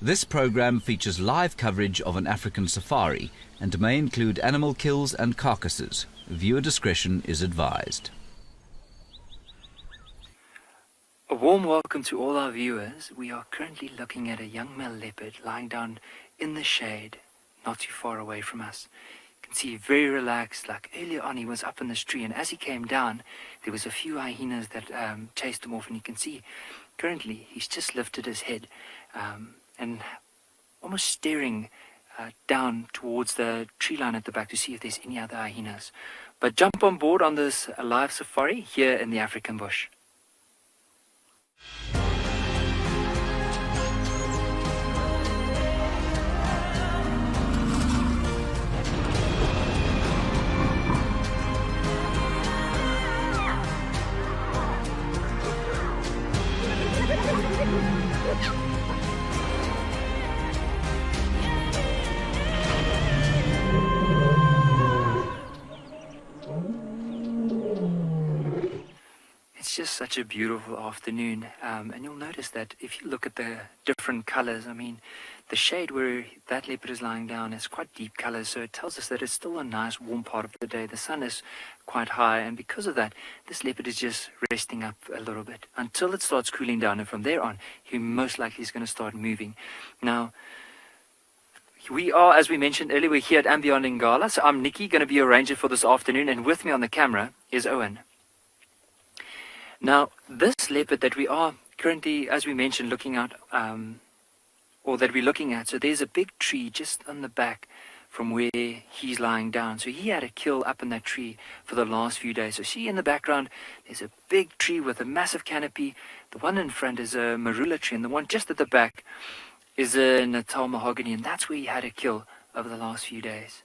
This program features live coverage of an African safari and may include animal kills and carcasses. Viewer discretion is advised. A warm welcome to all our viewers. We are currently looking at a young male leopard lying down in the shade, not too far away from us. You can see very relaxed, like earlier on he was up in this tree, and as he came down, there was a few hyenas that chased him off, and you can see currently he's just lifted his head and almost staring down towards the tree line at the back to see if there's any other hyenas. But jump on board on this live safari here in the African bush. Just such a beautiful afternoon, and you'll notice that if you look at the different colors, I mean, the shade where that leopard is lying down is quite deep colors, so it tells us that it's still a nice warm part of the day. The sun is quite high, and because of that, this leopard is just resting up a little bit until it starts cooling down, and from there on, he most likely is going to start moving. Now, we are, as we mentioned earlier, we're here at Emily and Graham, so I'm Nikki, going to be your ranger for this afternoon, and with me on the camera is Owen. Now, this leopard that we are currently, as we mentioned, looking at, so there's a big tree just on the back from where he's lying down. So he had a kill up in that tree for the last few days. So see in the background, there's a big tree with a massive canopy. The one in front is a Karula tree, and the one just at the back is a Natal mahogany, and that's where he had a kill over the last few days.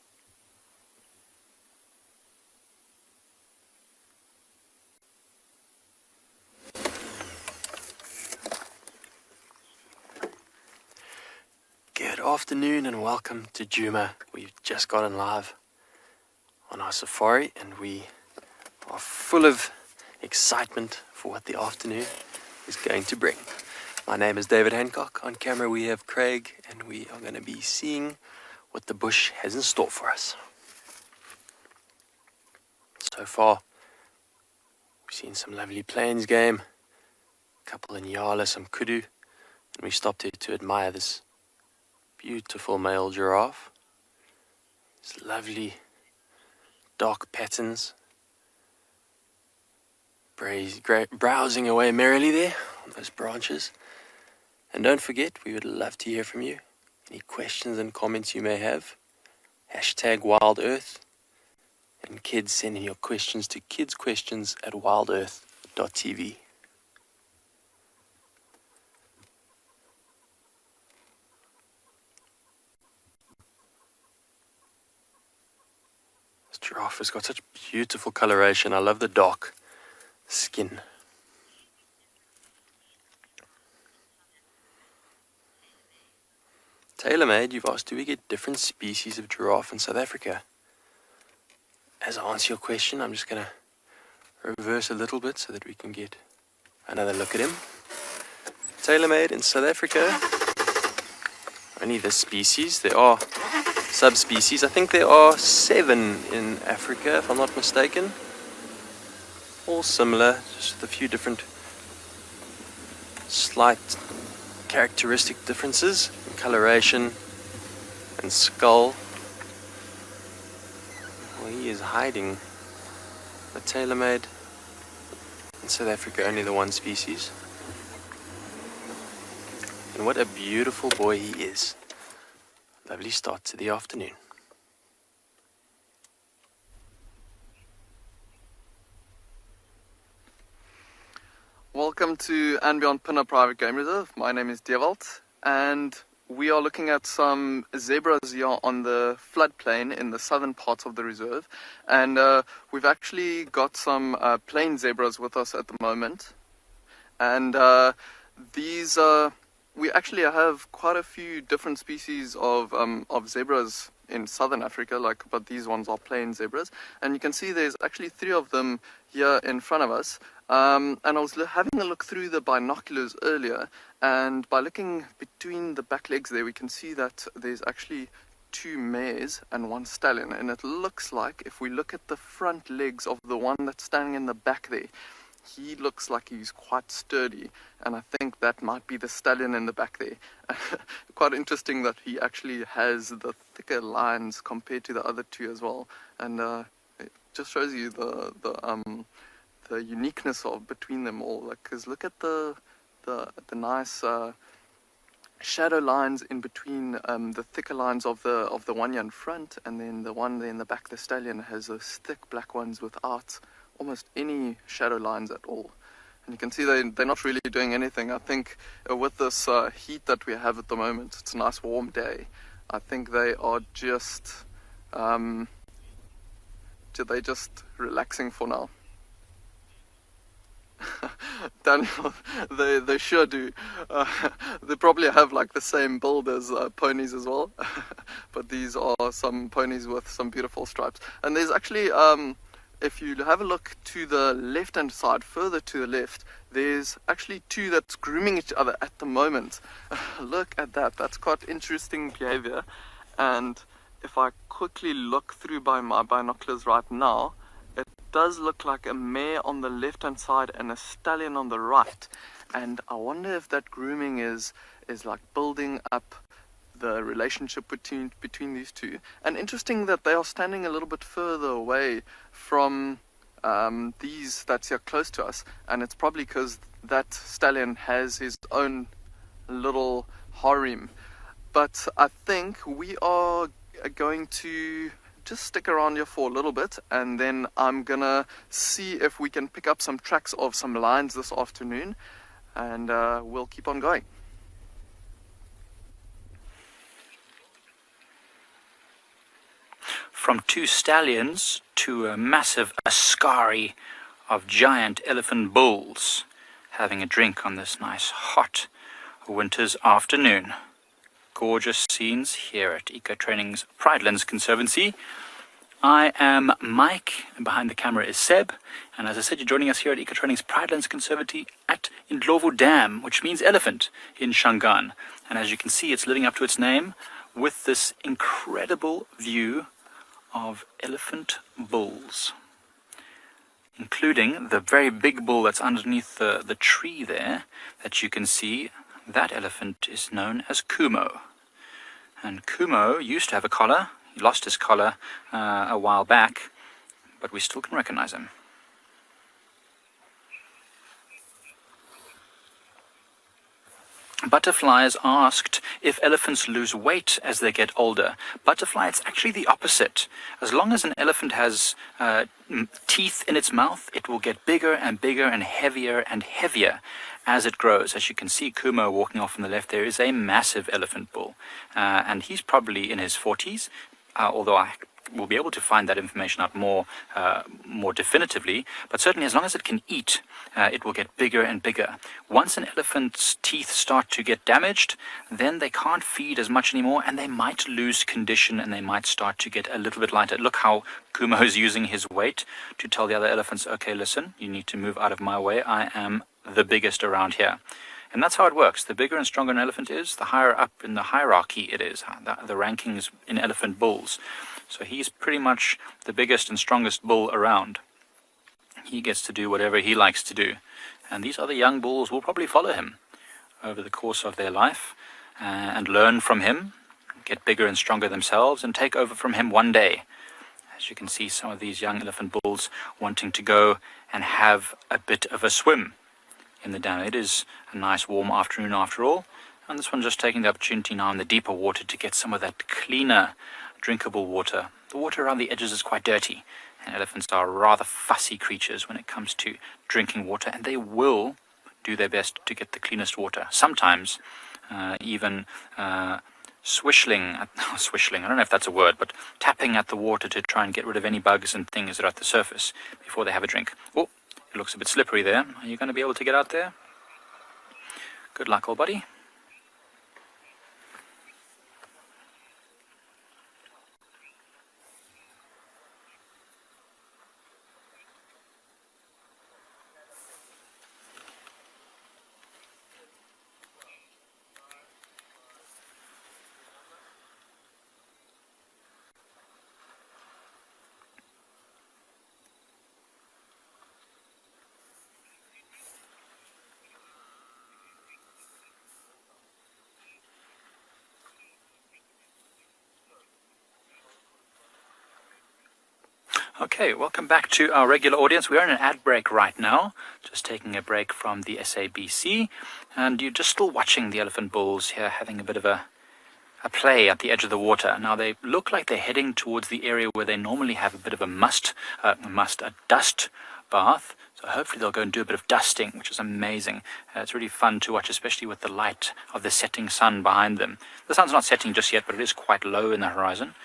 Good afternoon and welcome to Juma. We've just gotten live on our safari and we are full of excitement for what the afternoon is going to bring. My name is David Hancock. On camera we have Craig, and we are going to be seeing what the bush has in store for us. So far we've seen some lovely plains game, a couple in Yala, some kudu, and we stopped here to admire this beautiful male giraffe. It's lovely dark patterns, browsing away merrily there on those branches. And don't forget, we would love to hear from you. Any questions and comments you may have. #Wildearth. And kids, sending your questions to kidsquestions@wildearth.tv. Giraffe has got such beautiful coloration. I love the dark skin. TaylorMade, you've asked, do we get different species of giraffe in South Africa? As I answer your question, I'm just going to reverse a little bit so that we can get another look at him. TaylorMade in South Africa, only this species. There are subspecies. I think there are 7 in Africa, if I'm not mistaken. All similar, just with a few different slight characteristic differences in coloration and skull. Well, he is hiding. The TaylorMade in South Africa, only the one species. And what a beautiful boy he is. Lovely start to the afternoon. Welcome to and Beyond Pinner Private Game Reserve. My name is Dewald, and we are looking at some zebras here on the floodplain in the southern part of the reserve. And we've actually got some plain zebras with us at the moment. And these we actually have quite a few different species of zebras in southern Africa, but these ones are plain zebras, and you can see there's actually 3 of them here in front of us. And I was having a look through the binoculars earlier, and by looking between the back legs there, we can see that there's actually 2 mares and 1 stallion, and it looks like, if we look at the front legs of the one that's standing in the back there, he looks like he's quite sturdy, and I think that might be the stallion in the back there. Quite interesting that he actually has the thicker lines compared to the other 2 as well, and it just shows you the uniqueness of between them all. Because look at the nice shadow lines in between the thicker lines of the one here in front, and then the one there in the back, the stallion, has those thick black ones without almost any shadow lines at all. And you can see they're not really doing anything. I think with this heat that we have at the moment, it's a nice warm day, I think they are just relaxing for now. Daniel, they sure do. They probably have like the same build as ponies as well, but these are some ponies with some beautiful stripes. And there's actually, if you have a look to the left hand side, further to the left, there's actually 2 that's grooming each other at the moment. Look at that, that's quite interesting behavior. And if I quickly look through by my binoculars right now, it does look like a mare on the left hand side and a stallion on the right, and I wonder if that grooming is like building up the relationship between these 2. And interesting that they are standing a little bit further away from these that's here close to us, and it's probably because that stallion has his own little harem. But I think we are going to just stick around here for a little bit, and then I'm gonna see if we can pick up some tracks of some lines this afternoon, and we'll keep on going. From 2 stallions to a massive askari of giant elephant bulls having a drink on this nice hot winter's afternoon. Gorgeous scenes here at Eco Training's Pridelands Conservancy. I am Mike, and behind the camera is Seb, and as I said, you're joining us here at Eco Training's Pridelands Conservancy at Indlovu Dam, which means elephant in Shangaan. And as you can see, it's living up to its name with this incredible view of elephant bulls, including the very big bull that's underneath the tree there that you can see. That elephant is known as Kumo. And Kumo used to have a collar. He lost his collar a while back, but we still can recognize him. Butterfly is asked if elephants lose weight as they get older. Butterfly, it's actually the opposite. As long as an elephant has teeth in its mouth, it will get bigger and bigger and heavier as it grows. As you can see, Kumo walking off on the left there is a massive elephant bull. And he's probably in his 40s, although I will be able to find that information out more definitively. But certainly as long as it can eat, it will get bigger and bigger. Once an elephant's teeth start to get damaged, then they can't feed as much anymore, and they might lose condition, and they might start to get a little bit lighter. Look how Kumo is using his weight to tell the other elephants, okay, listen, you need to move out of my way. I am the biggest around here. And that's how it works. The bigger and stronger an elephant is, the higher up in the hierarchy it is, the rankings in elephant bulls. So he's pretty much the biggest and strongest bull around. He gets to do whatever he likes to do. And these other young bulls will probably follow him over the course of their life and learn from him, get bigger and stronger themselves, and take over from him one day. As you can see, some of these young elephant bulls wanting to go and have a bit of a swim in the dam. It is a nice warm afternoon after all, and this one just taking the opportunity now in the deeper water to get some of that cleaner drinkable water. The water around the edges is quite dirty, and elephants are rather fussy creatures when it comes to drinking water, and they will do their best to get the cleanest water. Sometimes even swishling, I don't know if that's a word, but tapping at the water to try and get rid of any bugs and things that are at the surface before they have a drink. Oh, it looks a bit slippery there. Are you going to be able to get out there? Good luck, old buddy. Okay, welcome back to our regular audience. We're in an ad break right now, just taking a break from the SABC, and you're just still watching the elephant bulls here having a bit of a play at the edge of the water. Now they look like they're heading towards the area where they normally have a bit of a dust bath. So hopefully they'll go and do a bit of dusting, which is amazing. It's really fun to watch, especially with the light of the setting sun behind them. The sun's not setting just yet, but it is quite low in the horizon.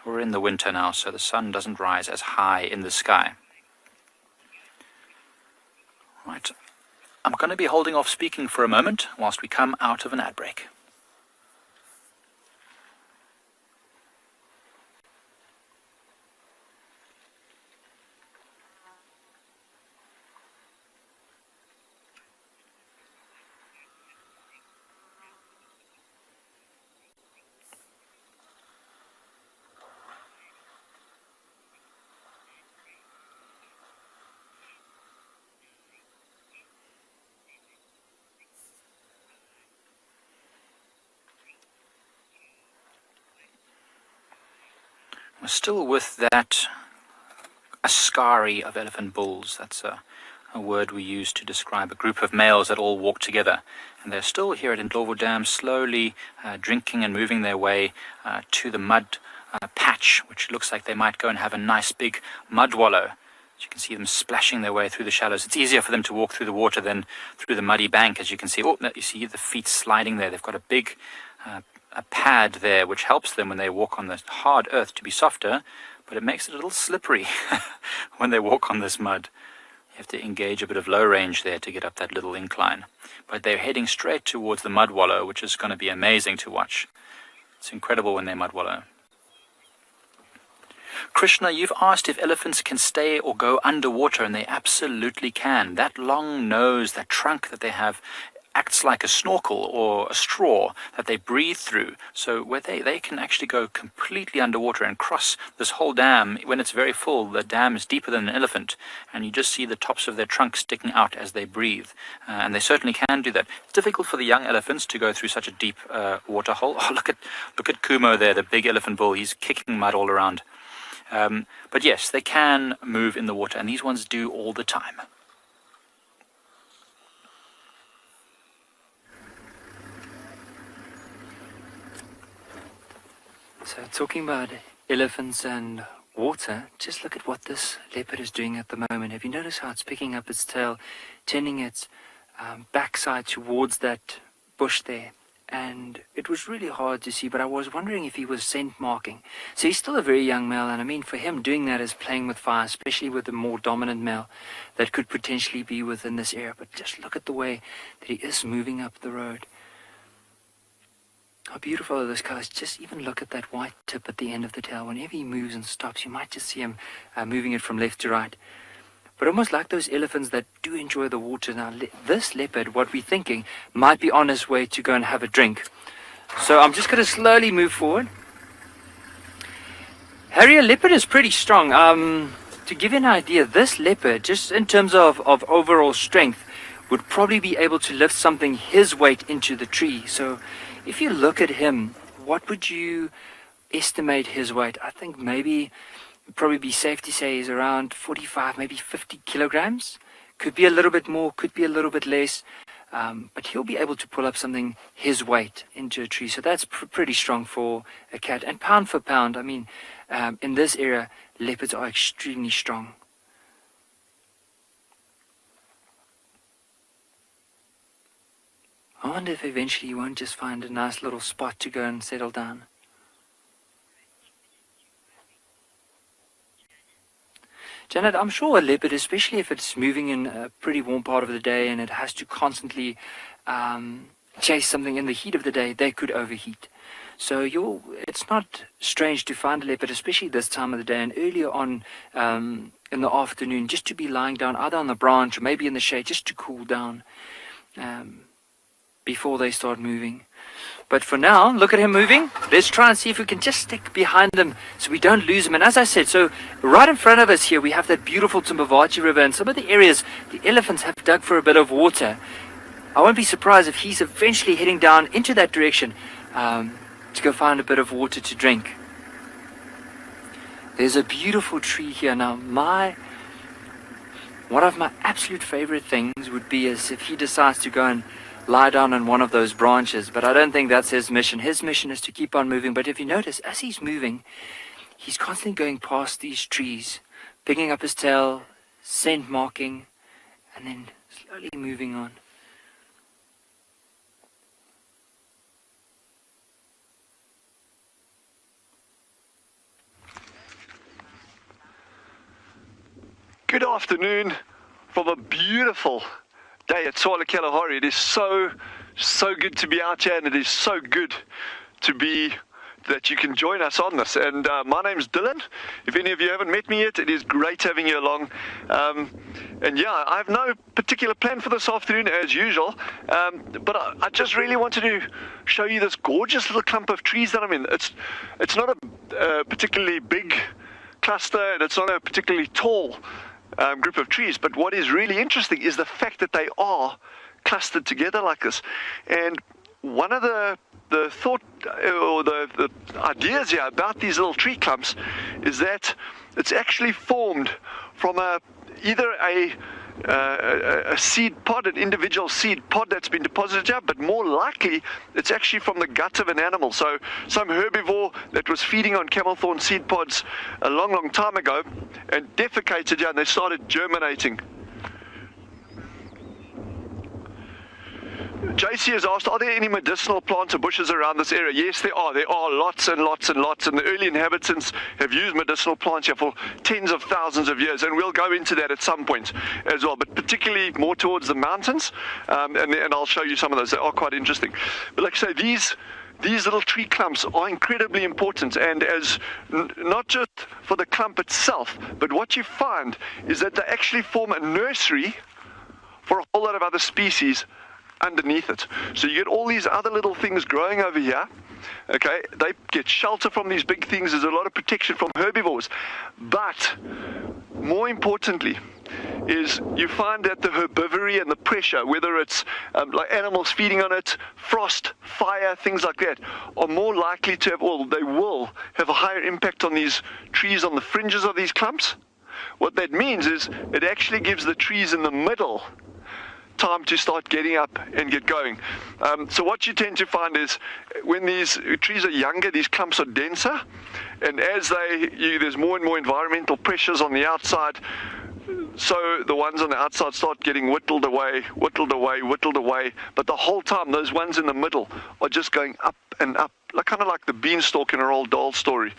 We're in the winter now, so the sun doesn't rise as high in the sky. Right. I'm going to be holding off speaking for a moment whilst we come out of an ad break. We're still with that askari of elephant bulls. That's a word we use to describe a group of males that all walk together. And they're still here at Ndlovu Dam, slowly drinking and moving their way to the mud patch, which looks like they might go and have a nice big mud wallow. As you can see them splashing their way through the shallows. It's easier for them to walk through the water than through the muddy bank, as you can see. Oh, you see the feet sliding there. They've got a big a pad there which helps them when they walk on the hard earth to be softer, but it makes it a little slippery when they walk on this mud. You have to engage a bit of low range there to get up that little incline. But they're heading straight towards the mud wallow, which is going to be amazing to watch. It's incredible when they mud wallow. Krishna, you've asked if elephants can stay or go underwater, and they absolutely can. That long nose, that trunk that they have, acts like a snorkel or a straw that they breathe through. So where they can actually go completely underwater and cross this whole dam. When it's very full, the dam is deeper than an elephant, and you just see the tops of their trunks sticking out as they breathe. And they certainly can do that. It's difficult for the young elephants to go through such a deep water hole. Oh, look at Kumo there, the big elephant bull. He's kicking mud all around. But yes, they can move in the water, and these ones do all the time. So talking about elephants and water, just look at what this leopard is doing at the moment. Have you noticed how it's picking up its tail, turning its backside towards that bush there? And it was really hard to see, but I was wondering if he was scent marking. So he's still a very young male, and I mean, for him, doing that is playing with fire, especially with a more dominant male that could potentially be within this area. But just look at the way that he is moving up the road. How beautiful are those colors. Just even look at that white tip at the end of the tail. Whenever he moves and stops, you might just see him moving it from left to right. But almost like those elephants that do enjoy the water. Now, this leopard, what we're thinking, might be on his way to go and have a drink. So I'm just going to slowly move forward. Harry, a leopard is pretty strong. To give you an idea, this leopard, just in terms of overall strength, would probably be able to lift something his weight into the tree. So if you look at him, what would you estimate his weight? I think maybe it'd probably be safe to say he's around 45, maybe 50 kilograms. Could be a little bit more, could be a little bit less. But he'll be able to pull up something his weight into a tree. So that's pretty strong for a cat. And pound for pound, I mean, in this area, leopards are extremely strong. I wonder if eventually you won't just find a nice little spot to go and settle down. Janet, I'm sure a leopard, especially if it's moving in a pretty warm part of the day and it has to constantly chase something in the heat of the day, they could overheat. So it's not strange to find a leopard, especially this time of the day and earlier on in the afternoon, just to be lying down either on the branch or maybe in the shade, just to cool down before they start moving. But for now, look at him moving. Let's try and see if we can just stick behind them so we don't lose him. And as I said, so right in front of us here, we have that beautiful Timbavachi River. And some of the areas the elephants have dug for a bit of water. I won't be surprised if he's eventually heading down into that direction to go find a bit of water to drink. There's a beautiful tree here. Now, one of my absolute favorite things would be is if he decides to go and lie down on one of those branches, but I don't think that's his mission. His mission is to keep on moving. But if you notice, as he's moving, he's constantly going past these trees, picking up his tail, scent marking, and then slowly moving on. Good afternoon from a beautiful day at Tswala Kalahari. It is so good to be out here, and it is so good to be that you can join us on this. And my name's Dylan. If any of you haven't met me yet, it is great having you along. And yeah, I have no particular plan for this afternoon as usual, but I just really wanted to show you this gorgeous little clump of trees that I'm in. It's not a particularly big cluster, and it's not a particularly tall group of trees, but what is really interesting is the fact that they are clustered together like this. And one of the thought or the ideas here about these little tree clumps is that it's actually formed from either a seed pod, an individual seed pod that's been deposited here, but more likely it's actually from the gut of an animal. So some herbivore that was feeding on camel thorn seed pods a long time ago and defecated here, and they started germinating. JC has asked, are there any medicinal plants or bushes around this area? Yes, there are. There are lots and lots and lots, and the early inhabitants have used medicinal plants here for tens of thousands of years, and we'll go into that at some point as well, but particularly more towards the mountains, and I'll show you some of those. They are quite interesting. But like I say, these little tree clumps are incredibly important, and as not just for the clump itself, but what you find is that they actually form a nursery for a whole lot of other species underneath it. So you get all these other little things growing over here. Okay, they get shelter from these big things. There's a lot of protection from herbivores, but more importantly is you find that the herbivory and the pressure, whether it's like animals feeding on it, frost, fire, things like that, are more likely to have, or they will have a higher impact on these trees on the fringes of these clumps. What that means is it actually gives the trees in the middle time to start getting up and get going. So what you tend to find is when these trees are younger, these clumps are denser, and as there's more and more environmental pressures on the outside, so the ones on the outside start getting whittled away, but the whole time those ones in the middle are just going up and up, kind of like the beanstalk in a Roald Dahl story.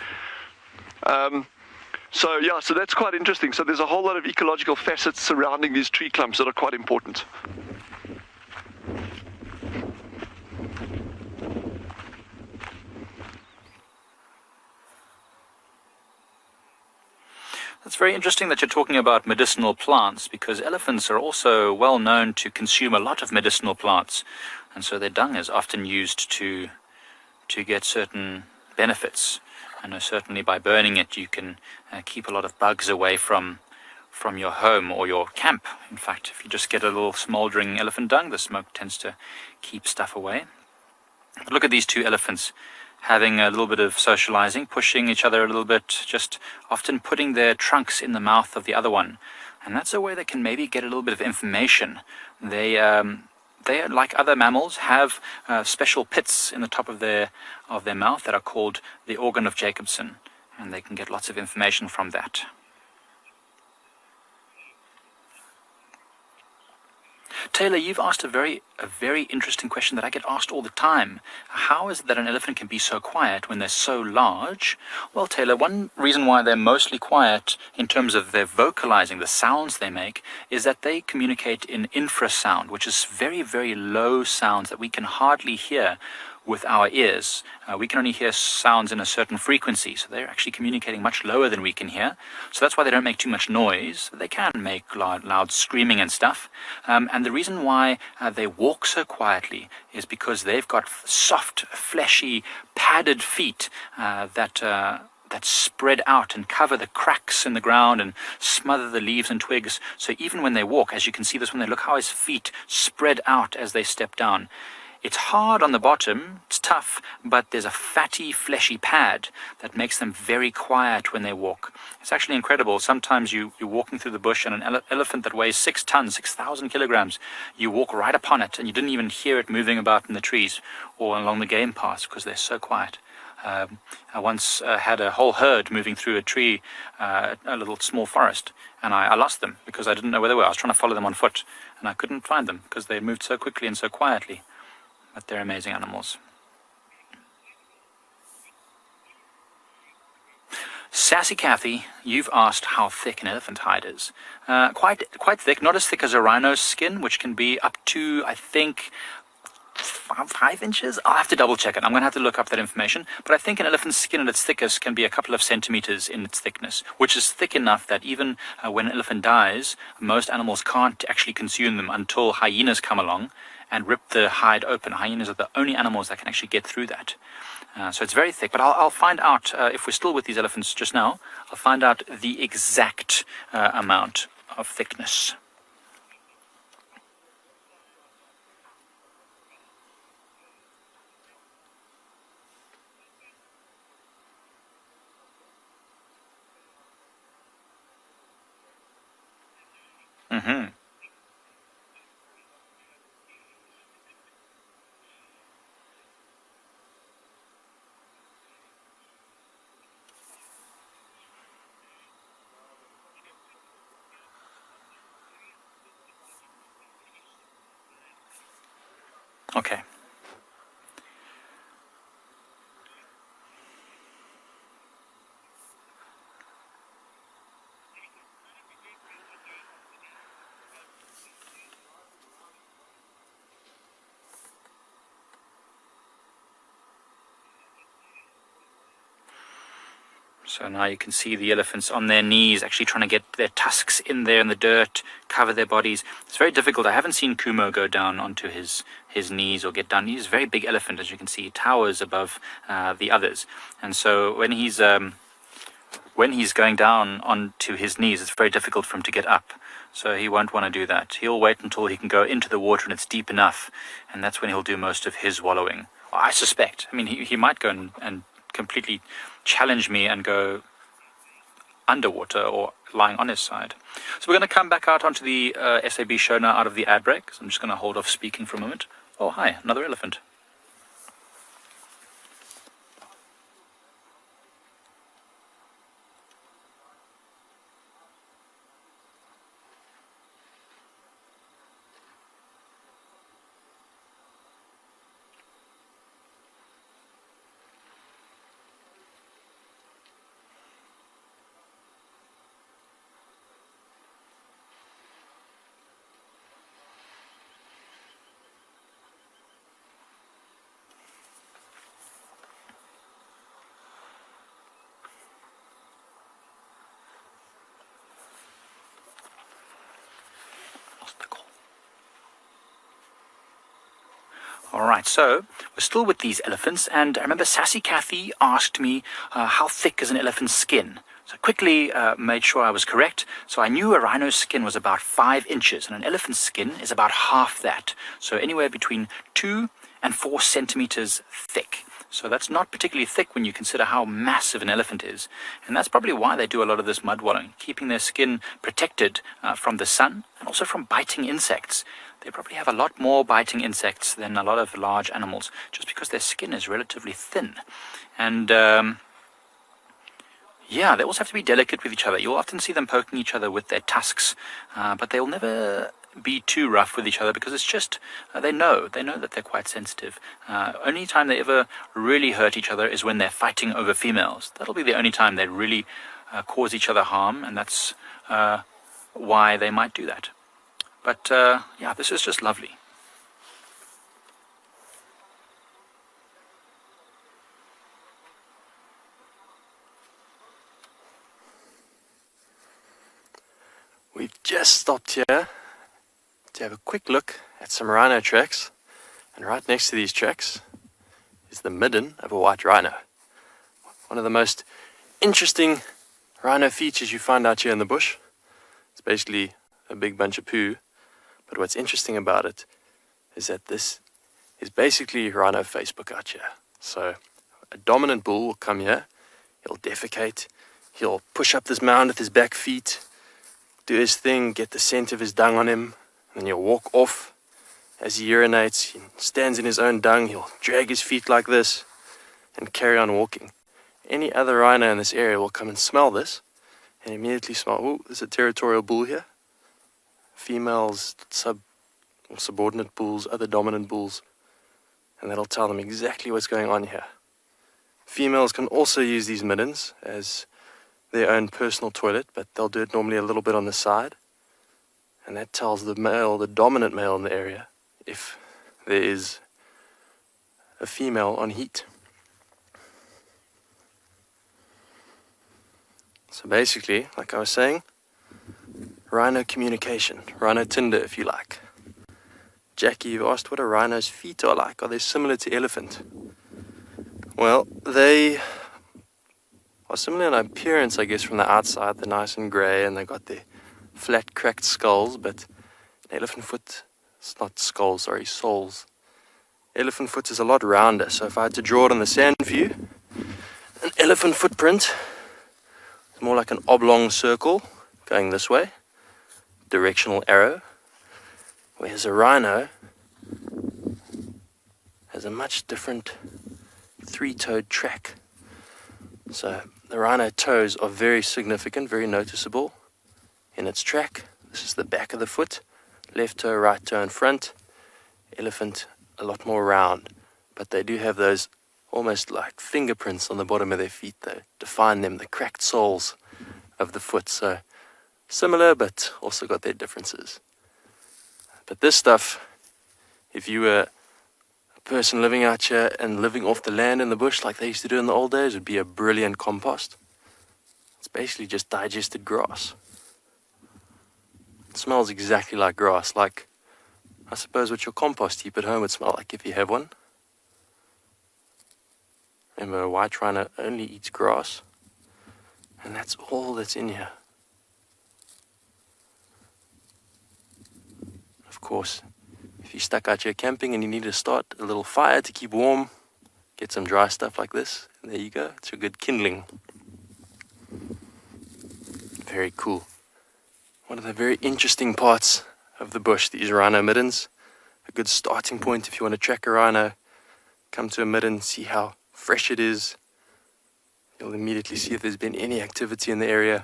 So yeah, so that's quite interesting. So there's a whole lot of ecological facets surrounding these tree clumps that are quite important. It's very interesting that you're talking about medicinal plants, because elephants are also well known to consume a lot of medicinal plants, and so their dung is often used to get certain benefits. I know certainly by burning it you can keep a lot of bugs away from your home or your camp. In fact, if you just get a little smouldering elephant dung, the smoke tends to keep stuff away. But look at these two elephants having a little bit of socializing, pushing each other a little bit, just often putting their trunks in the mouth of the other one. And that's a way they can maybe get a little bit of information. They, like other mammals, have special pits in the top of their mouth that are called the organ of Jacobson, and they can get lots of information from that. Taylor, you've asked a very interesting question that I get asked all the time. How is it that an elephant can be so quiet when they're so large? Well, Taylor, one reason why they're mostly quiet in terms of their vocalizing, the sounds they make, is that they communicate in infrasound, which is very, very low sounds that we can hardly hear with our ears. We can only hear sounds in a certain frequency, so they're actually communicating much lower than we can hear. So that's why they don't make too much noise. They can make loud screaming and stuff. And the reason why they walk so quietly is because they've got soft, fleshy, padded feet that spread out and cover the cracks in the ground and smother the leaves and twigs. So even when they walk, as you can see this when they look how his feet spread out as they step down, It's hard on the bottom, it's tough, but there's a fatty, fleshy pad that makes them very quiet when they walk. It's actually incredible. Sometimes you're walking through the bush and an elephant that weighs 6 tons, 6,000 kilograms, you walk right upon it and you didn't even hear it moving about in the trees or along the game paths because they're so quiet. I once had a whole herd moving through a tree, a little small forest, and I lost them because I didn't know where they were. I was trying to follow them on foot and I couldn't find them because they moved so quickly and so quietly. But they're amazing animals. Sassy Kathy, you've asked how thick an elephant hide is. Quite thick, not as thick as a rhino's skin, which can be up to, I think, 5 inches? I'll have to double check it. I'm going to have to look up that information. But I think an elephant's skin at its thickest can be a couple of centimeters in its thickness, which is thick enough that even when an elephant dies, most animals can't actually consume them until hyenas come along and rip the hide open. Hyenas are the only animals that can actually get through that. So it's very thick, but I'll find out, if we're still with these elephants just now, I'll find out the exact amount of thickness. Mm-hmm. Okay. So now you can see the elephants on their knees, actually trying to get their tusks in there in the dirt, cover their bodies. It's very difficult. I haven't seen Kumo go down onto his knees or get down. He's a very big elephant, as you can see. He towers above the others. And so when he's going down onto his knees, it's very difficult for him to get up. So he won't want to do that. He'll wait until he can go into the water and it's deep enough. And that's when he'll do most of his wallowing. I suspect. I mean, he might go and completely challenge me and go underwater or lying on his side. So we're going to come back out onto the SAB show now out of the ad break. So I'm just going to hold off speaking for a moment. Oh, hi, another elephant. All right, so we're still with these elephants, and I remember Sassy Kathy asked me how thick is an elephant's skin. So I quickly made sure I was correct. So I knew a rhino's skin was about 5 inches, and an elephant's skin is about half that. So anywhere between 2 and 4 centimeters thick. So that's not particularly thick when you consider how massive an elephant is. And that's probably why they do a lot of this mud wallowing, keeping their skin protected from the sun and also from biting insects. They probably have a lot more biting insects than a lot of large animals, just because their skin is relatively thin. And yeah, they also have to be delicate with each other. You'll often see them poking each other with their tusks, but they'll never be too rough with each other because it's just, they know that they're quite sensitive. Only time they ever really hurt each other is when they're fighting over females. That'll be the only time they really cause each other harm, and that's why they might do that. But yeah, this is just lovely. We've just stopped here to have a quick look at some rhino tracks, and right next to these tracks is the midden of a white rhino. One of the most interesting rhino features you find out here in the bush. It's basically a big bunch of poo, but what's interesting about it is that this is basically rhino Facebook out here. So a dominant bull will come here, he'll defecate, he'll push up this mound with his back feet, do his thing, get the scent of his dung on him, and then he'll walk off. As he urinates, he stands in his own dung, he'll drag his feet like this and carry on walking. Any other rhino in this area will come and smell this and immediately smell, oh, there's a territorial bull here. Females, subordinate bulls, other dominant bulls, and that'll tell them exactly what's going on here. Females can also use these middens as their own personal toilet, but they'll do it normally a little bit on the side, and that tells the male, the dominant male in the area, if there is a female on heat. So basically, like I was saying, rhino communication, rhino Tinder if you like. Jackie, you've asked what a rhino's feet are like. Are they similar to elephant? Well, they are similar in appearance, I guess, from the outside. They're nice and grey and they've got their flat, cracked skulls, but an elephant foot, it's not skulls, sorry, soles. Elephant foot is a lot rounder, so if I had to draw it on the sand view, an elephant footprint is more like an oblong circle going this way, directional arrow, whereas a rhino has a much different three-toed track. So the rhino toes are very significant, very noticeable in its track. This is the back of the foot, left toe, right toe in front. Elephant, a lot more round, but they do have those almost like fingerprints on the bottom of their feet that define them, the cracked soles of the foot. So similar, but also got their differences. But this stuff, if you were a person living out here and living off the land in the bush like they used to do in the old days, would be a brilliant compost. It's basically just digested grass. It smells exactly like grass, like I suppose what your compost heap at home would smell like if you have one. Remember, a white rhino only eats grass, and that's all that's in here. Of course, if you're stuck out here camping and you need to start a little fire to keep warm, get some dry stuff like this, and there you go, it's a good kindling. Very cool. One of the very interesting parts of the bush, these rhino middens. A good starting point if you want to track a rhino. Come to a midden, see how fresh it is. You'll immediately see if there's been any activity in the area.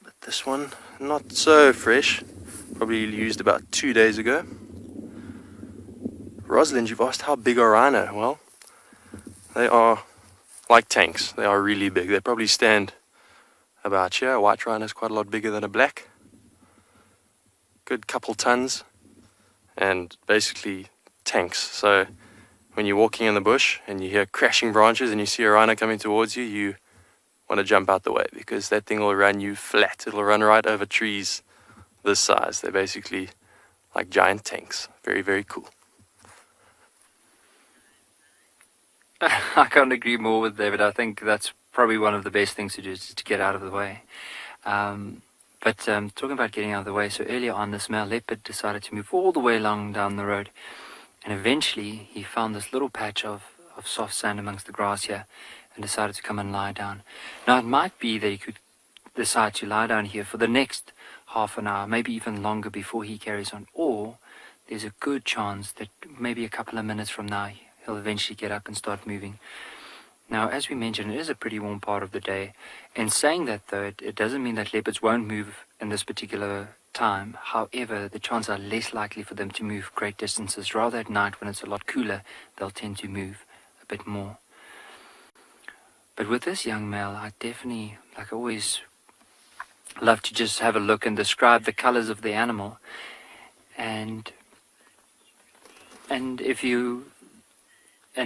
But this one, not so fresh. Probably used about 2 days ago. Rosalind, you've asked how big are rhino? Well, they are like tanks. They are really big. They probably stand about here. A white rhino is quite a lot bigger than a black. Good couple tons. And basically tanks. So when you're walking in the bush and you hear crashing branches and you see a rhino coming towards you, you want to jump out the way because that thing will run you flat. It'll run right over trees this size. They're basically like giant tanks. Very, very cool. I can't agree more with David. I think that's probably one of the best things to do is to get out of the way. But talking about getting out of the way, so earlier on this male leopard decided to move all the way along down the road, and eventually he found this little patch of soft sand amongst the grass here and decided to come and lie down. Now it might be that he could decide to lie down here for the next half an hour, maybe even longer before he carries on, or there's a good chance that maybe a couple of minutes from now he'll eventually get up and start moving. Now, as we mentioned, it is a pretty warm part of the day. In saying that, though, it doesn't mean that leopards won't move in this particular time. However, the chances are less likely for them to move great distances. Rather at night, when it's a lot cooler, they'll tend to move a bit more. But with this young male, I definitely, like I always, love to just have a look and describe the colors of the animal. And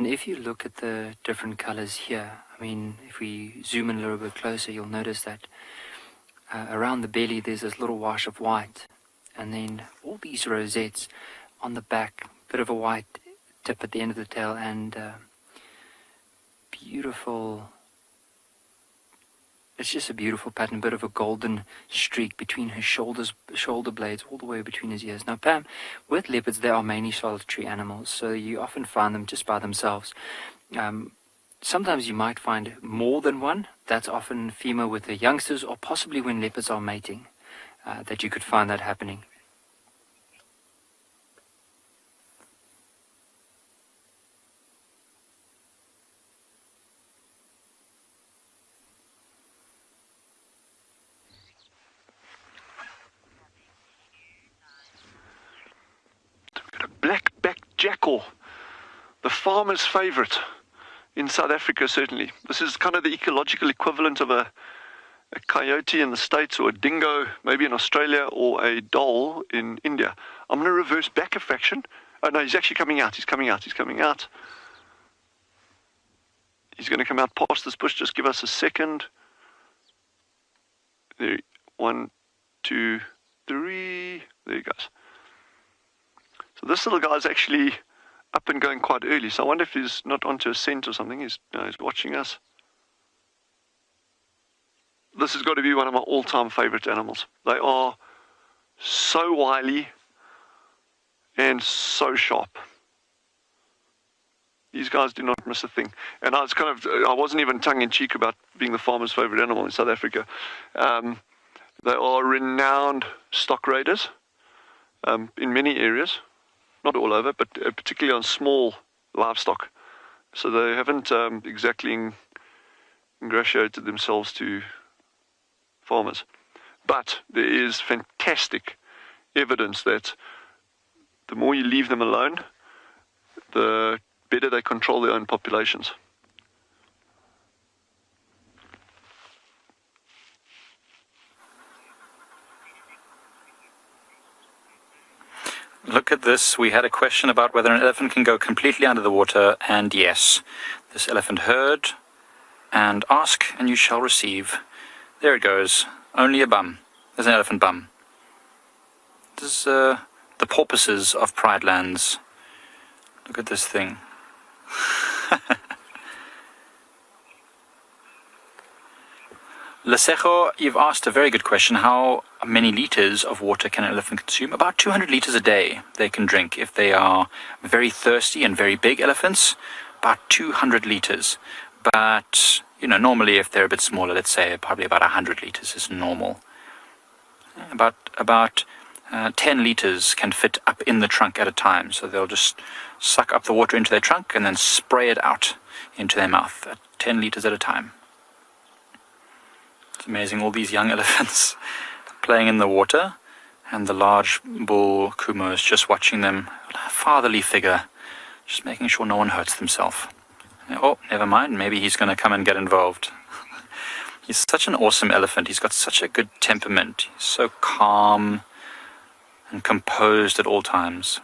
if you look at the different colors here, I mean, if we zoom in a little bit closer, you'll notice that around the belly there's this little wash of white, and then all these rosettes on the back, bit of a white tip at the end of the tail, and beautiful, it's just a beautiful pattern, a bit of a golden streak between his shoulder blades, all the way between his ears. Now, Pam, with leopards, they are mainly solitary animals, so you often find them just by themselves. Sometimes you might find more than one. That's often female with the youngsters, or possibly when leopards are mating, that you could find that happening. Black-backed jackal, the farmer's favorite in South Africa, certainly. This is kind of the ecological equivalent of a coyote in the States, or a dingo maybe in Australia, or a dhole in India. I'm going to reverse back a fraction. Oh no, he's actually coming out. He's coming out. He's coming out. He's going to come out past this bush. Just give us a second. There, 1, 2, 3. There he goes. So this little guy's actually up and going quite early. So I wonder if he's not onto a scent or something. He's watching us. This has got to be one of my all-time favorite animals. They are so wily and so sharp. These guys do not miss a thing. And I wasn't even tongue-in-cheek about being the farmer's favorite animal in South Africa. They are renowned stock raiders in many areas. Not all over, but particularly on small livestock. So they haven't exactly ingratiated themselves to farmers. But there is fantastic evidence that the more you leave them alone, the better they control their own populations. Look at this. We had a question about whether an elephant can go completely under the water, and yes. This elephant heard, and ask, and you shall receive. There it goes. Only a bum. There's an elephant bum. This is the porpoises of Pride Lands. Look at this thing. Lesejo, you've asked a very good question. How many liters of water can an elephant consume? About 200 liters a day they can drink. If they are very thirsty and very big elephants, about 200 liters. But, normally if they're a bit smaller, let's say probably about 100 liters is normal. About 10 liters can fit up in the trunk at a time. So they'll just suck up the water into their trunk and then spray it out into their mouth at 10 liters at a time. It's amazing, all these young elephants playing in the water, and the large bull Kumo is just watching them, a fatherly figure, just making sure no one hurts themselves. Oh, never mind, maybe he's going to come and get involved. He's such an awesome elephant. He's got such a good temperament. He's so calm and composed at all times.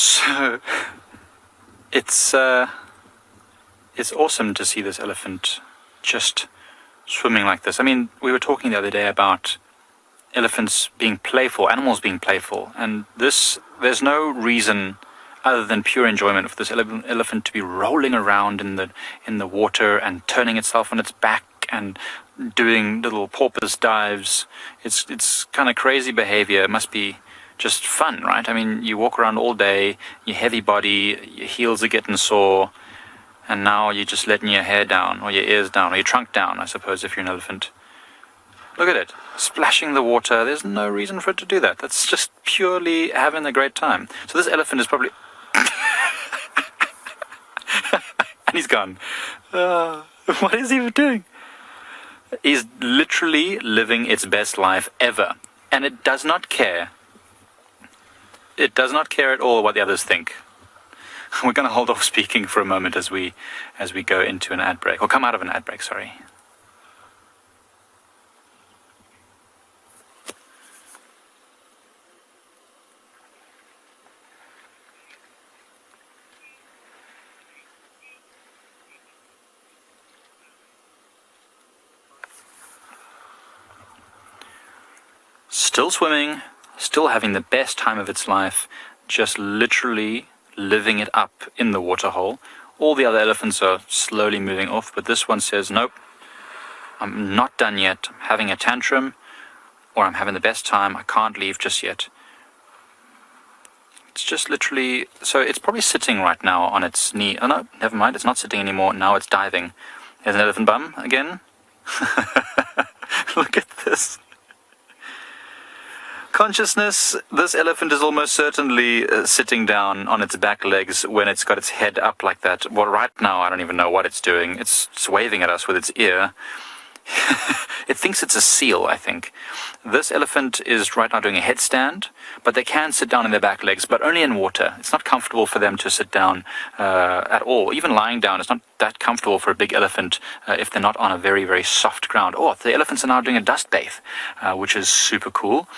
So it's awesome to see this elephant just swimming like this. I mean, we were talking the other day about elephants being playful, animals being playful, and there's no reason other than pure enjoyment for this elephant to be rolling around in the water and turning itself on its back and doing little porpoise dives. It's kind of crazy behavior. It must be just fun, right? I mean, you walk around all day, your heavy body, your heels are getting sore, and now you're just letting your hair down, or your ears down, or your trunk down, I suppose, if you're an elephant. Look at it, splashing the water. There's no reason for it to do that. That's just purely having a great time. So this elephant is probably... and he's gone. What is he doing? He's literally living its best life ever, and it does not care it does not care at all what the others think. We're going to hold off speaking for a moment as we go into an ad break, or come out of an ad break, sorry. Still swimming, still having the best time of its life, just literally living it up in the waterhole. All the other elephants are slowly moving off, but this one says, nope, I'm not done yet. I'm having a tantrum, or I'm having the best time. I can't leave just yet. It's just literally, so it's probably sitting right now on its knee. Oh no, never mind, it's not sitting anymore. Now it's diving. There's an elephant bum again. Look at this. Consciousness, this elephant is almost certainly sitting down on its back legs when it's got its head up like that. Well, right now, I don't even know what it's doing. It's waving at us with its ear. It thinks it's a seal, I think. This elephant is right now doing a headstand, but they can sit down on their back legs, but only in water. It's not comfortable for them to sit down at all. Even lying down, it's not that comfortable for a big elephant if they're not on a very, very soft ground. Oh, the elephants are now doing a dust bathe, which is super cool.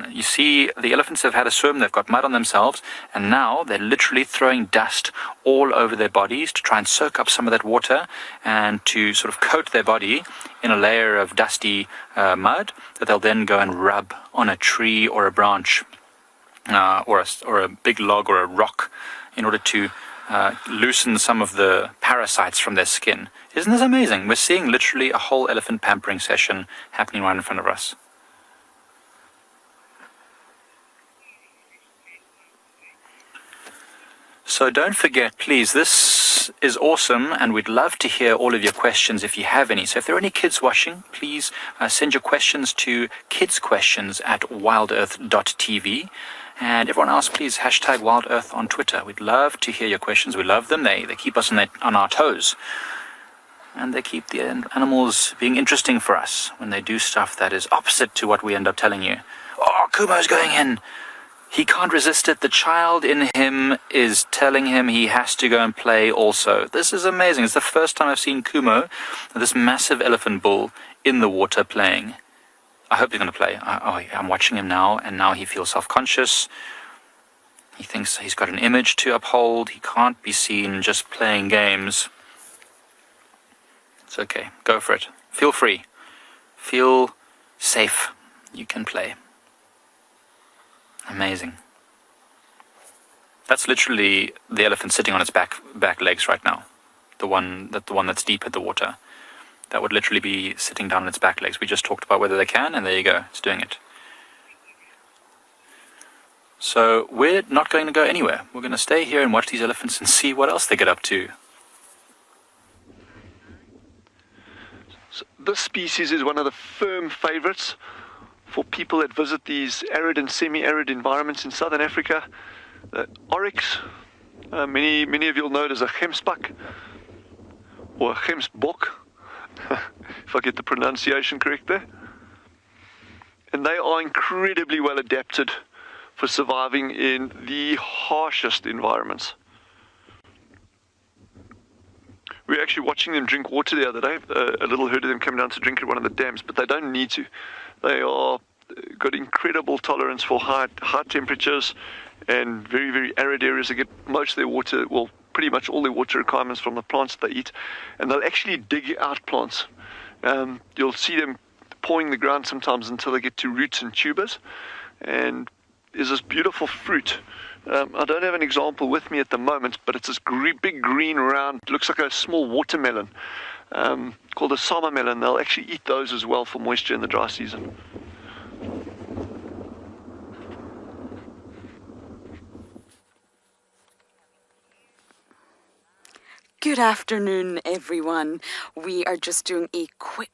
You see, the elephants have had a swim, they've got mud on themselves, and now they're literally throwing dust all over their bodies to try and soak up some of that water and to sort of coat their body in a layer of dusty mud that they'll then go and rub on a tree or a branch or a big log or a rock in order to loosen some of the parasites from their skin. Isn't this amazing? We're seeing literally a whole elephant pampering session happening right in front of us. So don't forget, please, this is awesome, and we'd love to hear all of your questions if you have any. So if there are any kids watching, please send your questions to kidsquestions@wildearth.tv. And everyone else, please hashtag Wildearth on Twitter. We'd love to hear your questions. We love them. They keep us on our toes. And they keep the animals being interesting for us when they do stuff that is opposite to what we end up telling you. Oh, Kumo's going in. He can't resist it. The child in him is telling him he has to go and play also. This is amazing. It's the first time I've seen Kumo, this massive elephant bull, in the water playing. I hope he's going to play. I'm watching him now, and now he feels self-conscious. He thinks he's got an image to uphold. He can't be seen just playing games. It's okay. Go for it. Feel free. Feel safe. You can play. Amazing. That's literally the elephant sitting on its back legs right now. The one that's deep in the water. That would literally be sitting down on its back legs. We just talked about whether they can, and there you go. It's doing it. So we're not going to go anywhere. We're going to stay here and watch these elephants and see what else they get up to. So this species is one of the firm favorites for people that visit these arid and semi-arid environments in southern Africa. The oryx, many of you'll know it as a gemsbok or a gemsbok, if I get the pronunciation correct there. And they are incredibly well adapted for surviving in the harshest environments. We were actually watching them drink water the other day. A little herd of them came down to drink at one of the dams, but they don't need to. They are got incredible tolerance for high temperatures and very, very arid areas. They get most of their water, well, pretty much all their water requirements from the plants they eat. And they'll actually dig out plants. You'll see them pawing the ground sometimes until they get to roots and tubers. And there's this beautiful fruit. I don't have an example with me at the moment, but it's this big green round, looks like a small watermelon, called a summer melon. They'll actually eat those as well for moisture in the dry season. Good afternoon, everyone. We are just doing a quick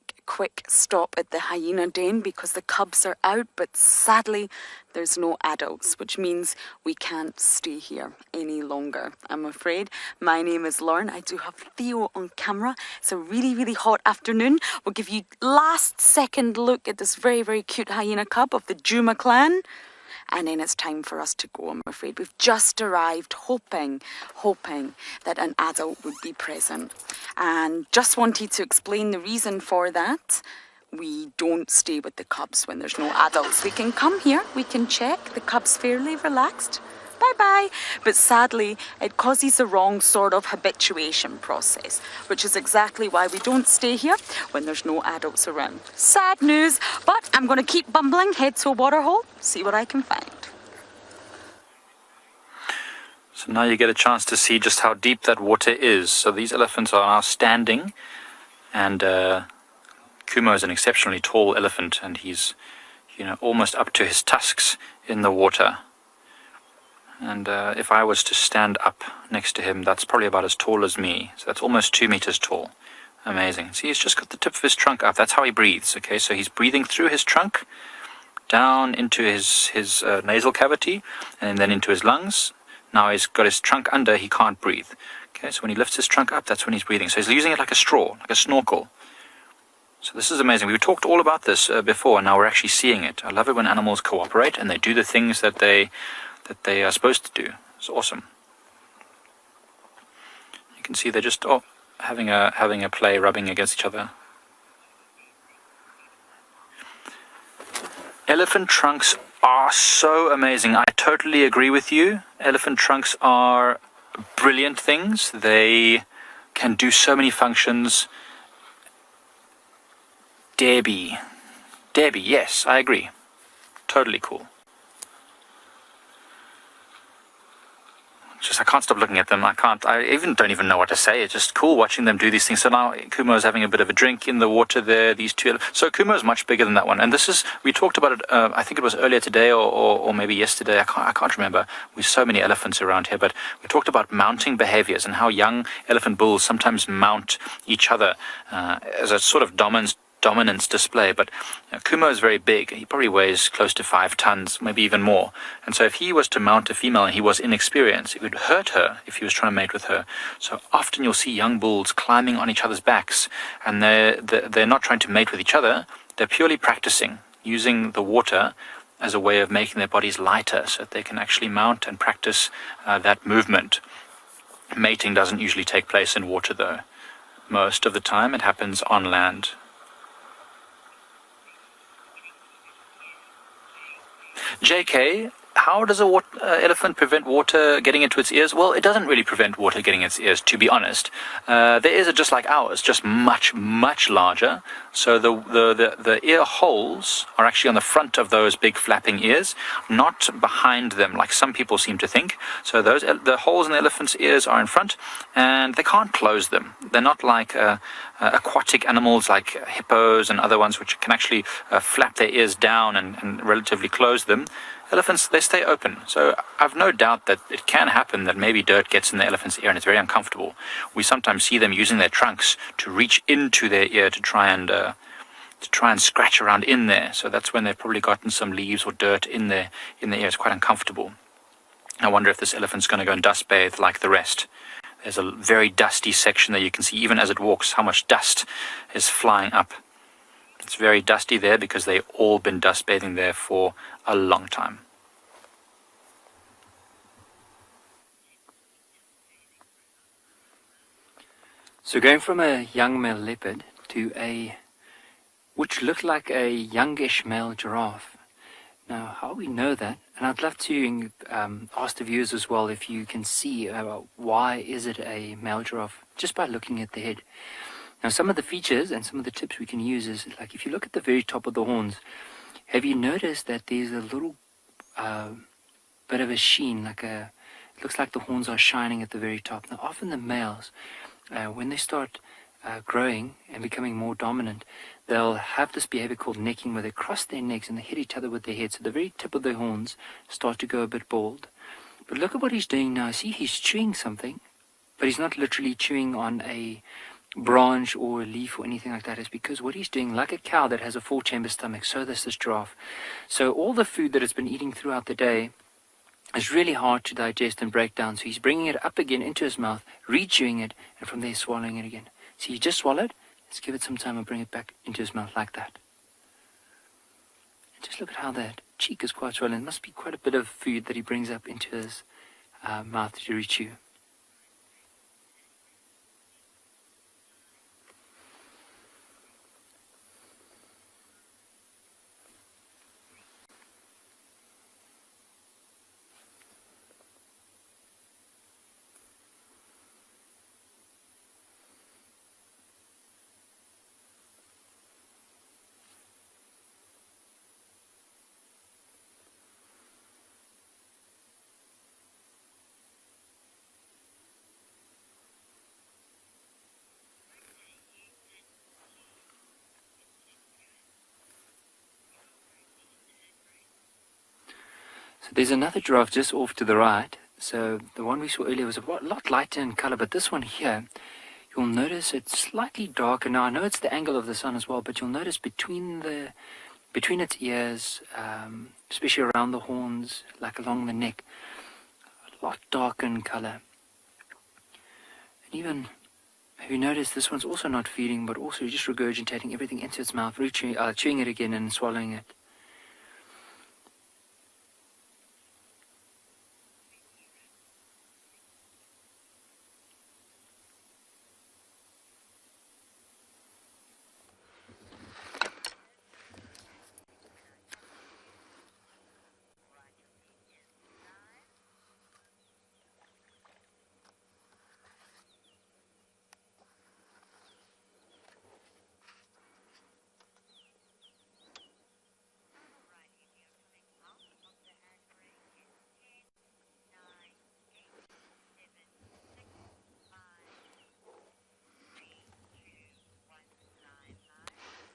stop at the hyena den because the cubs are out, but sadly there's no adults, which means we can't stay here any longer, I'm afraid. My name is Lauren. I do have Theo on camera. It's a really, really hot afternoon. We'll give you last second look at this very, very cute hyena cub of the Juma clan. and then it's time for us to go, I'm afraid. We've just arrived, hoping that an adult would be present. And just wanted to explain the reason for that. We don't stay with the cubs when there's no adults. We can come here, we can check, the cub's fairly relaxed. Bye-bye. But sadly, it causes the wrong sort of habituation process, which is exactly why we don't stay here when there's no adults around. Sad news, but I'm going to keep bumbling, head to a waterhole, see what I can find. So now you get a chance to see just how deep that water is. So these elephants are now standing, and Kumo is an exceptionally tall elephant, and he's, almost up to his tusks in the water. And if I was to stand up next to him, that's probably about as tall as me. So that's almost 2 meters tall. Amazing. See, he's just got the tip of his trunk up. That's how he breathes. Okay, so he's breathing through his trunk, down into his nasal cavity, and then into his lungs. Now he's got his trunk under, he can't breathe. Okay, so when he lifts his trunk up, that's when he's breathing. So he's using it like a straw, like a snorkel. So this is amazing. We talked all about this before, and now we're actually seeing it. I love it when animals cooperate and they do the things that they are supposed to do. It's awesome. You can see they're just having a play, rubbing against each other. Elephant trunks are so amazing. I totally agree with you. Elephant trunks are brilliant things. They can do so many functions. Debbie, yes, I agree. Totally cool. I can't stop looking at them. I don't even know what to say. It's just cool watching them do these things. So now Kumo is having a bit of a drink in the water there. These two. So Kumo is much bigger than that one. And we talked about it, I think it was earlier today or maybe yesterday. I can't remember. We've so many elephants around here. But we talked about mounting behaviors and how young elephant bulls sometimes mount each other as a sort of dominance display. But Kumo is very big. He probably weighs close to 5 tons, maybe even more. And so if he was to mount a female and he was inexperienced, it would hurt her if he was trying to mate with her. So often you'll see young bulls climbing on each other's backs, and they're not trying to mate with each other. They're purely practicing, using the water as a way of making their bodies lighter so that they can actually mount and practice that movement. Mating doesn't usually take place in water, though. Most of the time it happens on land. JK, how does an elephant prevent water getting into its ears? Well, it doesn't really prevent water getting into its ears, to be honest. Their ears are just like ours, just much, much larger. So the ear holes are actually on the front of those big flapping ears, not behind them, like some people seem to think. So the holes in the elephant's ears are in front, and they can't close them. They're not like aquatic animals like hippos and other ones, which can actually flap their ears down and relatively close them. Elephants, they stay open. So I've no doubt that it can happen that maybe dirt gets in the elephant's ear and it's very uncomfortable. We sometimes see them using their trunks to reach into their ear to try and scratch around in there. So that's when they've probably gotten some leaves or dirt in their ear. It's quite uncomfortable. I wonder if this elephant's going to go and dust bathe like the rest. There's a very dusty section there. You can see even as it walks how much dust is flying up. It's very dusty there because they've all been dust bathing there for a long time. So going from a young male leopard to which looked like a youngish male giraffe. Now, how we know that, and I'd love to ask the viewers as well if you can see why is it a male giraffe, just by looking at the head. Now, some of the features and some of the tips we can use is, like, if you look at the very top of the horns, have you noticed that there's a little bit of a sheen, it looks like the horns are shining at the very top. Now, often the males, when they start growing and becoming more dominant, they'll have this behavior called necking, where they cross their necks and they hit each other with their heads. So the very tip of their horns start to go a bit bald. But look at what he's doing now. See, he's chewing something, but he's not literally chewing on a branch or a leaf or anything like that. Is because what he's doing, like a cow that has a 4-chamber stomach, so does this giraffe. So all the food that it's been eating throughout the day is really hard to digest and break down. So he's bringing it up again into his mouth, re-chewing it, and from there swallowing it again. See, he just swallowed. Let's give it some time and bring it back into his mouth like that. And just look at how that cheek is quite swollen. It must be quite a bit of food that he brings up into his mouth to chew. So there's another giraffe just off to the right. So the one we saw earlier was a lot lighter in color, but this one here, you'll notice it's slightly darker. Now I know it's the angle of the sun as well, but you'll notice between its ears, especially around the horns, like along the neck, a lot darker in color. And even, have you noticed this one's also not feeding, but also just regurgitating everything into its mouth, chewing it again and swallowing it.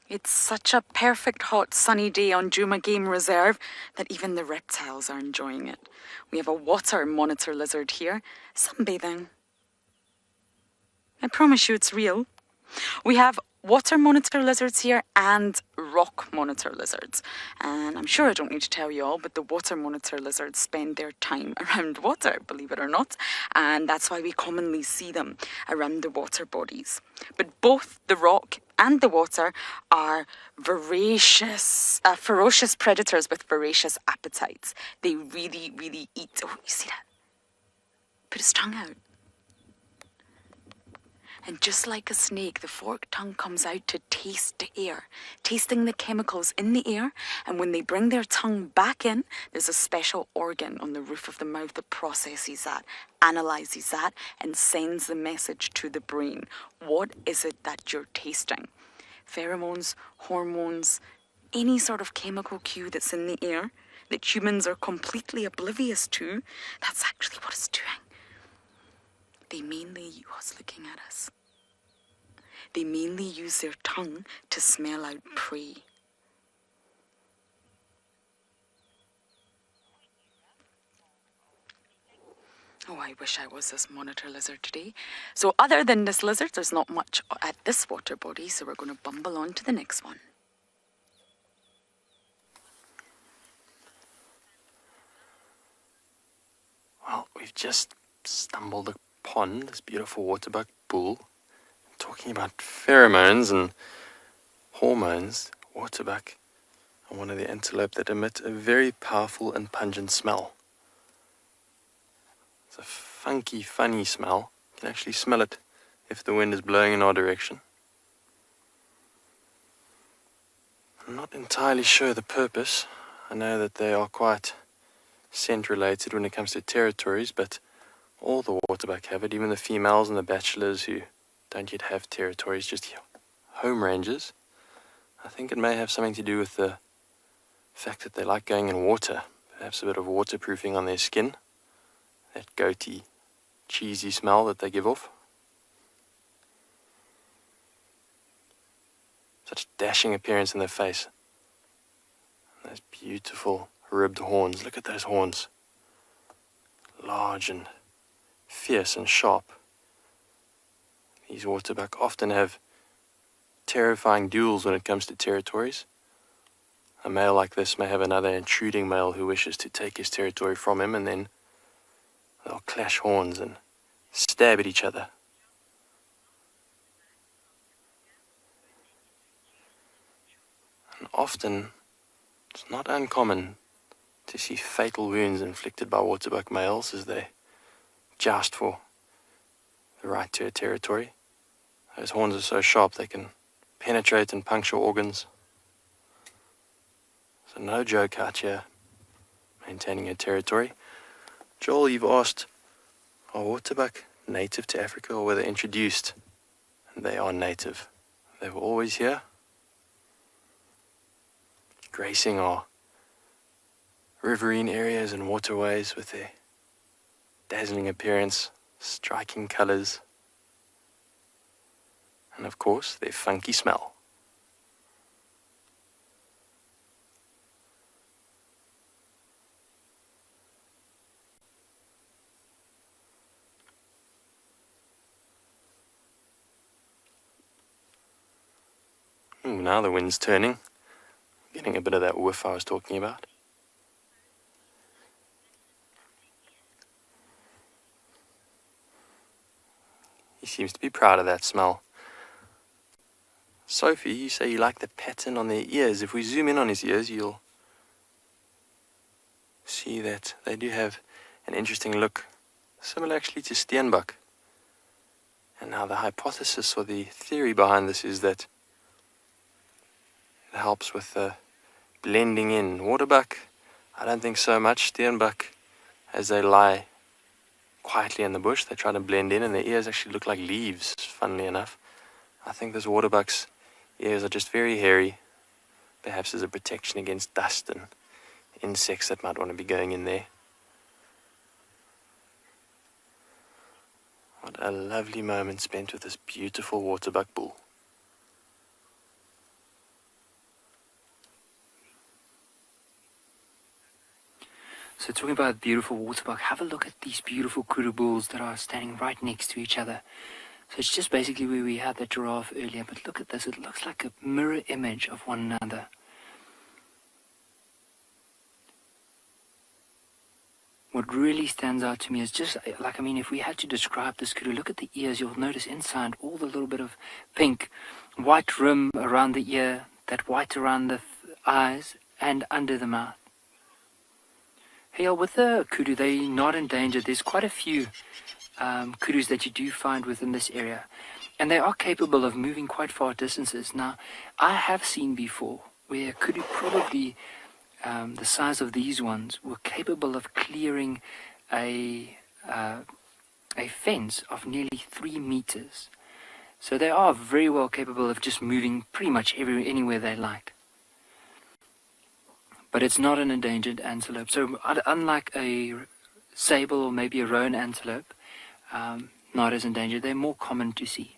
It's such a perfect hot sunny day on Djuma Game Reserve that even the reptiles are enjoying it. We have a water monitor lizard here, sunbathing. I promise you it's real. We have water monitor lizards here and rock monitor lizards. And I'm sure I don't need to tell you all, but the water monitor lizards spend their time around water, believe it or not. And that's why we commonly see them around the water bodies. But both the rock and the water are ferocious predators with voracious appetites. They really, really eat. Oh, you see that? Put his tongue out. And just like a snake, the forked tongue comes out to taste the air, tasting the chemicals in the air. And when they bring their tongue back in, there's a special organ on the roof of the mouth that processes that, analyzes that, and sends the message to the brain. What is it that you're tasting? Pheromones, hormones, any sort of chemical cue that's in the air that humans are completely oblivious to, that's actually what it's doing. They mainly use looking at us. They mainly use their tongue to smell out prey. Oh, I wish I was this monitor lizard today. So other than this lizard, there's not much at this water body, so we're going to bumble on to the next one. Well, we've just stumbled upon this beautiful waterbuck bull. Talking about pheromones and hormones, waterbuck are one of the antelope that emit a very powerful and pungent smell. It's a funky, funny smell. You can actually smell it if the wind is blowing in our direction. I'm not entirely sure the purpose. I know that they are quite scent related when it comes to territories, but all the waterbuck have it, even the females and the bachelors who don't yet have territories, just home ranges. I think it may have something to do with the fact that they like going in water, perhaps a bit of waterproofing on their skin, that goaty, cheesy smell that they give off. Such dashing appearance in their face. And those beautiful ribbed horns. Look at those horns. Large and fierce and sharp. These waterbuck often have terrifying duels when it comes to territories. A male like this may have another intruding male who wishes to take his territory from him, and then they'll clash horns and stab at each other. And often, it's not uncommon to see fatal wounds inflicted by waterbuck males as they joust for the right to a territory. Those horns are so sharp they can penetrate and puncture organs. So no joke out here, maintaining a territory. Joel, you've asked, are waterbuck native to Africa or were they introduced? And they are native. They were always here, gracing our riverine areas and waterways with their dazzling appearance, striking colours, and of course their funky smell. Ooh, now the wind's turning, getting a bit of that whiff I was talking about. He seems to be proud of that smell. Sophie, you say you like the pattern on their ears. If we zoom in on his ears, you'll see that they do have an interesting look, similar actually to steenbok. And now the hypothesis or the theory behind this is that it helps with the blending in. Waterbuck, I don't think so much. Steenbok, as they lie quietly in the bush, they try to blend in, and their ears actually look like leaves, funnily enough. I think this waterbuck's ears are just very hairy, perhaps as a protection against dust and insects that might want to be going in there. What a lovely moment spent with this beautiful waterbuck bull. So talking about beautiful waterbuck, have a look at these beautiful kudu bulls that are standing right next to each other. So it's just basically where we had the giraffe earlier, but look at this, it looks like a mirror image of one another. What really stands out to me is just, like, I mean, if we had to describe this kudu, look at the ears, you'll notice inside all the little bit of pink, white rim around the ear, that white around the eyes, and under the mouth. Hey, with the kudu, they're not endangered. There's quite a few kudus that you do find within this area, and they are capable of moving quite far distances. Now, I have seen before where kudu, probably the size of these ones, were capable of clearing a fence of nearly 3 meters. So they are very well capable of just moving pretty much anywhere they like. But it's not an endangered antelope. So unlike a sable or maybe a roan antelope, not as endangered, they're more common to see.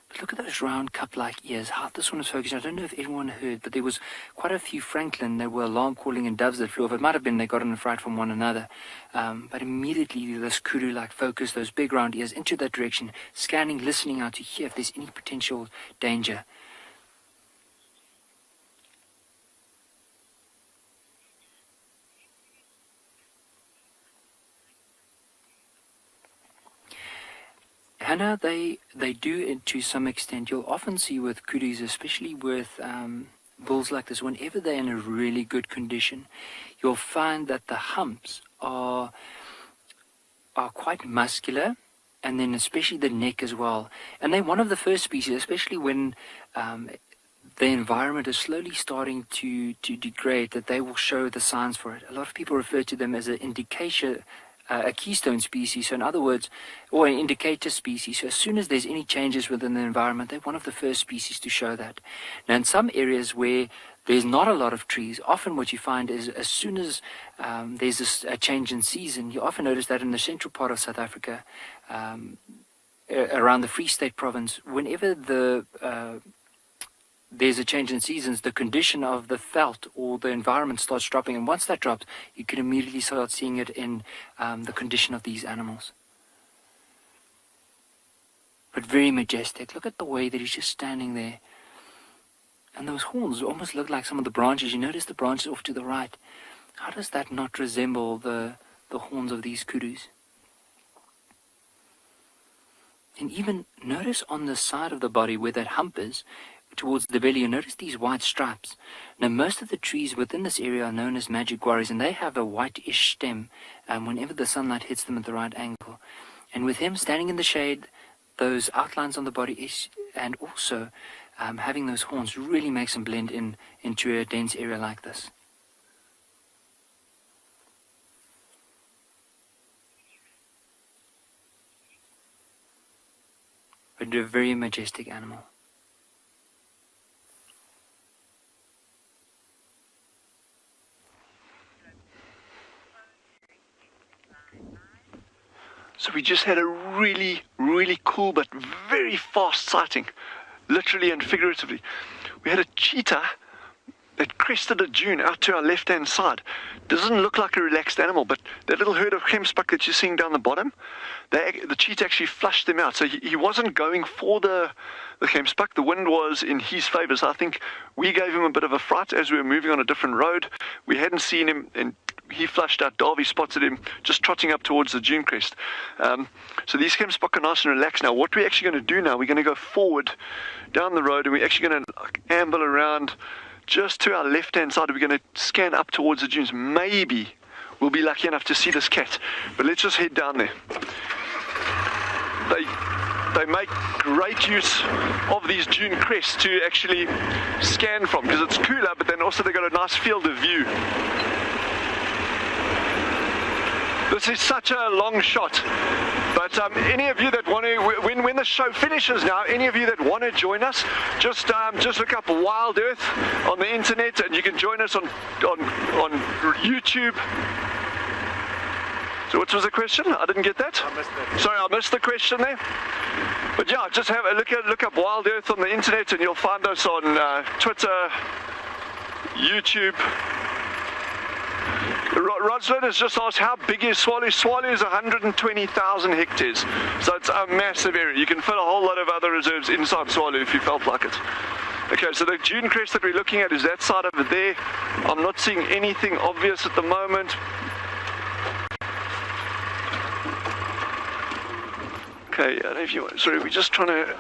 But look at those round cup-like ears. How this one is focused. I don't know if anyone heard, but there was quite a few francolin. There were alarm calling and doves that flew off. It might have been they got in a fright from one another. But immediately this kudu focused those big round ears into that direction, scanning, listening out to hear if there's any potential danger. Hannah, they do to some extent. You'll often see with kudus, especially with bulls like this, whenever they're in a really good condition, you'll find that the humps are quite muscular, and then especially the neck as well. And they're one of the first species, especially when the environment is slowly starting to degrade, that they will show the signs for it. A lot of people refer to them as an indication, a keystone species, so in other words, or an indicator species. So as soon as there's any changes within the environment, they're one of the first species to show that. Now, in some areas where there's not a lot of trees, often what you find is as soon as there's a change in season, you often notice that in the central part of South Africa, around the Free State province, whenever there's a change in seasons, the condition of the veld or the environment starts dropping, and once that drops, you can immediately start seeing it in the condition of these animals. But very majestic. Look at the way that he's just standing there. And those horns almost look like some of the branches. You notice the branches off to the right. How does that not resemble the horns of these kudus? And even notice on the side of the body where that hump is, towards the belly, you notice these white stripes. Now, most of the trees within this area are known as magic quarries, and they have a whitish stem whenever the sunlight hits them at the right angle. And with him standing in the shade, those outlines on the body and also having those horns really makes him blend in into a dense area like this. But a very majestic animal. So we just had a really, really cool but very fast sighting, literally and figuratively. We had a cheetah that crested a dune out to our left-hand side. Doesn't look like a relaxed animal, but that little herd of gemsbuck that you're seeing down the bottom, the cheetah actually flushed them out. So he wasn't going for the gemsbuck. The wind was in his favour, so I think we gave him a bit of a fright as we were moving on a different road. We hadn't seen him, and he flushed out. Darby spotted him just trotting up towards the dune crest. So these gemsbuck are nice and relaxed. Now what we're actually going to do now, we're going to go forward down the road, and we're actually going to amble around just to our left-hand side. We're going to scan up towards the dunes. Maybe we'll be lucky enough to see this cat, but let's just head down there. They make great use of these dune crests to actually scan from, because it's cooler, but then also they've got a nice field of view. This is such a long shot, but any of you that want to, when the show finishes now, any of you that want to join us, just look up Wildearth on the internet, and you can join us on YouTube. So what was the question? I didn't get that. I missed that. Sorry, I missed the question there. But yeah, just have a look up Wildearth on the internet, and you'll find us on Twitter, YouTube. Rosalind has just asked, how big is Swallow? Swallow is 120,000 hectares, so it's a massive area. You can fit a whole lot of other reserves inside Swallow if you felt like it. Okay, so the dune crest that we're looking at is that side over there. I'm not seeing anything obvious at the moment. Okay, I don't know if you, sorry, we're just trying to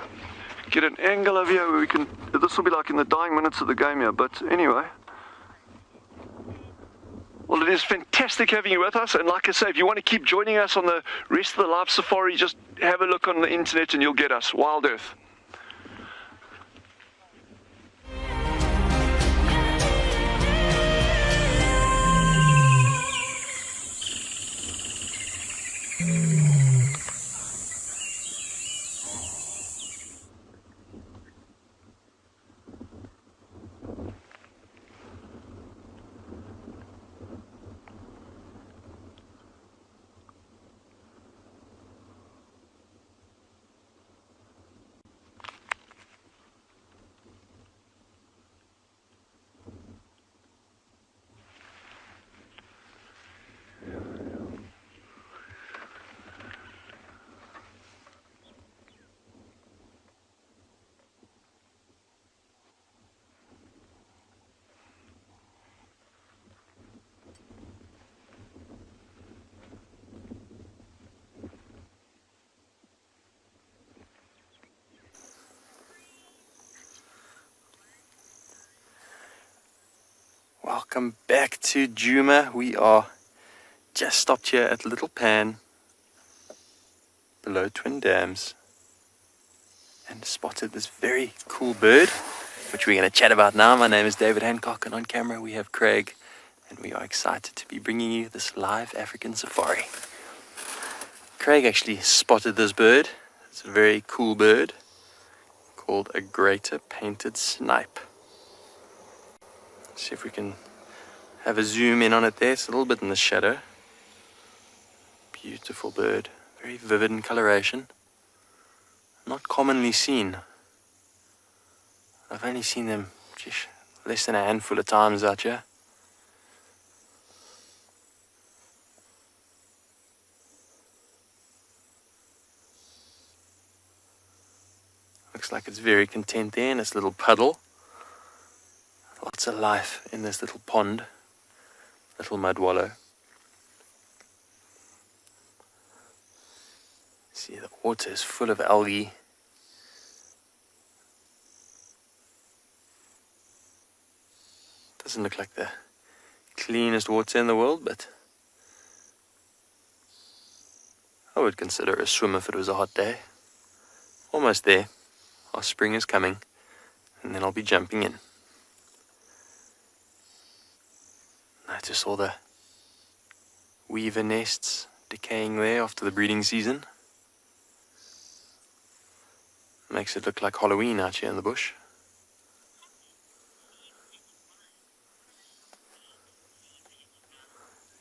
get an angle over here where we can, this will be like in the dying minutes of the game here, but anyway. Well, it is fantastic having you with us, and like I say, if you want to keep joining us on the rest of the live safari, just have a look on the internet and you'll get us. Wildearth. Welcome back to Djuma. We are just stopped here at Little Pan below Twin Dams and spotted this very cool bird, which we're going to chat about now. My name is David Hancock, and on camera we have Craig, and we are excited to be bringing you this live African safari. Craig actually spotted this bird. It's a very cool bird called a greater painted snipe. See if we can have a zoom in on it there. It's a little bit in the shadow. Beautiful bird. Very vivid in coloration. Not commonly seen. I've only seen them just less than a handful of times out here. Looks like it's very content there in its little puddle. Lots of life in this little pond, little mud wallow. See, the water is full of algae. Doesn't look like the cleanest water in the world, but I would consider a swim if it was a hot day. Almost there. Our spring is coming, and then I'll be jumping in. Notice all the weaver nests decaying there after the breeding season. Makes it look like Halloween out here in the bush.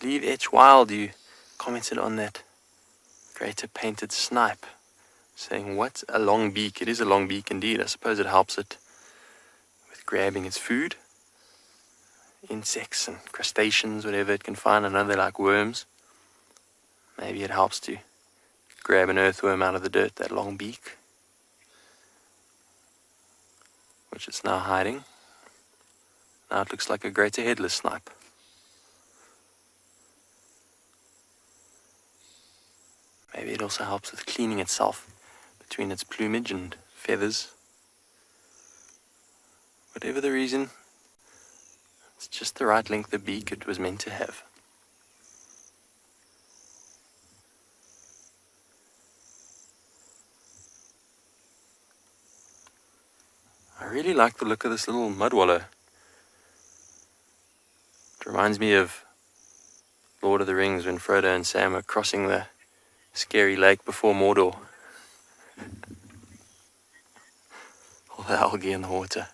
Leave Etch Wild, you commented on that greater painted snipe, saying what a long beak. It is a long beak indeed. I suppose it helps it with grabbing its food, insects and crustaceans, whatever it can find. I know they like worms. Maybe it helps to grab an earthworm out of the dirt, that long beak, which it's now hiding. Now it looks like a greater headless snipe. Maybe it also helps with cleaning itself between its plumage and feathers. Whatever the reason, it's just the right length of beak it was meant to have. I really like the look of this little mud wallow. It reminds me of Lord of the Rings when Frodo and Sam are crossing the scary lake before Mordor. All the algae in the water,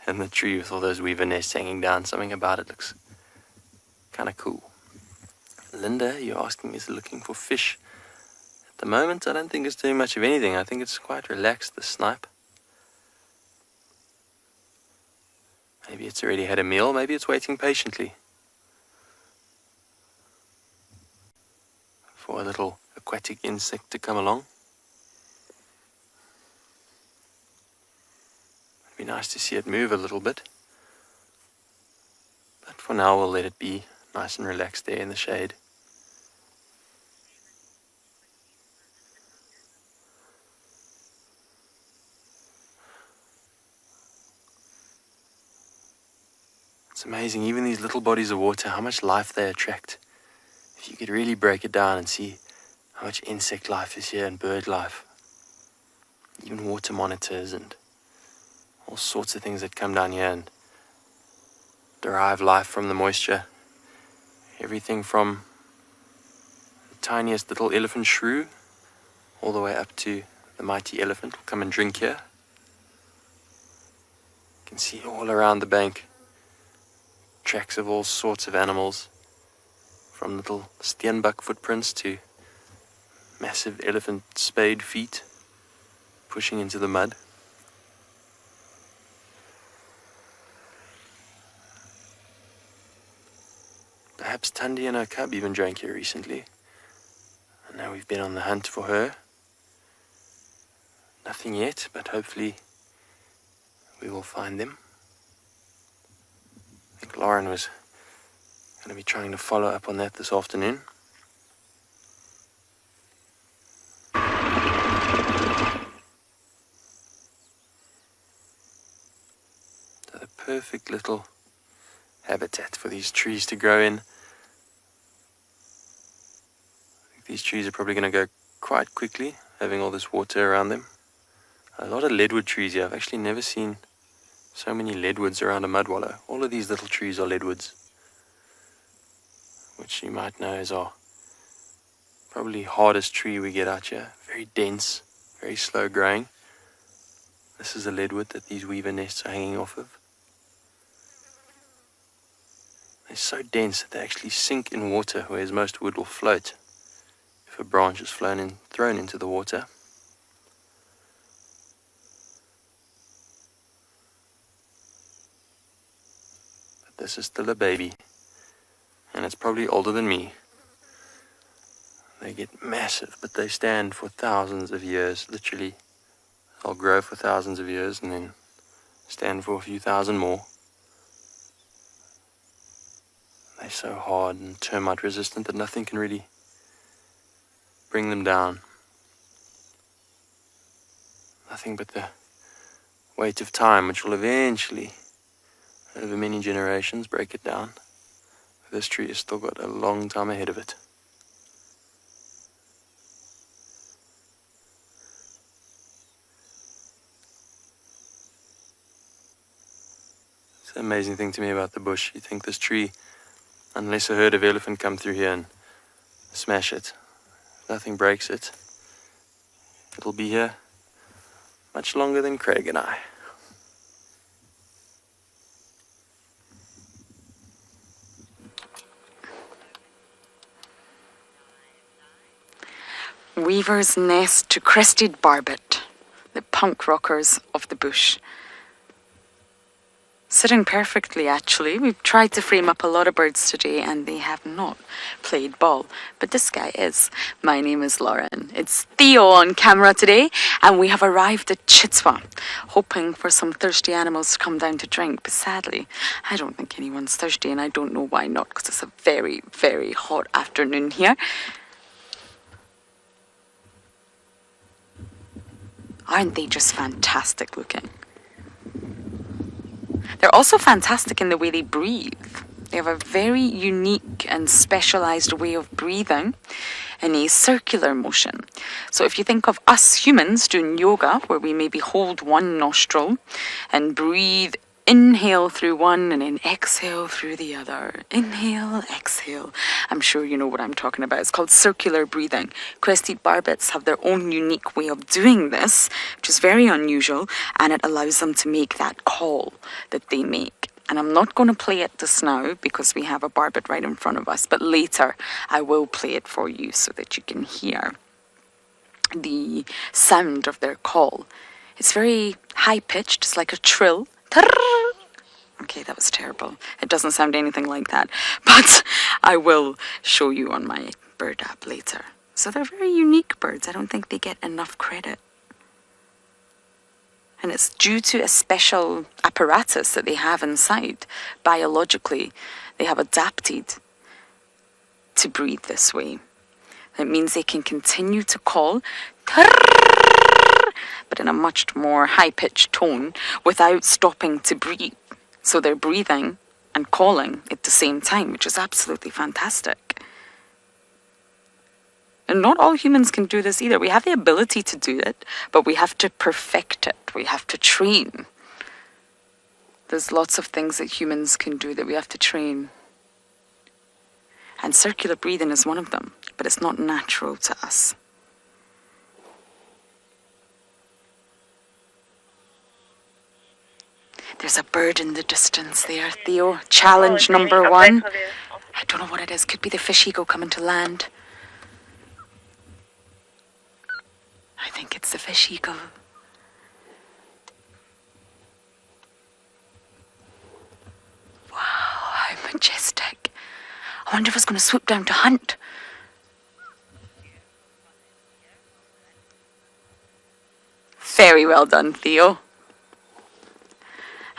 and the tree with all those weaver nests hanging down. Something about it looks kind of cool. Linda, you're asking, is it looking for fish? At the moment, I don't think it's doing much of anything. I think it's quite relaxed, the snipe. Maybe it's already had a meal. Maybe it's waiting patiently for a little aquatic insect to come along. It'd be nice to see it move a little bit. But for now, we'll let it be nice and relaxed there in the shade. It's amazing, even these little bodies of water, how much life they attract. If you could really break it down and see how much insect life is here and bird life. Even water monitors and all sorts of things that come down here and derive life from the moisture. Everything from the tiniest little elephant shrew all the way up to the mighty elephant will come and drink here. You can see all around the bank tracks of all sorts of animals, from little steenbok footprints to massive elephant spade feet pushing into the mud. Perhaps Tundi and her cub even drank here recently, and now we've been on the hunt for her. Nothing yet, but hopefully we will find them. I think Lauren was going to be trying to follow up on that this afternoon. So the perfect little habitat for these trees to grow in. I think these trees are probably going to go quite quickly, having all this water around them. A lot of leadwood trees here. I've actually never seen so many leadwoods around a mud wallow. All of these little trees are leadwoods, which you might know is our probably hardest tree we get out here. Very dense, very slow growing. This is a leadwood that these weaver nests are hanging off of. They're so dense that they actually sink in water, whereas most wood will float if a branch is thrown into the water. But this is still a baby, and it's probably older than me. They get massive, but they stand for thousands of years, literally. They'll grow for thousands of years and then stand for a few thousand more. They're so hard and termite resistant that nothing can really bring them down. Nothing but the weight of time, which will eventually over many generations break it down. This tree has still got a long time ahead of it. It's the amazing thing to me about the bush. You think this tree, unless a herd of elephant come through here and smash it, nothing breaks it, it'll be here much longer than Craig and I. Weaver's nest to crested barbet, the punk rockers of the bush. Sitting perfectly, actually. We've tried to frame up a lot of birds today and they have not played ball. But this guy is. My name is Lauren. It's Theo on camera today and we have arrived at Chitswa, hoping for some thirsty animals to come down to drink. But sadly, I don't think anyone's thirsty and I don't know why not, because it's a very, very hot afternoon here. Aren't they just fantastic looking? They're also fantastic in the way they breathe. They have a very unique and specialized way of breathing in a circular motion. So if you think of us humans doing yoga, where we maybe hold one nostril and breathe, inhale through one and then exhale through the other. Inhale, exhale. I'm sure you know what I'm talking about. It's called circular breathing. Crested barbets have their own unique way of doing this, which is very unusual, and it allows them to make that call that they make. And I'm not going to play it just now because we have a barbet right in front of us, but later I will play it for you so that you can hear the sound of their call. It's very high-pitched. It's like a trill. Okay, that was terrible. It doesn't sound anything like that, but I will show you on my bird app later. So they're very unique birds. I don't think they get enough credit. And it's due to a special apparatus that they have inside. Biologically, they have adapted to breathe this way. It means they can continue to call, but in a much more high-pitched tone without stopping to breathe. So they're breathing and calling at the same time, which is absolutely fantastic. And not all humans can do this either. We have the ability to do it, but we have to perfect it. We have to train. There's lots of things that humans can do that we have to train. And circular breathing is one of them, but it's not natural to us. There's a bird in the distance there, Theo. Challenge number one. I don't know what it is. Could be the fish eagle coming to land. I think it's the fish eagle. Wow, how majestic. I wonder if it's going to swoop down to hunt. Very well done, Theo.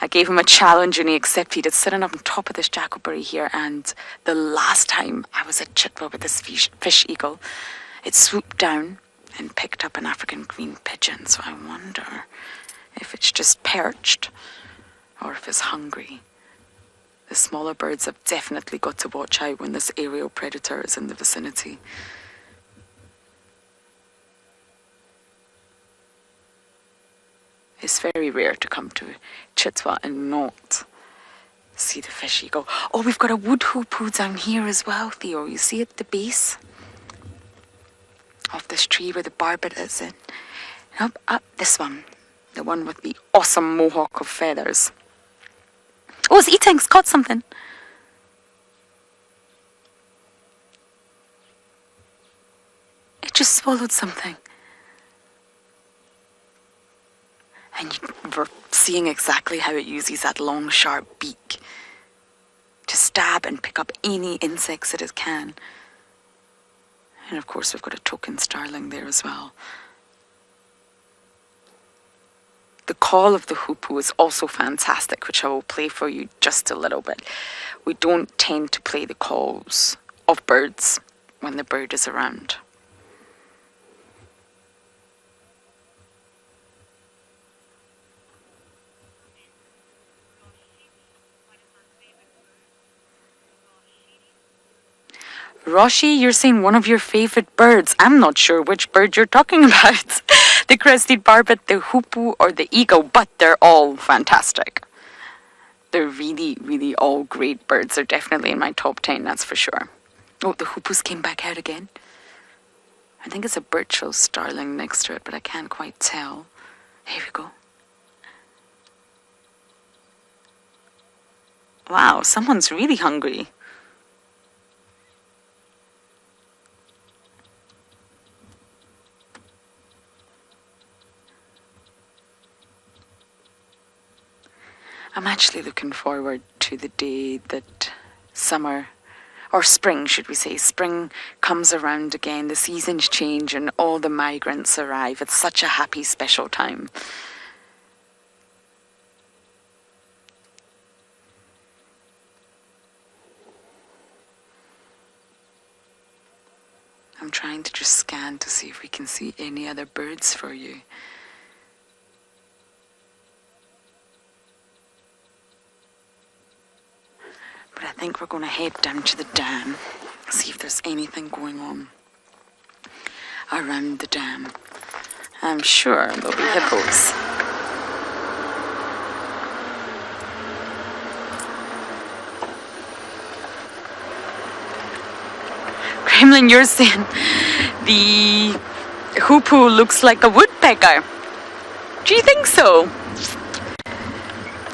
I gave him a challenge and he accepted. It's sitting up on top of this jackleberry here, and the last time I was at Chitwa with this fish eagle, it swooped down and picked up an African green pigeon. So I wonder if it's just perched or if it's hungry. The smaller birds have definitely got to watch out when this aerial predator is in the vicinity. It's very rare to come to Chitwa and not see the fish eagle. Oh, we've got a wood hoopoe down here as well, Theo. You see at the base of this tree where the barbet is in. Up this one. The one with the awesome mohawk of feathers. Oh, it's eating. It's caught something. It just swallowed something. And we're seeing exactly how it uses that long, sharp beak to stab and pick up any insects that it can. And of course, we've got a token starling there as well. The call of the hoopoe is also fantastic, which I will play for you just a little bit. We don't tend to play the calls of birds when the bird is around. Roshi, you're saying one of your favourite birds. I'm not sure which bird you're talking about. The crested barbet, the hoopoe, or the eagle, but they're all fantastic. They're really, really all great birds. They're definitely in my top 10, that's for sure. Oh, the hoopoes came back out again. I think it's a Birchall starling next to it, but I can't quite tell. Here we go. Wow, someone's really hungry. I'm actually looking forward to the day that summer, or spring should we say, spring comes around again, the seasons change and all the migrants arrive. It's such a happy, special time. I'm trying to just scan to see if we can see any other birds for you. But I think we're going to head down to the dam, see if there's anything going on around the dam. I'm sure there'll be hippos. Gremlin, you're saying the hoopoe looks like a woodpecker. Do you think so?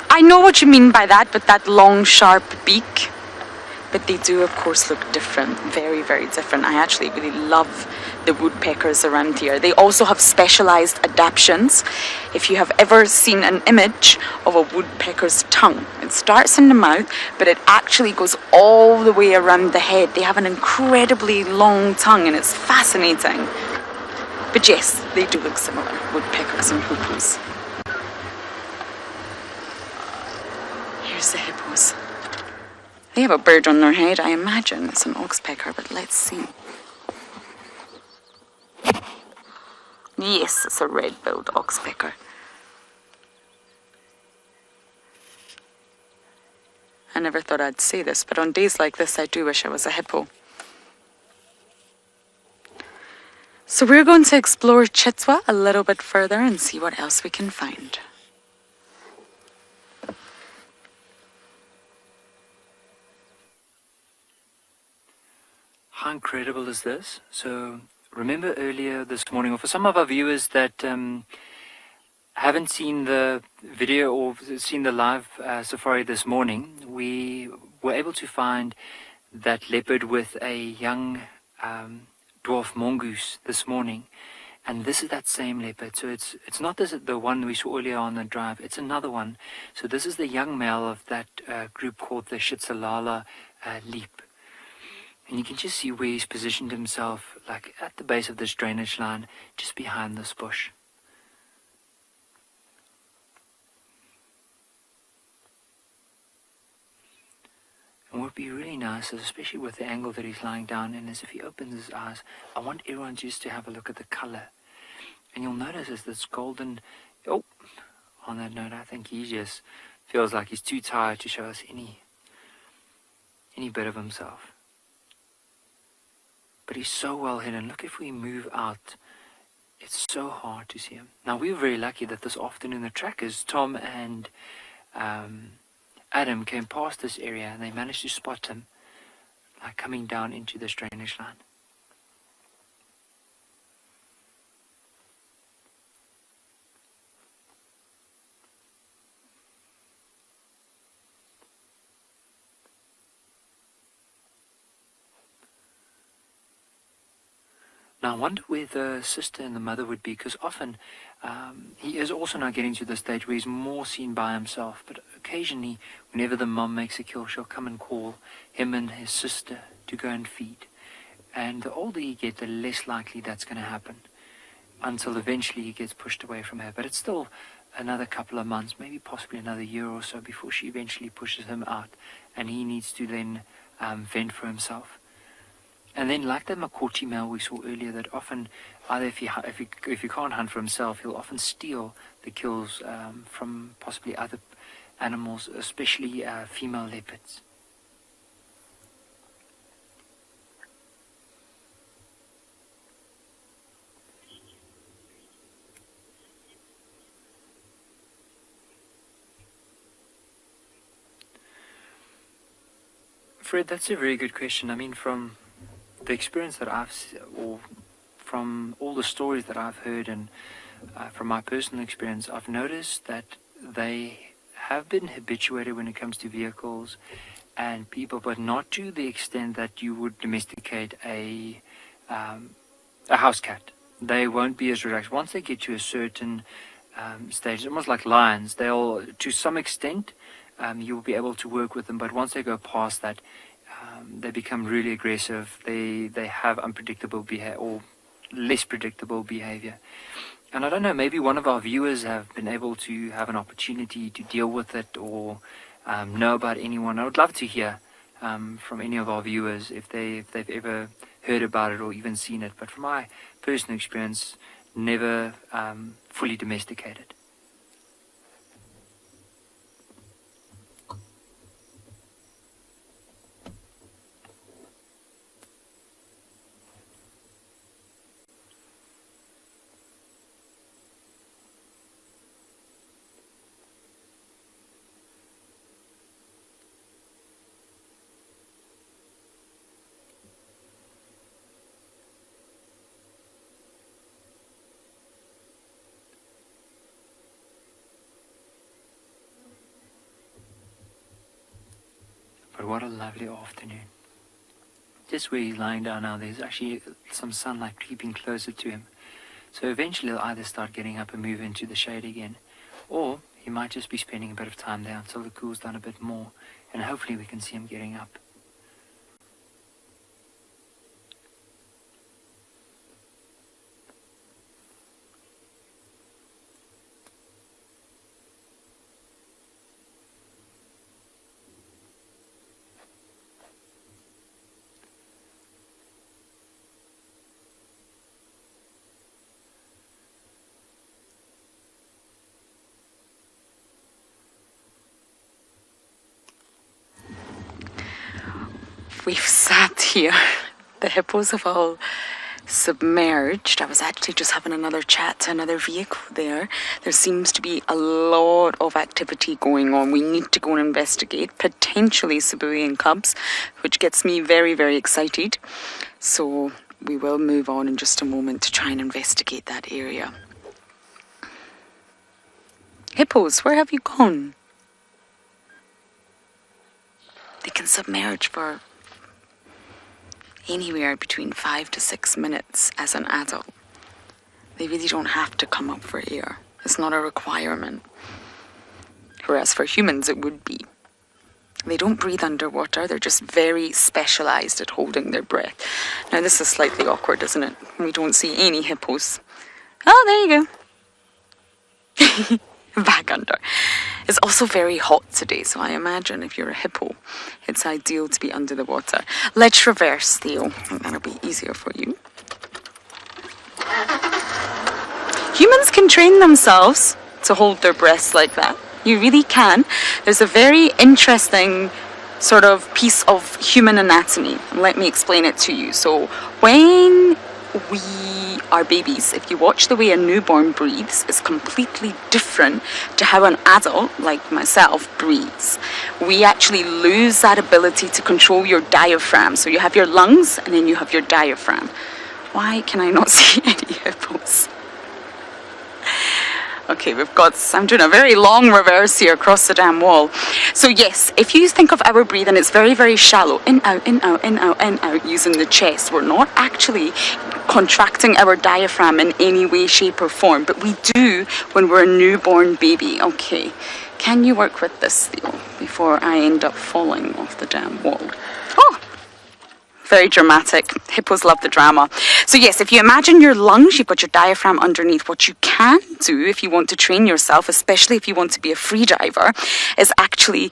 I know what you mean by that, but that long, sharp beak. But they do, of course, look different. Very, very different. I actually really love the woodpeckers around here. They also have specialised adaptations. If you have ever seen an image of a woodpecker's tongue, it starts in the mouth, but it actually goes all the way around the head. They have an incredibly long tongue, and it's fascinating. But yes, they do look similar, woodpeckers and hoopoes. Here's the hippos. They have a bird on their head, I imagine. It's an oxpecker, but let's see. Yes, it's a red-billed oxpecker. I never thought I'd say this, but on days like this, I do wish I was a hippo. So we're going to explore Chitswa a little bit further and see what else we can find. How incredible is this? So remember earlier this morning, or for some of our viewers that haven't seen the video or seen the live safari this morning, we were able to find that leopard with a young dwarf mongoose this morning. And this is that same leopard. So it's not the one we saw earlier on the drive, it's another one. So this is the young male of that group called the Shitsalala leap. And you can just see where he's positioned himself, like at the base of this drainage line, just behind this bush. And what would be really nice is, especially with the angle that he's lying down in, is if he opens his eyes, I want everyone just to have a look at the color. And you'll notice is this golden, oh, on that note, I think he just feels like he's too tired to show us any bit of himself. But he's so well hidden. Look, if we move out, it's so hard to see him. Now, we were very lucky that this afternoon the trackers, Tom and Adam, came past this area and they managed to spot him, like coming down into this drainage line. Now, I wonder where the sister and the mother would be, because often he is also now getting to the stage where he's more seen by himself. But occasionally, whenever the mom makes a kill, she'll come and call him and his sister to go and feed. And the older you get, the less likely that's going to happen, until eventually he gets pushed away from her. But it's still another couple of months, maybe possibly another year or so, before she eventually pushes him out, and he needs to then fend for himself. And then, like the Makoti male we saw earlier, that often, either if he can't hunt for himself, he'll often steal the kills from possibly other animals, especially female leopards. Fred, that's a very good question. I mean, from the experience that or from all the stories that I've heard, and from my personal experience, I've noticed that they have been habituated when it comes to vehicles and people, but not to the extent that you would domesticate a house cat. They won't be as relaxed. Once they get to a certain stage, almost like lions, they'll, to some extent, you'll be able to work with them, but once they go past that, they become really aggressive. They have unpredictable behavior, or less predictable behavior. And I don't know, maybe one of our viewers have been able to have an opportunity to deal with it, or know about anyone. I would love to hear from any of our viewers if they've ever heard about it or even seen it. But from my personal experience, never fully domesticated. But what a lovely afternoon. Just where he's lying down now, there's actually some sunlight creeping closer to him. So eventually he'll either start getting up and move into the shade again, or he might just be spending a bit of time there until it cools down a bit more, and hopefully we can see him getting up. We've sat here. The hippos have all submerged. I was actually just having another chat to another vehicle there. There seems to be a lot of activity going on. We need to go and investigate, potentially Sibuyan cubs, which gets me very, very excited. So we will move on in just a moment to try and investigate that area. Hippos, where have you gone? They can submerge for anywhere between 5 to 6 minutes as an adult. They really don't have to come up for air. It's not a requirement. Whereas for humans it would be. They don't breathe underwater, they're just very specialised at holding their breath. Now this is slightly awkward, isn't it? We don't see any hippos. Oh, there you go. Back under. It's also very hot today, so I imagine if you're a hippo, it's ideal to be under the water. Let's reverse, Theo. That'll be easier for you. Humans can train themselves to hold their breaths like that. You really can. There's a very interesting sort of piece of human anatomy. Let me explain it to you. So when we are babies, if you watch the way a newborn breathes, it's completely different to how an adult, like myself, breathes. We actually lose that ability to control your diaphragm. So you have your lungs and then you have your diaphragm. Why can I not see any hippos? Okay, I'm doing a very long reverse here across the damn wall. So yes, if you think of our breathing, it's very, very shallow. In, out, in, out, in, out, in, out, using the chest. We're not actually contracting our diaphragm in any way, shape or form, but we do when we're a newborn baby. Okay, can you work with this, Theo, before I end up falling off the damn wall? Oh! Very dramatic. Hippos love the drama. So yes, if you imagine your lungs, you've got your diaphragm underneath. What you can do if you want to train yourself, especially if you want to be a free diver, is actually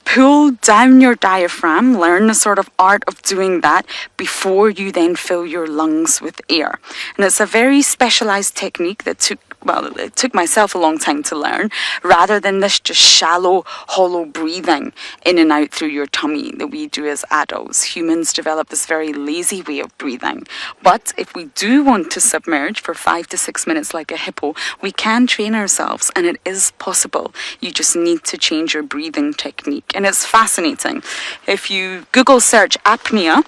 pull down your diaphragm, learn the sort of art of doing that before you then fill your lungs with air. And it's a very specialized technique that took it took myself a long time to learn, rather than this just shallow, hollow breathing in and out through your tummy that we do as adults. Humans develop this very lazy way of breathing. But if we do want to submerge for 5 to 6 minutes like a hippo, we can train ourselves, and it is possible. You just need to change your breathing technique. And it's fascinating. If you Google search apnea,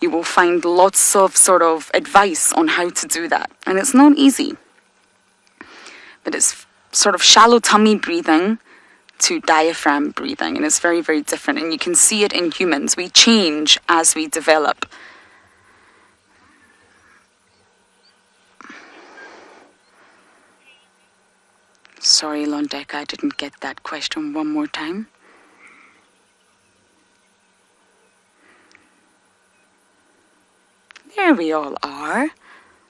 you will find lots of sort of advice on how to do that. And it's not easy. But it's sort of shallow tummy breathing to diaphragm breathing. And it's very, very different. And you can see it in humans. We change as we develop. Sorry, Londeka, I didn't get that question one more time. There we all are.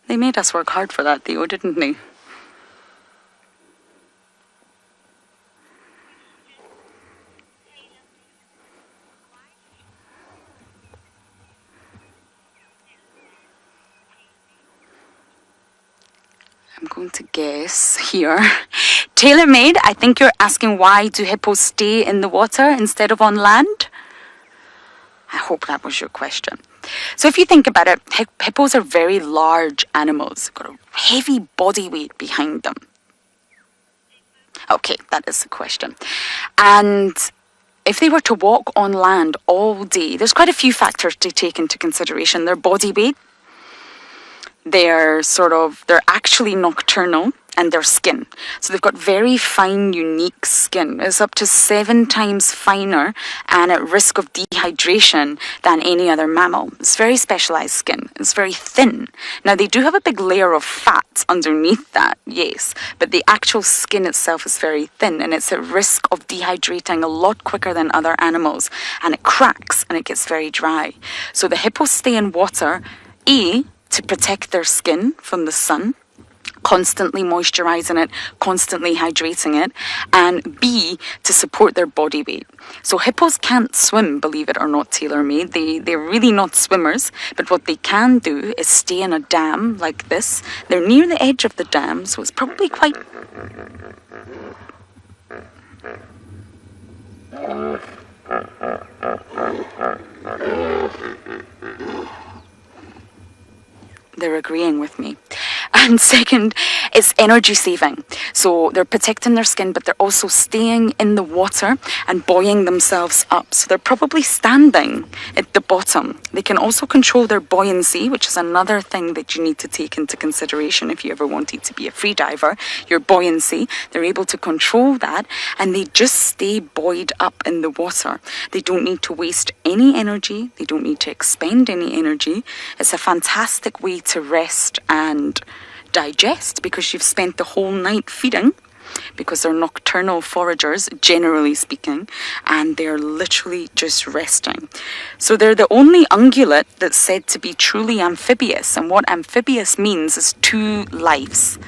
They made us work hard for that, Theo, didn't they? I'm going to guess here. TaylorMade, I think you're asking why do hippos stay in the water instead of on land? I hope that was your question. So if you think about it, hippos are very large animals. They've got a heavy body weight behind them. Okay, that is the question. And if they were to walk on land all day, there's quite a few factors to take into consideration. Their body weight, they're actually nocturnal, and their skin. So they've got very fine, unique skin. It's up to 7 times finer and at risk of dehydration than any other mammal. It's very specialized skin. It's very thin. Now, they do have a big layer of fat underneath that, yes, but the actual skin itself is very thin, and it's at risk of dehydrating a lot quicker than other animals, and it cracks and it gets very dry. So the hippos stay in water, A, to protect their skin from the sun, constantly moisturizing it, constantly hydrating it, and B, to support their body weight. So hippos can't swim, believe it or not, TaylorMade. They're really not swimmers, but what they can do is stay in a dam like this. They're near the edge of the dam, so it's probably quite... They're agreeing with me. And second, it's energy saving. So they're protecting their skin, but they're also staying in the water and buoying themselves up. So they're probably standing at the bottom. They can also control their buoyancy, which is another thing that you need to take into consideration if you ever wanted to be a free diver. Your buoyancy, they're able to control that, and they just stay buoyed up in the water. They don't need to waste any energy. They don't need to expend any energy. It's a fantastic way to rest and digest, because you've spent the whole night feeding, because they're nocturnal foragers, generally speaking, and they're literally just resting. So they're the only ungulate that's said to be truly amphibious, and what amphibious means is 2 lives.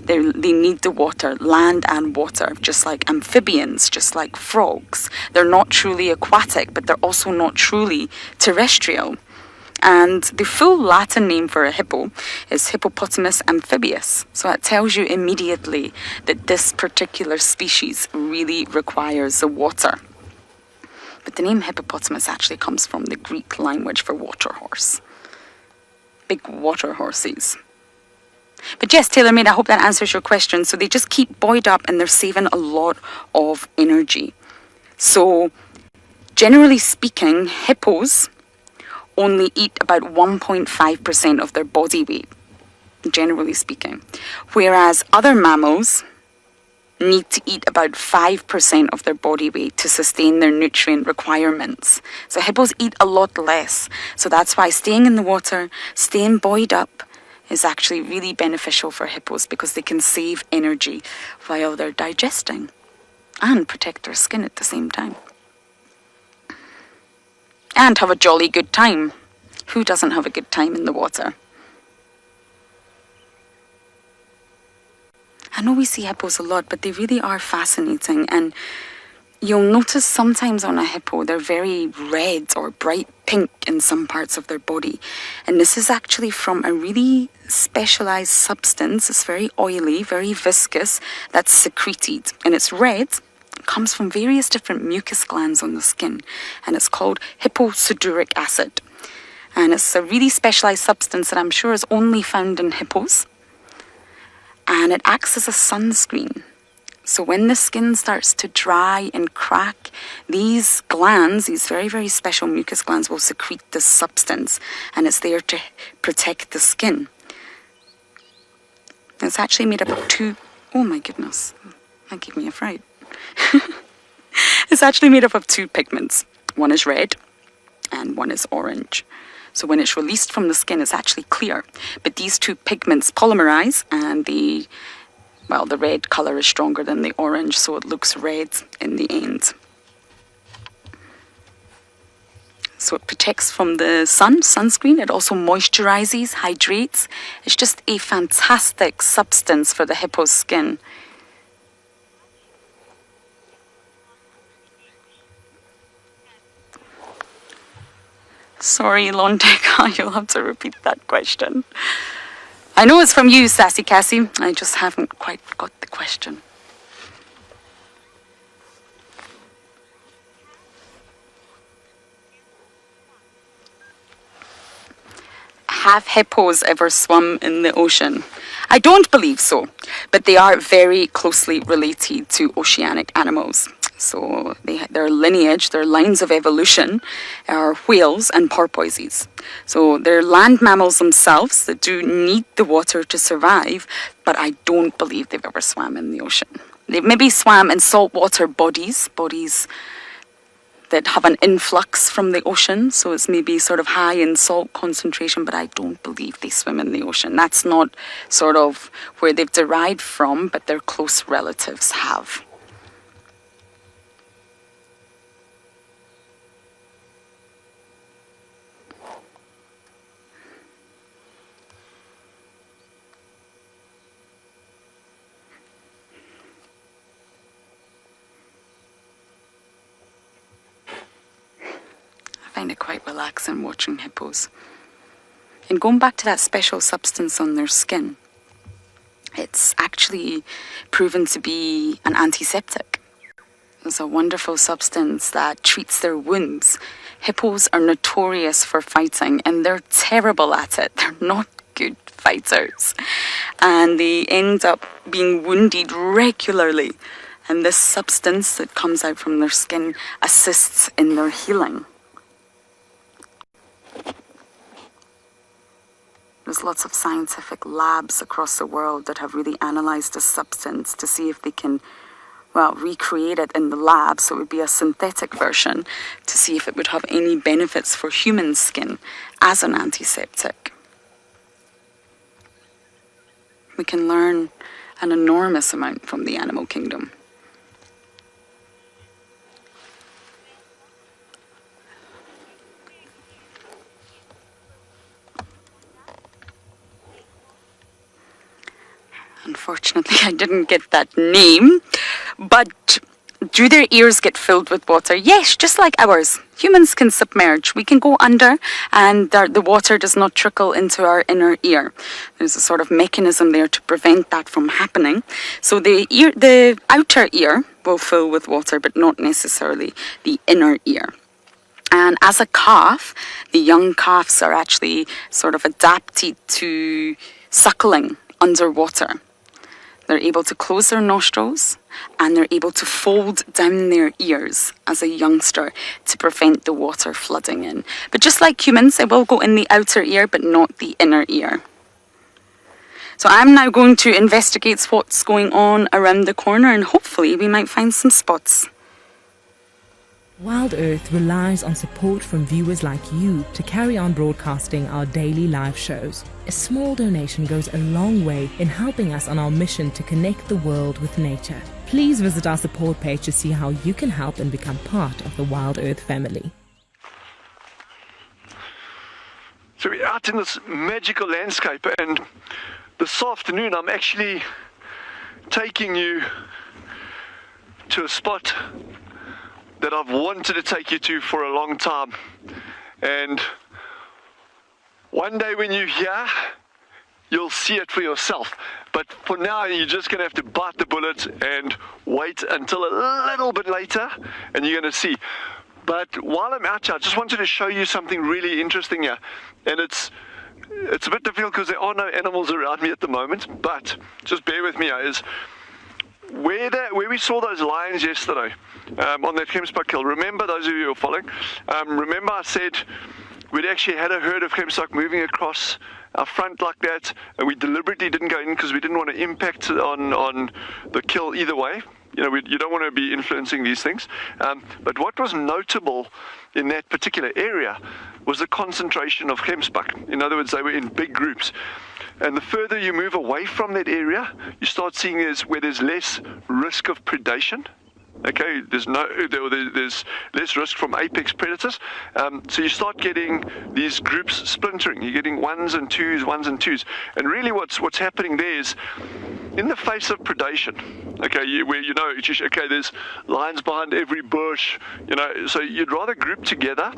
They need the water, land and water, just like amphibians, just like frogs. They're not truly aquatic, but they're also not truly terrestrial. And the full Latin name for a hippo is Hippopotamus amphibius. So that tells you immediately that this particular species really requires the water. But the name hippopotamus actually comes from the Greek language for water horse. Big water horses. But yes, TaylorMade, I hope that answers your question. So they just keep buoyed up and they're saving a lot of energy. So generally speaking, hippos only eat about 1.5% of their body weight, generally speaking. Whereas other mammals need to eat about 5% of their body weight to sustain their nutrient requirements. So hippos eat a lot less. So that's why staying in the water, staying buoyed up, is actually really beneficial for hippos, because they can save energy while they're digesting and protect their skin at the same time. And have a jolly good time. Who doesn't have a good time in the water? I know we see hippos a lot, but they really are fascinating. And you'll notice sometimes on a hippo, they're very red or bright pink in some parts of their body. And this is actually from a really specialized substance. It's very oily, very viscous, that's secreted. And it's red. It comes from various different mucus glands on the skin. And it's called hipposudoric acid. And it's a really specialized substance that I'm sure is only found in hippos. And it acts as a sunscreen. So when the skin starts to dry and crack, these glands, these very, very special mucus glands, will secrete this substance. And it's there to protect the skin. It's actually made up of two... Oh my goodness. That gave me a fright. It's actually made up of two pigments. One is red and one is orange. So when it's released from the skin, it's actually clear. But these two pigments polymerize, and the red colour is stronger than the orange, so it looks red in the end. So it protects from the sunscreen. It also moisturizes, hydrates. It's just a fantastic substance for the hippo's skin. Sorry, Londeka, you'll have to repeat that question. I know it's from you, Sassy Cassie. I just haven't quite got the question. Have hippos ever swum in the ocean? I don't believe so, but they are very closely related to oceanic animals. So their lineage, their lines of evolution are whales and porpoises. So they're land mammals themselves that do need the water to survive, but I don't believe they've ever swam in the ocean. They've maybe swam in saltwater bodies that have an influx from the ocean, so it's maybe sort of high in salt concentration, but I don't believe they swim in the ocean. That's not sort of where they've derived from, but their close relatives have. I find it quite relaxing watching hippos. And going back to that special substance on their skin, it's actually proven to be an antiseptic. It's a wonderful substance that treats their wounds. Hippos are notorious for fighting, and they're terrible at it. They're not good fighters. And they end up being wounded regularly. And this substance that comes out from their skin assists in their healing. There's lots of scientific labs across the world that have really analysed this substance to see if they can, recreate it in the lab, so it would be a synthetic version, to see if it would have any benefits for human skin as an antiseptic. We can learn an enormous amount from the animal kingdom. Unfortunately, I didn't get that name, but do their ears get filled with water? Yes, just like ours. Humans can submerge. We can go under, and the water does not trickle into our inner ear. There's a sort of mechanism there to prevent that from happening. So the outer ear will fill with water, but not necessarily the inner ear. And as a calf, the young calves are actually sort of adapted to suckling underwater. They're able to close their nostrils, and they're able to fold down their ears as a youngster to prevent the water flooding in. But just like humans, it will go in the outer ear, but not the inner ear. So I'm now going to investigate what's going on around the corner, and hopefully we might find some spots. Wildearth relies on support from viewers like you to carry on broadcasting our daily live shows. A small donation goes a long way in helping us on our mission to connect the world with nature. Please visit our support page to see how you can help and become part of the Wildearth family. So we're out in this magical landscape, and this afternoon I'm actually taking you to a spot that I've wanted to take you to for a long time. And one day when you're here, you'll see it for yourself. But for now, you're just going to have to bite the bullet and wait until a little bit later, and you're going to see. But while I'm out here, I just wanted to show you something really interesting here. And it's a bit difficult because there are no animals around me at the moment, but just bear with me here, is where we saw those lions yesterday on that Gemsbuck hill. Remember, those of you who are following, remember I said we'd actually had a herd of Gemsbuck moving across our front like that, and we deliberately didn't go in because we didn't want to impact on the kill either way. You know, you don't want to be influencing these things. But what was notable in that particular area was the concentration of Gemsbuck. In other words, they were in big groups. And the further you move away from that area, you start seeing where there's less risk of predation. Okay, there's less risk from apex predators. So you start getting these groups splintering. You're getting ones and twos. And really what's happening there is, in the face of predation, okay, where okay, there's lions behind every bush, so you'd rather group together.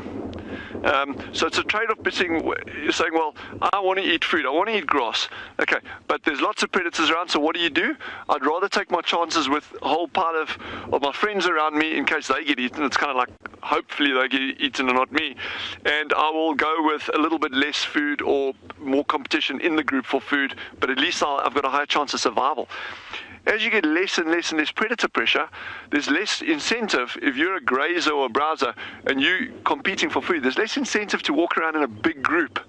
So it's a trade-off between you're saying, well, I want to eat food, I want to eat grass, okay, but there's lots of predators around, so what do? I'd rather take my chances with a whole pile of my friends around me in case they get eaten. It's kind of like, hopefully they get eaten and not me, and I will go with a little bit less food or more competition in the group for food, but at least I've got a higher chance of survival. As you get less and less and less predator pressure, there's less incentive. If you're a grazer or a browser and you're competing for food, there's less incentive to walk around in a big group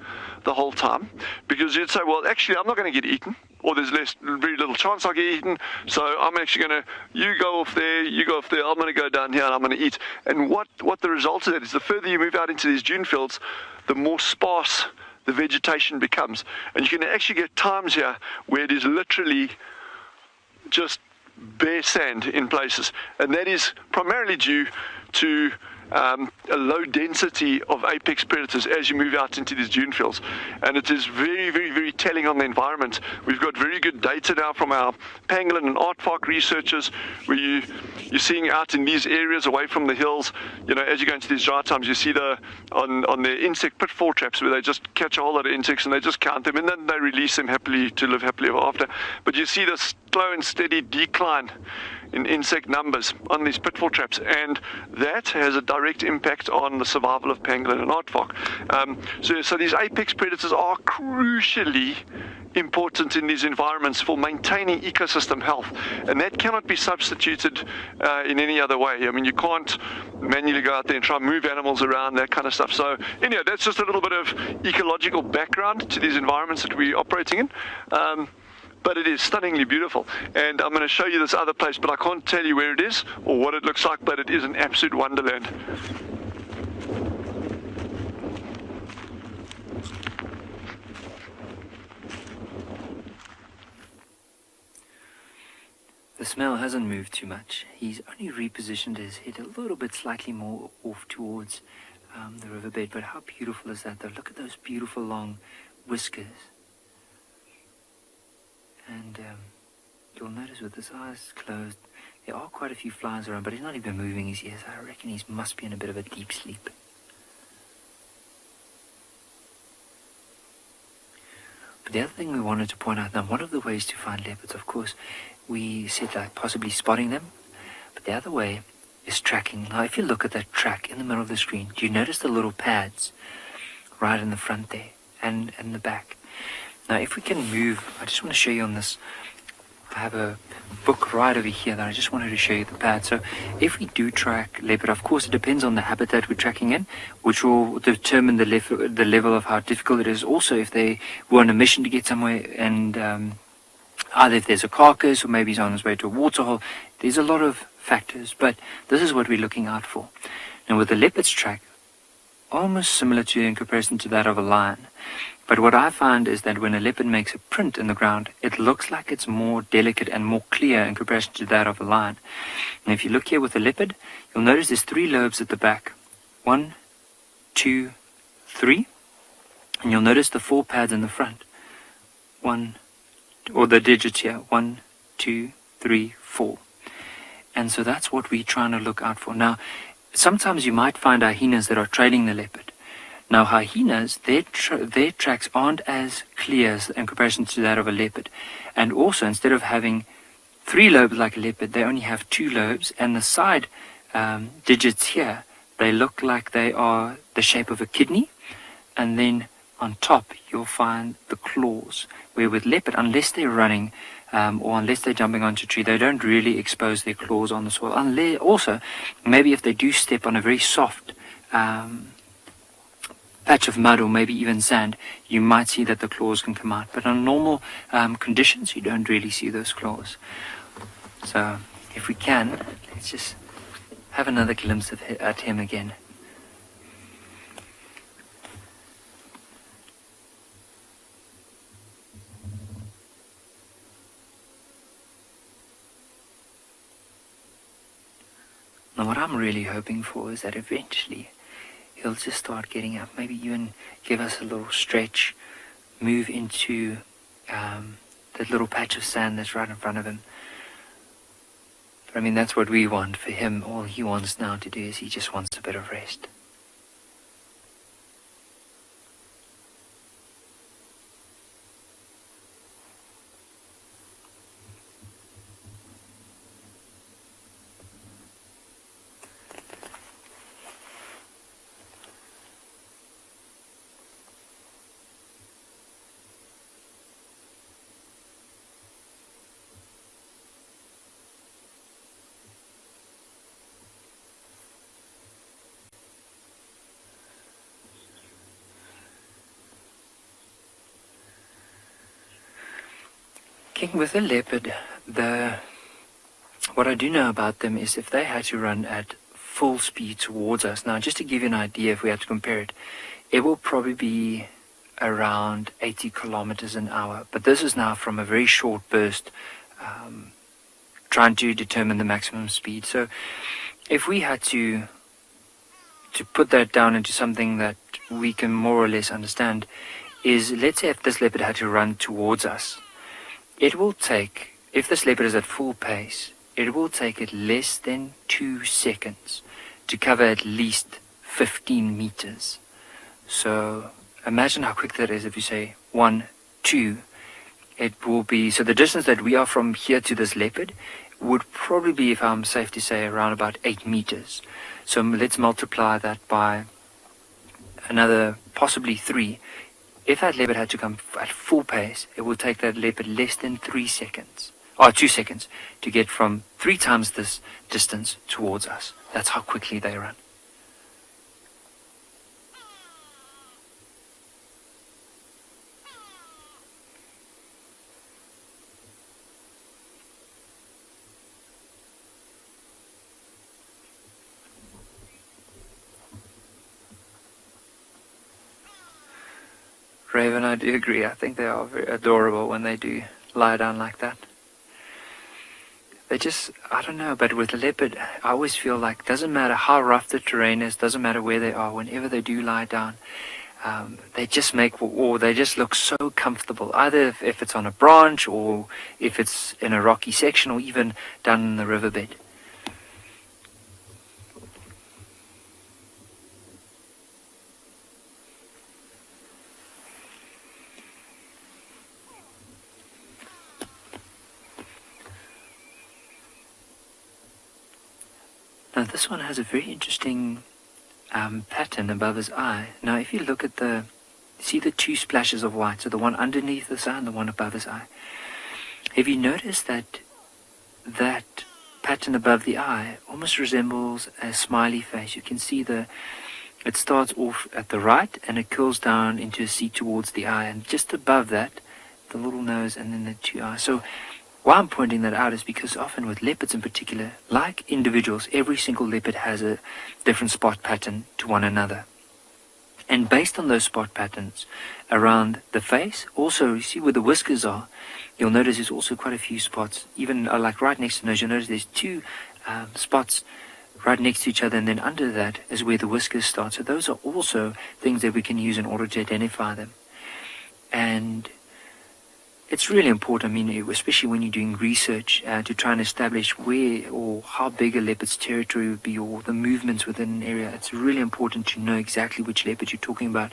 the whole time, because you'd say, well, actually, I'm not going to get eaten, or there's very little chance I'll get eaten, so I'm actually going to, you go off there, I'm going to go down here and I'm going to eat. And what the result of that is, the further you move out into these dune fields, the more sparse the vegetation becomes. And you can actually get times here where it is literally just bare sand in places, and that is primarily due to a low density of apex predators as you move out into these dune fields. And it is very, very, very telling on the environment. We've got very good data now from our pangolin and aardvark researchers, where you're seeing out in these areas away from the hills, as you go into these dry times, you see on the insect pitfall traps where they just catch a whole lot of insects and they just count them and then they release them happily to live happily ever after. But you see this slow and steady decline in insect numbers on these pitfall traps, and that has a direct impact on the survival of pangolin and aardvark. So these apex predators are crucially important in these environments for maintaining ecosystem health, and that cannot be substituted in any other way. I mean, you can't manually go out there and try and move animals around, that kind of stuff. So anyway, that's just a little bit of ecological background to these environments that we're operating in. But it is stunningly beautiful, and I'm going to show you this other place, but I can't tell you where it is or what it looks like, but it is an absolute wonderland. The smell hasn't moved too much. He's only repositioned his head a little bit slightly more off towards the riverbed, but how beautiful is that though? Look at those beautiful long whiskers. And you'll notice with his eyes closed, there are quite a few flies around, but he's not even moving his ears. I reckon he must be in a bit of a deep sleep. But the other thing we wanted to point out, now one of the ways to find leopards, of course, we said like possibly spotting them, but the other way is tracking. Now if you look at that track in the middle of the screen, do you notice the little pads right in the front there and in the back? Now if we can move, I just want to show you on this, I have a book right over here that I just wanted to show you the pad. So if we do track leopard, of course it depends on the habitat we're tracking in, which will determine the level of how difficult it is. Also if they were on a mission to get somewhere, and either if there's a carcass or maybe he's on his way to a waterhole, there's a lot of factors, but this is what we're looking out for. Now with the leopard's track, almost similar to in comparison to that of a lion. But what I find is that when a leopard makes a print in the ground, it looks like it's more delicate and more clear in comparison to that of a lion. And if you look here with a leopard, you'll notice there's 3 lobes at the back. 1, 2, 3. And you'll notice the 4 pads in the front. 1, or the digits here. 1, 2, 3, 4. And so that's what we're trying to look out for. Now, sometimes you might find hyenas that are trailing the leopard. Now hyenas, their tracks aren't as clear in comparison to that of a leopard. And also, instead of having 3 lobes like a leopard, they only have 2 lobes, and the side digits here, they look like they are the shape of a kidney, and then on top you'll find the claws, where with leopard, unless they're running or unless they're jumping onto a tree, they don't really expose their claws on the soil. Unless, also, maybe if they do step on a very soft patch of mud or maybe even sand, you might see that the claws can come out. But on normal conditions, you don't really see those claws. So if we can, let's just have another glimpse at him again. Now what I'm really hoping for is that eventually he'll just start getting up, maybe even give us a little stretch, move into that little patch of sand that's right in front of him. But I mean, that's what we want for him. All he wants now to do is he just wants a bit of rest. With a leopard, what I do know about them is if they had to run at full speed towards us, now just to give you an idea, if we had to compare it, it will probably be around 80 kilometers an hour. But this is now from a very short burst, trying to determine the maximum speed. So if we had to put that down into something that we can more or less understand, is let's say if this leopard had to run towards us, it will take, if this leopard is at full pace, it will take it less than 2 seconds to cover at least 15 meters. So imagine how quick that is. If you say 1, 2, it will be, so the distance that we are from here to this leopard would probably be, if I'm safe to say, around about 8 meters. So let's multiply that by another possibly 3. If that leopard had to come at full pace, it would take that leopard less than 3 seconds, or 2 seconds, to get from 3 times this distance towards us. That's how quickly they run. Raven, I do agree. I think they are very adorable when they do lie down like that. They just, I don't know, but with the leopard, I always feel like, doesn't matter how rough the terrain is, doesn't matter where they are, whenever they do lie down, they just they just look so comfortable, either if it's on a branch or if it's in a rocky section or even down in the riverbed. Now this one has a very interesting pattern above his eye. Now if you look at see the 2 splashes of white, so the one underneath his eye and the one above his eye. Have you noticed that pattern above the eye almost resembles a smiley face? You can see it starts off at the right and it curls down into a C towards the eye, and just above that, the little nose and then the 2 eyes. So why I'm pointing that out is because often with leopards in particular, like individuals, every single leopard has a different spot pattern to one another. And based on those spot patterns around the face, also you see where the whiskers are, you'll notice there's also quite a few spots, even like right next to the nose, you'll notice there's 2 spots right next to each other, and then under that is where the whiskers start. So those are also things that we can use in order to identify them. And it's really important, I mean, especially when you're doing research, to try and establish where or how big a leopard's territory would be, or the movements within an area. It's really important to know exactly which leopard you're talking about,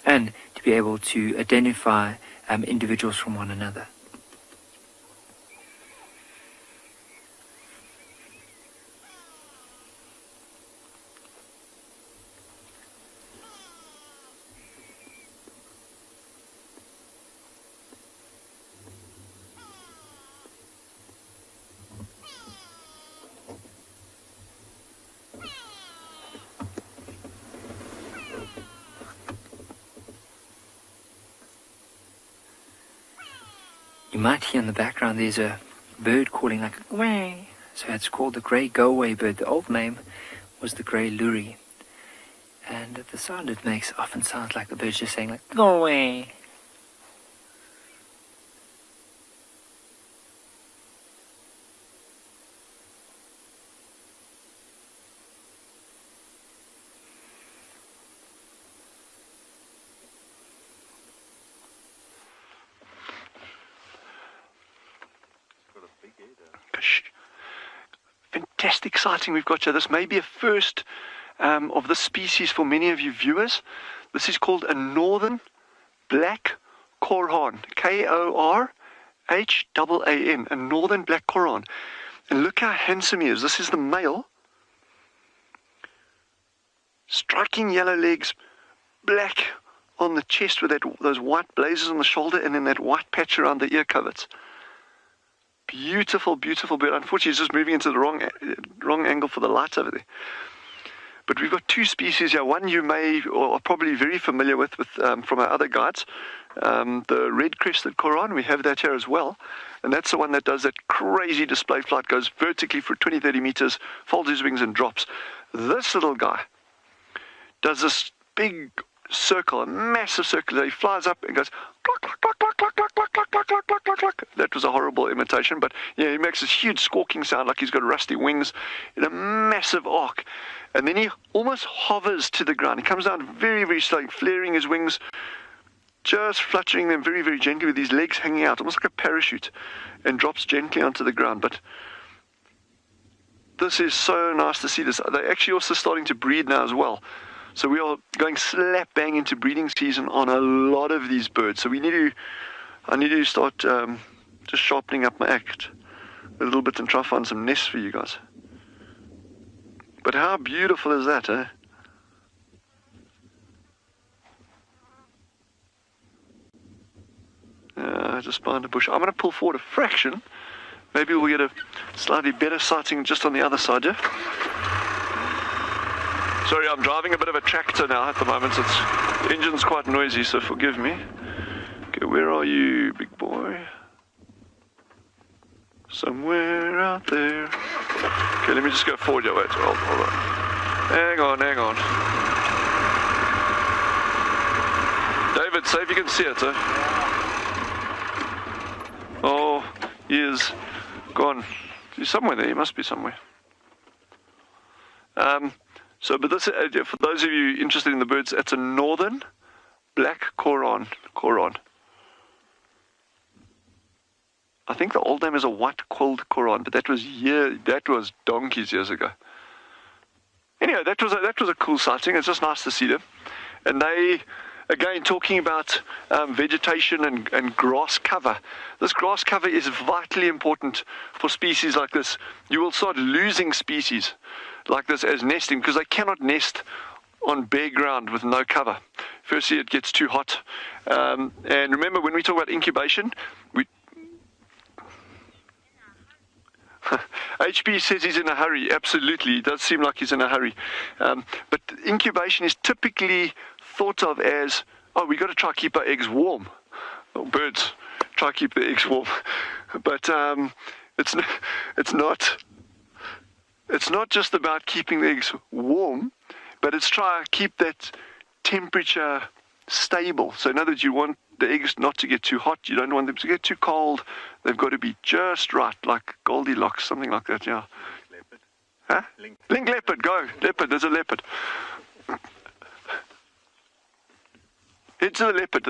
and to be able to identify individuals from one another. You might hear in the background there's a bird calling like way. So it's called the grey go-away bird. The old name was the grey lory. And the sound it makes often sounds like the bird's just saying like, go away. Fantastic sighting we've got here. This may be a first of this species for many of you viewers. This is called a northern black korhaan, Korhaan, a northern black korhaan. And look how handsome he is. This is the male. Striking yellow legs, black on the chest with those white blazes on the shoulder, and then that white patch around the ear coverts. Beautiful, beautiful bird. Unfortunately, it's just moving into the wrong angle for the light over there. But we've got two species here. One you may or are probably very familiar with from our other guides, the red-crested korhaan. We have that here as well. And that's the one that does that crazy display flight, goes vertically for 20, 30 meters, folds his wings and drops. This little guy does this big circle, a massive circle. He flies up and goes cluck, cluck, cluck, cluck, cluck, cluck, cluck, cluck, cluck, cluck, cluck, cluck. That was a horrible imitation, but yeah, he makes this huge squawking sound like he's got rusty wings in a massive arc. And then he almost hovers to the ground. He comes down very, very slowly, flaring his wings, just fluttering them very, very gently with his legs hanging out, almost like a parachute, and drops gently onto the ground. But this is so nice to see this. They're actually also starting to breed now as well. So we are going slap bang into breeding season on a lot of these birds. So I need to start just sharpening up my act a little bit and try to find some nests for you guys. But how beautiful is that, eh? I just found a bush. I'm going to pull forward a fraction. Maybe we'll get a slightly better sighting just on the other side, yeah? Sorry, I'm driving a bit of a tractor now at the moment. The engine's quite noisy, so forgive me. Okay, where are you, big boy? Somewhere out there. Okay, let me just go forward. Yeah, wait, hold on. Hang on. David, say if you can see it, eh? Oh, he is gone. He's somewhere there. He must be somewhere. But this, for those of you interested in the birds, it's a northern black korhaan. I think the old name is a white-quilled korhaan, but that was donkeys years ago. Anyway, that was a cool sighting. It's just nice to see them. And they, again, talking about vegetation and grass cover. This grass cover is vitally important for species like this. You will start losing species like this as nesting because they cannot nest on bare ground with no cover. Firstly, it gets too hot. And remember, when we talk about incubation, HP says he's in a hurry. Absolutely, it does seem like he's in a hurry. But incubation is typically thought of as, we got to try to keep our eggs warm. Well, birds try to keep their eggs warm. But it's not just about keeping the eggs warm, but it's try to keep that temperature stable. So in other words, you want the eggs not to get too hot. You don't want them to get too cold. They've got to be just right, like Goldilocks, something like that, yeah. Leopard. Huh? Link leopard, go. Leopard, there's a leopard. Head to the leopard.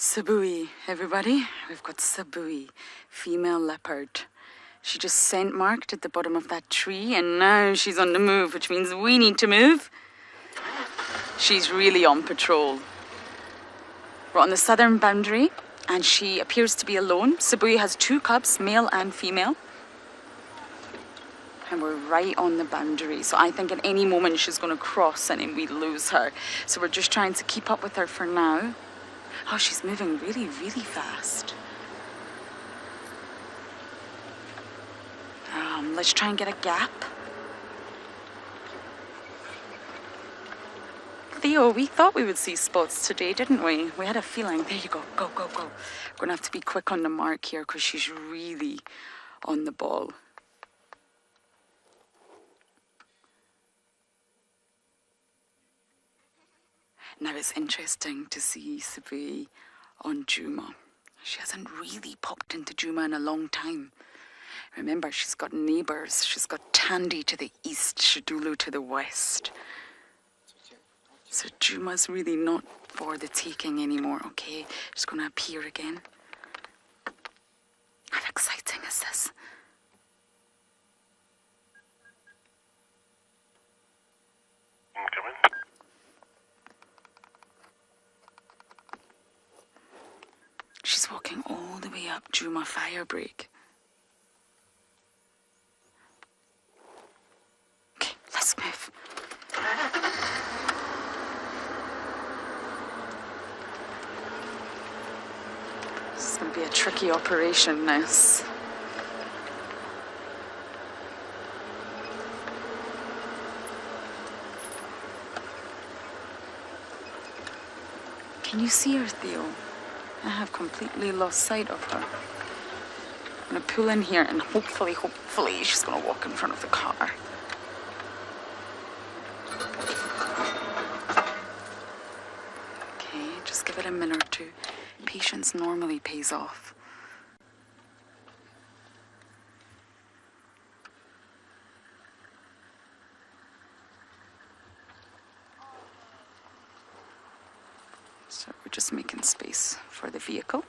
Sabui, everybody. We've got Sabui, female leopard. She just scent marked at the bottom of that tree, and now she's on the move, which means we need to move. She's really on patrol. We're on the southern boundary, and she appears to be alone. Sabui has 2 cubs, male and female. And we're right on the boundary, so I think at any moment she's going to cross and then we lose her. So we're just trying to keep up with her for now. Oh, she's moving really, really fast. Let's try and get a gap. Theo, we thought we would see spots today, didn't we? We had a feeling. There you go. Go, go, go. We're going to have to be quick on the mark here because she's really on the ball. Now it's interesting to see Sabui on Juma. She hasn't really popped into Juma in a long time. Remember, she's got neighbours. She's got Tandy to the east, Shadulu to the west. So Juma's really not for the taking anymore, okay? She's going to appear again. How exciting is this? She's walking all the way up Juma Firebreak. Okay, let's move. This is going to be a tricky operation, this. Can you see her, Theo? I have completely lost sight of her. I'm going to pull in here and hopefully she's going to walk in front of the car. Okay, just give it a minute or two. Patience normally pays off. So we're just making space for the vehicle.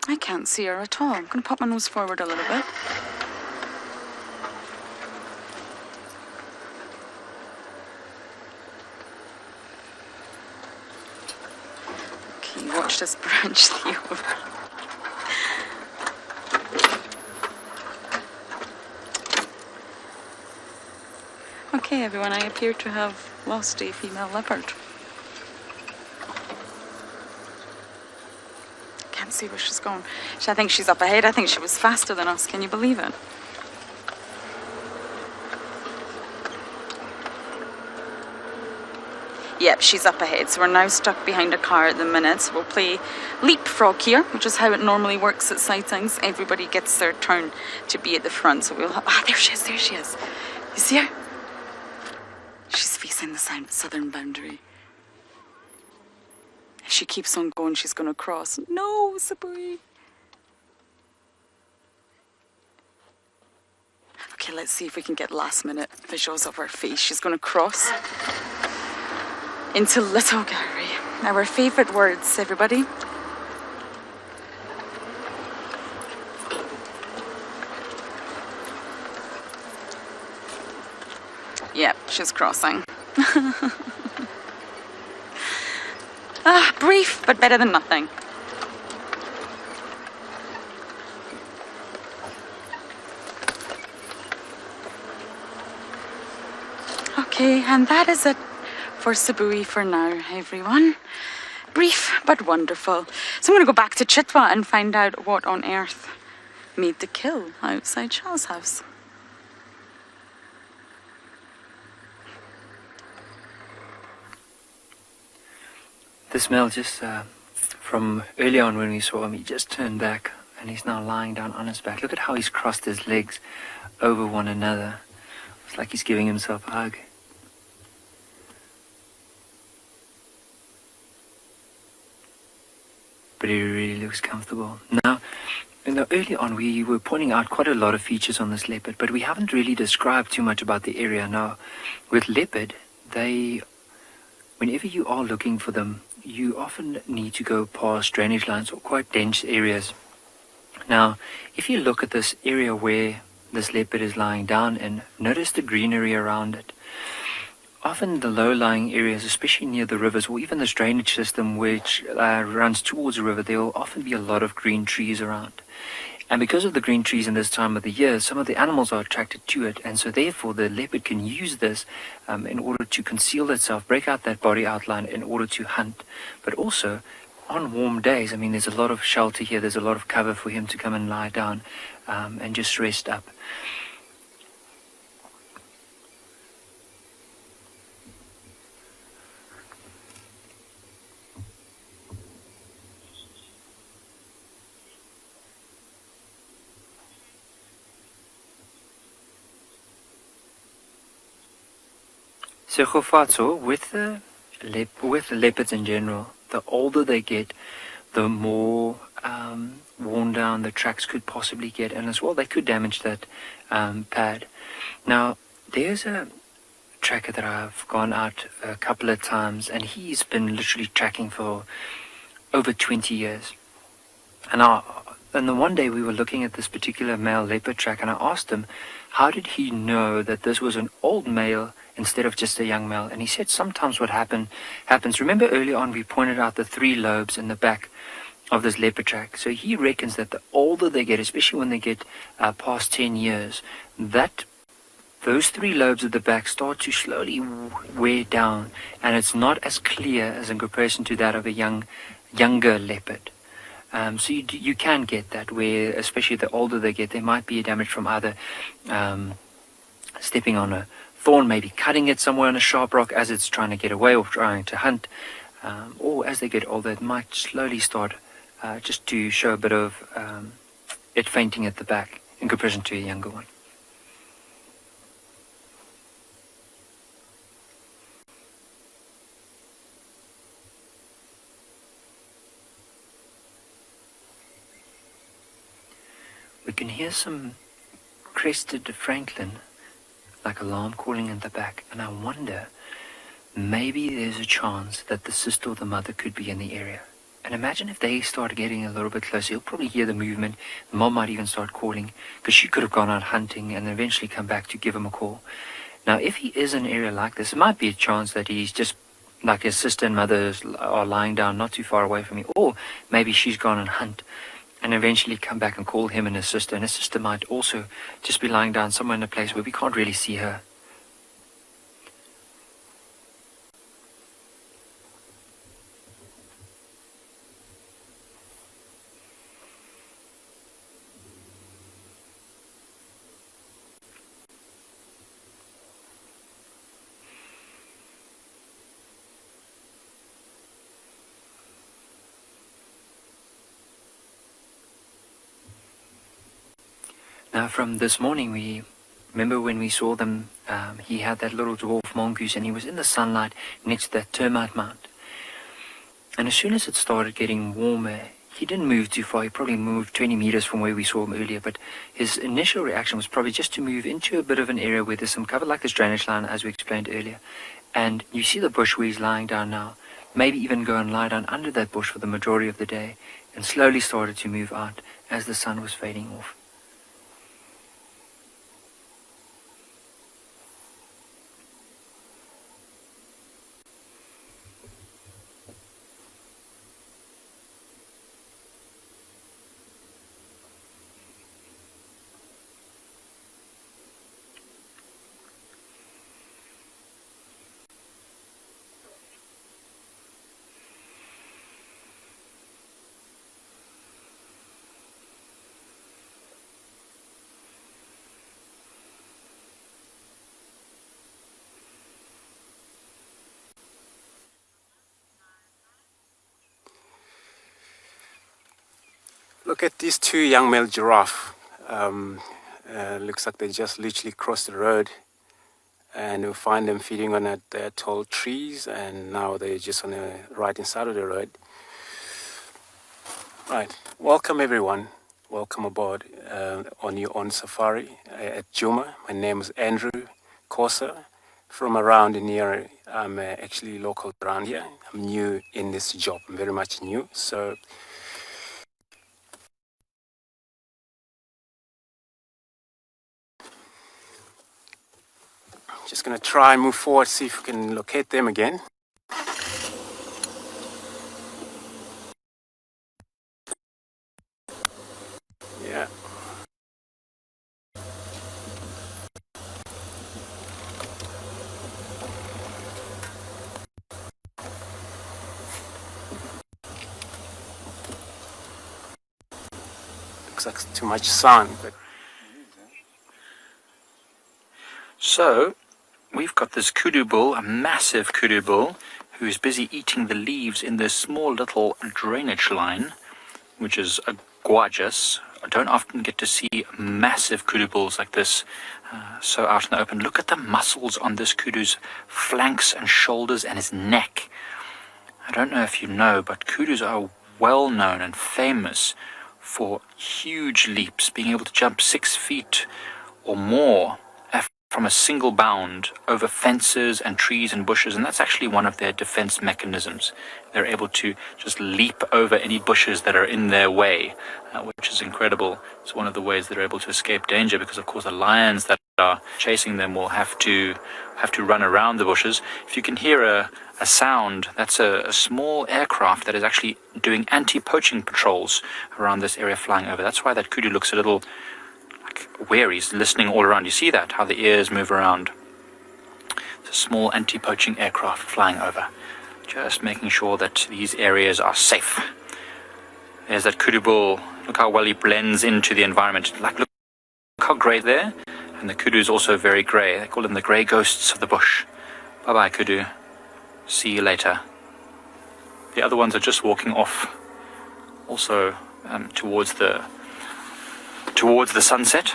I can't see her at all. I'm going to pop my nose forward a little bit. Okay, watch this branch, Theo. Okay, everyone, I appear to have lost a female leopard. Can't see where she's gone. I think she's up ahead. I think she was faster than us. Can you believe it? Yep, she's up ahead. So we're now stuck behind a car at the minute. So we'll play leapfrog here, which is how it normally works at sightings. Everybody gets their turn to be at the front. So we'll... Ah, there she is, there she is. You see her? She's facing the southern boundary. If she keeps on going, she's going to cross. No, Sabui. Okay, let's see if we can get last minute visuals of her face. She's going to cross into Little Gowrie. Our favourite words, everybody. Yep, she's crossing. Brief, but better than nothing. Okay, and that is it for Sabui for now, everyone. Brief, but wonderful. So I'm going to go back to Chitwa and find out what on earth made the kill outside Charles' house. This male just, from early on when we saw him, he just turned back and he's now lying down on his back. Look at how he's crossed his legs over one another. It's like he's giving himself a hug. But he really looks comfortable. Now, early on we were pointing out quite a lot of features on this leopard, but we haven't really described too much about the area. Now, with leopard, whenever you are looking for them, you often need to go past drainage lines or quite dense areas. Now, if you look at this area where this leopard is lying down and notice the greenery around it, often the low-lying areas, especially near the rivers or even this drainage system which runs towards the river, there will often be a lot of green trees around. And because of the green trees in this time of the year, some of the animals are attracted to it, and so therefore the leopard can use this in order to conceal itself, break out that body outline in order to hunt. But also, on warm days, there's a lot of shelter here, there's a lot of cover for him to come and lie down and just rest up. So Gofatso, with leopards in general, the older they get, the more worn down the tracks could possibly get, and as well they could damage that pad. Now, there's a tracker that I've gone out a couple of times, and he's been literally tracking for over 20 years. And then one day we were looking at this particular male leopard track, and I asked him, how did he know that this was an old male instead of just a young male? And he said sometimes what happens, remember earlier on we pointed out the 3 lobes in the back of this leopard track. So he reckons that the older they get, especially when they get past 10 years, that those 3 lobes at the back start to slowly wear down, and it's not as clear as in comparison to that of a younger leopard. So you can get that, where especially the older they get, there might be damage from either stepping on a thorn, maybe cutting it somewhere on a sharp rock as it's trying to get away or trying to hunt, or as they get older it might slowly start just to show a bit of it fainting at the back in comparison to a younger one. We can hear some crested francolin, like alarm calling in the back, and I wonder, maybe there's a chance that the sister or the mother could be in the area. And imagine if they start getting a little bit closer, you'll probably hear the movement. The mom might even start calling, because she could have gone out hunting and eventually come back to give him a call. Now, if he is in an area like this, it might be a chance that he's just, like his sister and mother are lying down not too far away from me, or maybe she's gone and hunt and eventually come back and call him and his sister. And his sister might also just be lying down somewhere in a place where we can't really see her. Now, from this morning, we remember when we saw them, he had that little dwarf mongoose and he was in the sunlight next to that termite mound. And as soon as it started getting warmer, he didn't move too far. He probably moved 20 meters from where we saw him earlier, but his initial reaction was probably just to move into a bit of an area where there's some cover, like this drainage line, as we explained earlier. And you see the bush where he's lying down now. Maybe even go and lie down under that bush for the majority of the day, and slowly started to move out as the sun was fading off. Look at these 2 young male giraffe. Looks like they just literally crossed the road, and you'll find them feeding on the tall trees, and now they're just on the right hand side of the road. Right, welcome everyone. welcome aboard on your own safari at Djuma. My name is Andrew Corsa from around near. I'm actually local around here. I'm new in this job. I'm very much new. So just going to try and move forward, see if we can locate them again. Yeah. Looks like too much sun, but So, we've got this kudu bull, a massive kudu bull, who's busy eating the leaves in this small little drainage line, which is gorgeous. I don't often get to see massive kudu bulls like this so out in the open. Look at the muscles on this kudu's flanks and shoulders and his neck. I don't know if you know, but kudus are well known and famous for huge leaps, being able to jump 6 feet or more from a single bound over fences and trees and bushes, and that's actually one of their defense mechanisms. They're able to just leap over any bushes that are in their way, which is incredible. It's one of the ways they're able to escape danger, because of course the lions that are chasing them will have to run around the bushes. If you can hear a sound, that's a small aircraft that is actually doing anti-poaching patrols around this area flying over. That's why that kudu looks a little where he's listening all around. You see that, how the ears move around. It's a small anti-poaching aircraft flying over, just making sure that these areas are safe. There's that kudu bull. Look how well he blends into the environment. Look how grey there. And the kudu is also very grey. They call them the grey ghosts of the bush. Bye-bye, kudu. See you later. The other ones are just walking off, also towards the sunset.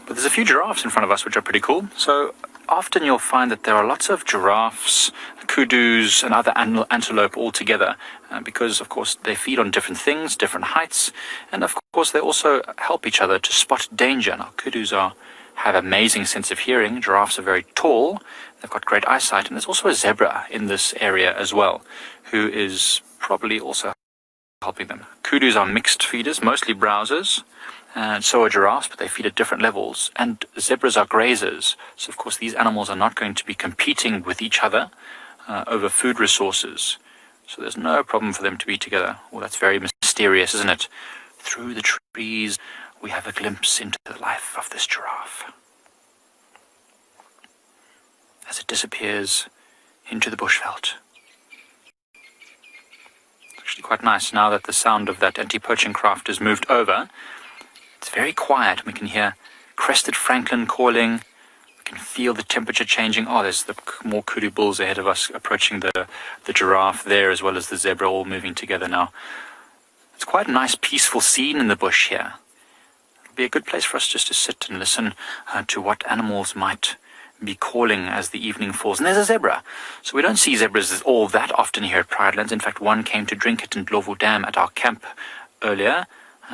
But there's a few giraffes in front of us, which are pretty cool. So often you'll find that there are lots of giraffes, kudus, and other antelope all together, because of course they feed on different things, different heights, and of course they also help each other to spot danger. Now kudus have amazing sense of hearing. Giraffes are very tall. They've got great eyesight, and there's also a zebra in this area as well, who is probably also helping them. Kudus are mixed feeders, mostly browsers, and so are giraffes, but they feed at different levels. And zebras are grazers, so of course these animals are not going to be competing with each other over food resources. So there's no problem for them to be together. Well, that's very mysterious, isn't it? Through the trees, we have a glimpse into the life of this giraffe as it disappears into the bushveld. It's actually quite nice now that the sound of that anti-poaching craft has moved over. It's very quiet. We can hear crested francolin calling. We can feel the temperature changing. Oh, there's the more kudu bulls ahead of us approaching the giraffe there, as well as the zebra, all moving together now. It's quite a nice peaceful scene in the bush here. It'll be a good place for us just to sit and listen to what animals might be calling as the evening falls. And there's a zebra. So we don't see zebras all that often here at Pridelands. In fact, one came to drink at Ndlovu Dam at our camp earlier,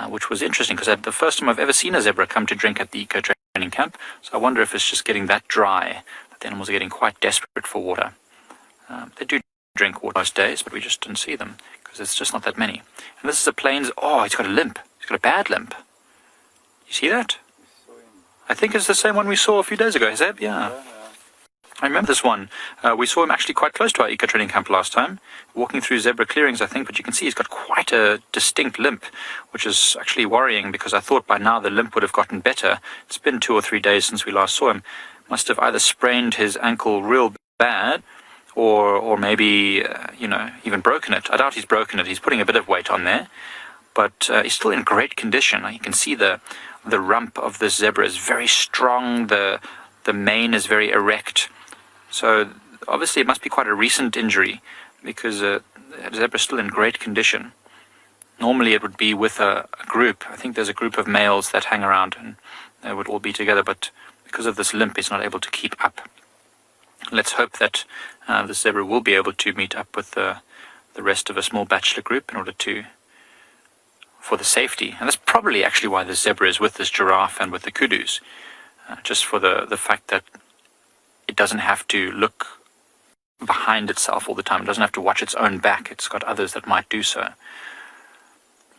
which was interesting because that's the first time I've ever seen a zebra come to drink at the eco-training camp. So I wonder if it's just getting that dry that the animals are getting quite desperate for water. They do drink water most days, but we just didn't see them because it's just not that many. And this is a plains. Oh, he's got a limp. He's got a bad limp. You see that? I think it's the same one we saw a few days ago, Zeb? Yeah. I remember this one. We saw him actually quite close to our eco-training camp last time, walking through zebra clearings, I think, but you can see he's got quite a distinct limp, which is actually worrying because I thought by now the limp would have gotten better. It's been 2 or 3 days since we last saw him. Must have either sprained his ankle real bad or maybe, even broken it. I doubt he's broken it. He's putting a bit of weight on there, but he's still in great condition. You can see the rump of this zebra is very strong. The mane is very erect. So obviously it must be quite a recent injury because the zebra is still in great condition. Normally it would be with a group. I think there's a group of males that hang around and they would all be together, but because of this limp it's not able to keep up. Let's hope that the zebra will be able to meet up with the rest of a small bachelor group in order to for the safety. And that's probably actually why the zebra is with this giraffe and with the kudus, just for the fact that it doesn't have to look behind itself all the time. It doesn't have to watch its own back. It's got others that might do so.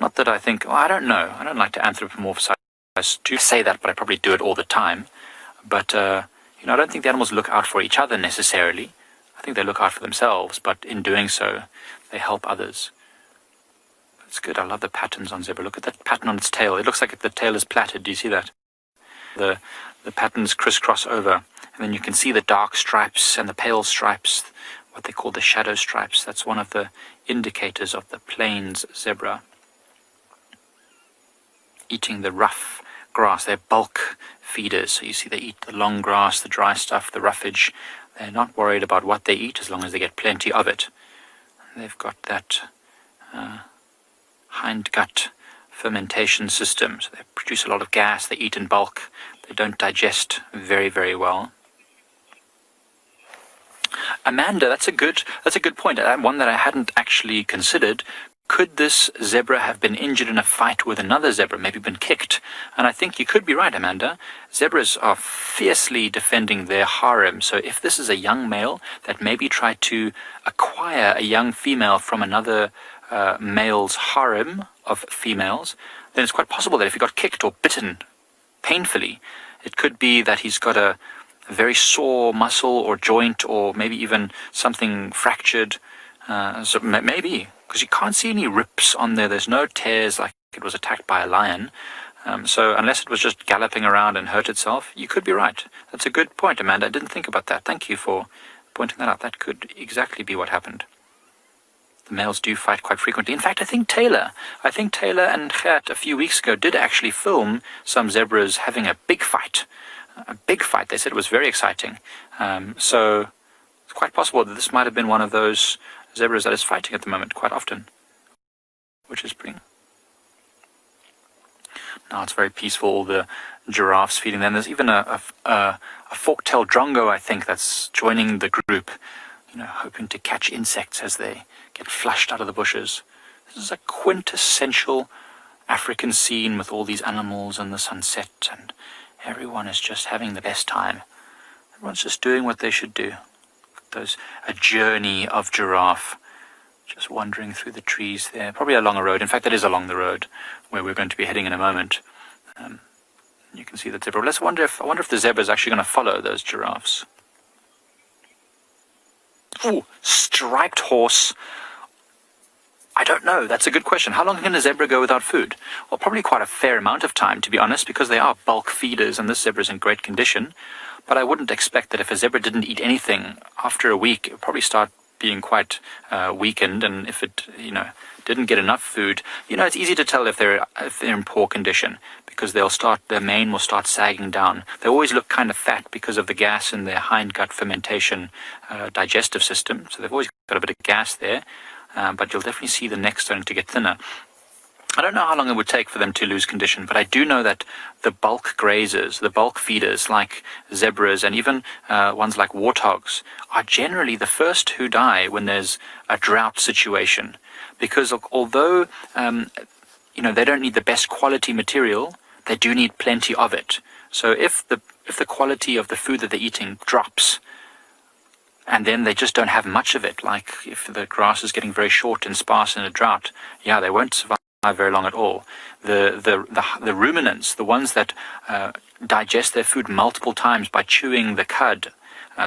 Not that I think, well, I don't know. I don't like to anthropomorphize to say that, but I probably do it all the time. But, I don't think the animals look out for each other necessarily. I think they look out for themselves, but in doing so, they help others. It's good. I love the patterns on zebra. Look at that pattern on its tail. It looks like the tail is plaited. Do you see that? The patterns crisscross over, and then you can see the dark stripes and the pale stripes, what they call the shadow stripes. That's one of the indicators of the plains zebra. Eating the rough grass. They're bulk feeders, so you see they eat the long grass, the dry stuff, the roughage. They're not worried about what they eat as long as they get plenty of it. They've got that hindgut fermentation system, so they produce a lot of gas. They eat in bulk. They don't digest very, very well. Amanda, that's a good point. One that I hadn't actually considered. Could this zebra have been injured in a fight with another zebra, maybe been kicked? And I think you could be right, Amanda. Zebras are fiercely defending their harem. So if this is a young male that maybe tried to acquire a young female from another male's harem of females, then it's quite possible that if he got kicked or bitten painfully, it could be that he's got a very sore muscle or joint, or maybe even something fractured. So maybe, because you can't see any rips on there. There's no tears like it was attacked by a lion. So unless it was just galloping around and hurt itself, you could be right. That's a good point, Amanda. I didn't think about that. Thank you for pointing that out. That could exactly be what happened. The males do fight quite frequently. In fact, I think Taylor and Gert a few weeks ago did actually film some zebras having a big fight. A big fight. They said it was very exciting. So it's quite possible that this might have been one of those zebras that is fighting at the moment quite often, which is pretty. Now it's very peaceful, all the giraffes feeding them. There's even a fork-tailed drongo, I think, that's joining the group, hoping to catch insects as they get flushed out of the bushes. This is a quintessential African scene with all these animals and the sunset, and everyone is just having the best time. Everyone's just doing what they should do. There's a journey of giraffe just wandering through the trees there, probably along a road. In fact, that is along the road where we're going to be heading in a moment. You can see the zebra. I wonder if the zebra is actually going to follow those giraffes. Ooh, striped horse. I don't know. That's a good question. How long can a zebra go without food? Well, probably quite a fair amount of time, to be honest, because they are bulk feeders and this zebra is in great condition. But I wouldn't expect that if a zebra didn't eat anything after a week, it would probably start being quite weakened. And if it, didn't get enough food, it's easy to tell if they're in poor condition, because their mane will start sagging down. They always look kind of fat because of the gas in their hindgut fermentation digestive system. So they've always got a bit of gas there. But you'll definitely see the neck starting to get thinner. I don't know how long it would take for them to lose condition, but I do know that the bulk grazers, the bulk feeders like zebras and even ones like warthogs are generally the first who die when there's a drought situation. Because although they don't need the best quality material, they do need plenty of it. So if the quality of the food that they're eating drops, and then they just don't have much of it, like if the grass is getting very short and sparse in a drought, they won't survive very long at all. The ruminants, the ones that digest their food multiple times by chewing the cud,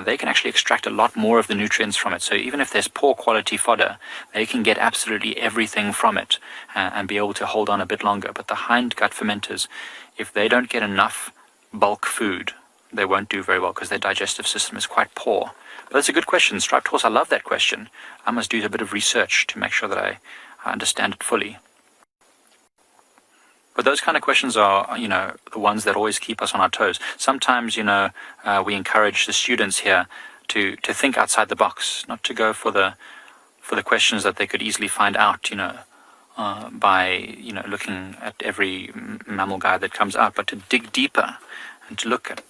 they can actually extract a lot more of the nutrients from it. So even if there's poor quality fodder, they can get absolutely everything from it and be able to hold on a bit longer. But the hindgut fermenters, if they don't get enough bulk food, they won't do very well because their digestive system is quite poor. But that's a good question. Striped horse, I love that question. I must do a bit of research to make sure that I understand it fully. But those kind of questions are, the ones that always keep us on our toes. Sometimes, we encourage the students here to think outside the box, not to go for the questions that they could easily find out, by, looking at every mammal guide that comes out, but to dig deeper and to look at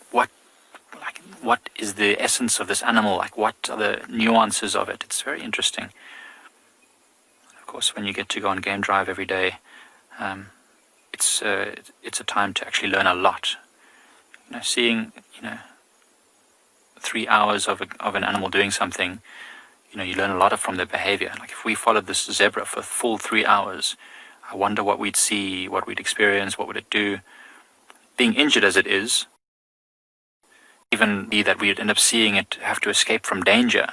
what is the essence of this animal, like what are the nuances of it. It's very interesting. Of course, when you get to go on game drive every day, it's a time to actually learn a lot. Seeing 3 hours of an animal doing something, you learn a lot from their behavior. Like if we followed this zebra for full 3 hours, I wonder what we'd see, what we'd experience, what would it do. Being injured as it is, even be that we'd end up seeing it have to escape from danger.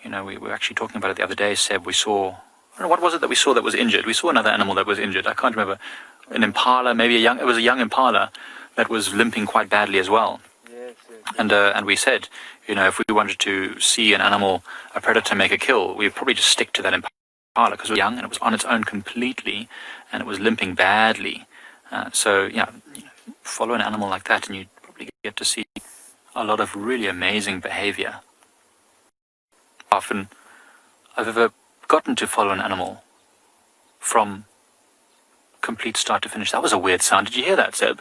We were actually talking about it the other day, Seb. We saw, I don't know, what was it that we saw that was injured? We saw another animal that was injured. I can't remember. An impala, it was a young impala that was limping quite badly as well. Yes. And we said, if we wanted to see an animal, a predator make a kill, we'd probably just stick to that impala because it was young and it was on its own completely and it was limping badly. Follow an animal like that and you probably get to see a lot of really amazing behavior. Often I've ever gotten to follow an animal from complete start to finish. That was a weird sound. Did you hear that, Seb?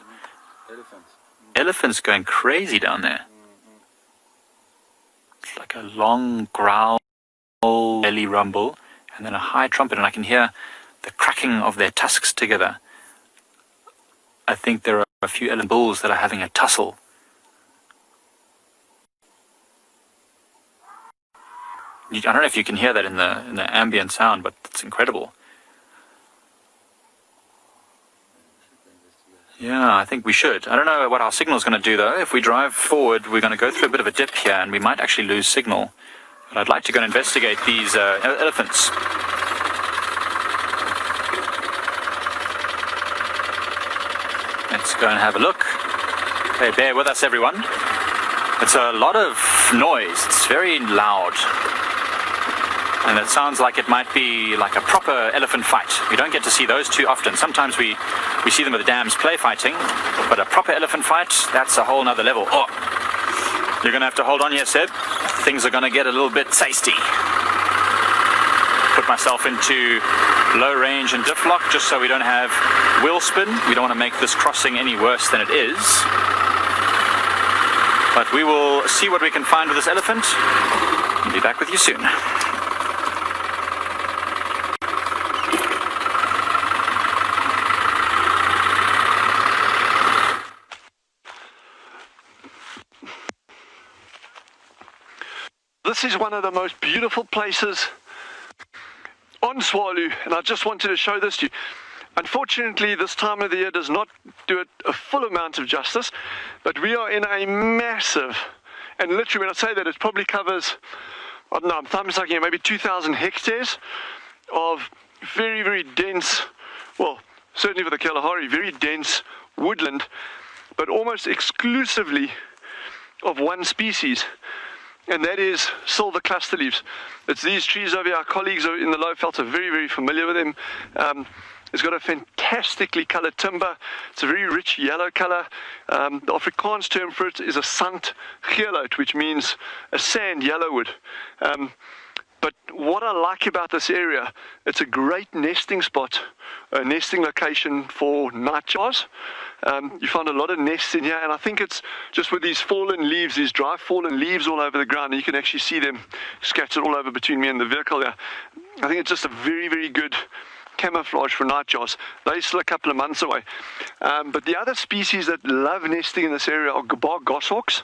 Elephants. Elephants going crazy down there. It's like a long growl, belly rumble, and then a high trumpet, and I can hear the cracking of their tusks together. I think there are a few elephant bulls that are having a tussle. I don't know if you can hear that in the ambient sound, but it's incredible. Yeah, I think we should. I don't know what our signal's going to do, though. If we drive forward, we're going to go through a bit of a dip here, and we might actually lose signal. But I'd like to go and investigate these elephants. Let's go and have a look. Okay, bear with us, everyone. It's a lot of noise. It's very loud. And it sounds like it might be like a proper elephant fight. We don't get to see those too often. Sometimes we see them at the dams play fighting, but a proper elephant fight, that's a whole nother level. Oh, you're going to have to hold on here, Seb. Things are going to get a little bit tasty. Put myself into low range and diff lock just so we don't have wheel spin. We don't want to make this crossing any worse than it is. But we will see what we can find with this elephant. I'll be back with you soon. This is one of the most beautiful places on Swalu, and I just wanted to show this to you. Unfortunately, this time of the year does not do it a full amount of justice, but we are in a massive, and literally when I say that, it probably covers, I don't know, I'm thumbsucking here, maybe 2,000 hectares of very, very dense, well, certainly for the Kalahari, very dense woodland, but almost exclusively of one species. And that is silver cluster leaves. It's these trees over here. Our colleagues in the Lowveld are very, very familiar with them. It's got a fantastically coloured timber. It's a very rich yellow colour. The Afrikaans term for it is a sandgeelhout, which means a sand yellowwood. But what I like about this area, it's a great nesting spot, a nesting location for nightjars. You find a lot of nests in here, and I think it's just with these fallen leaves, these dry fallen leaves all over the ground, and you can actually see them scattered all over between me and the vehicle there. I think it's just a very, very good camouflage for nightjars. They're still a couple of months away. But the other species that love nesting in this area are gabar goshawks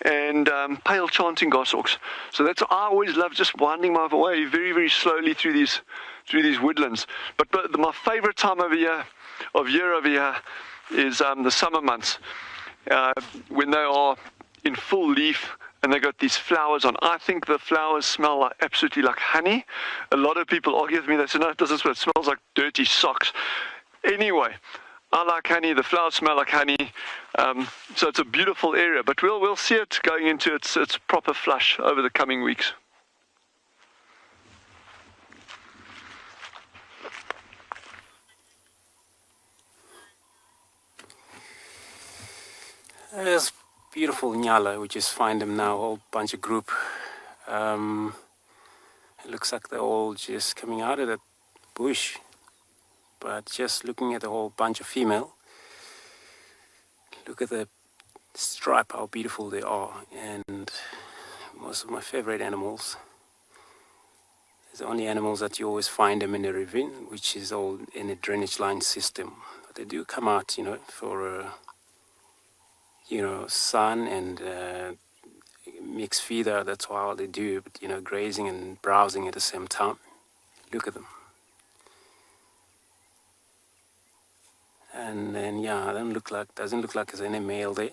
and pale chanting goshawks. So that's, I always love just winding my way very, very slowly through these woodlands. But my favorite time of year over here is the summer months, when they are in full leaf and they got these flowers on. I think the flowers smell absolutely like honey. A lot of people argue with me. They say, no, it doesn't smell. It smells like dirty socks. Anyway, I like honey. The flowers smell like honey. So it's a beautiful area. But we'll see it going into its proper flush over the coming weeks. There's beautiful nyala. We just find them now, a whole bunch of group. It looks like they're all just coming out of the bush. But just looking at a whole bunch of female, look at the stripe, how beautiful they are. And most of my favorite animals, the only animals that you always find them in a ravine, which is all in a drainage line system. But they do come out, for sun and mixed feeder. That's all they do. But grazing and browsing at the same time. Look at them. And then doesn't look like there's any male there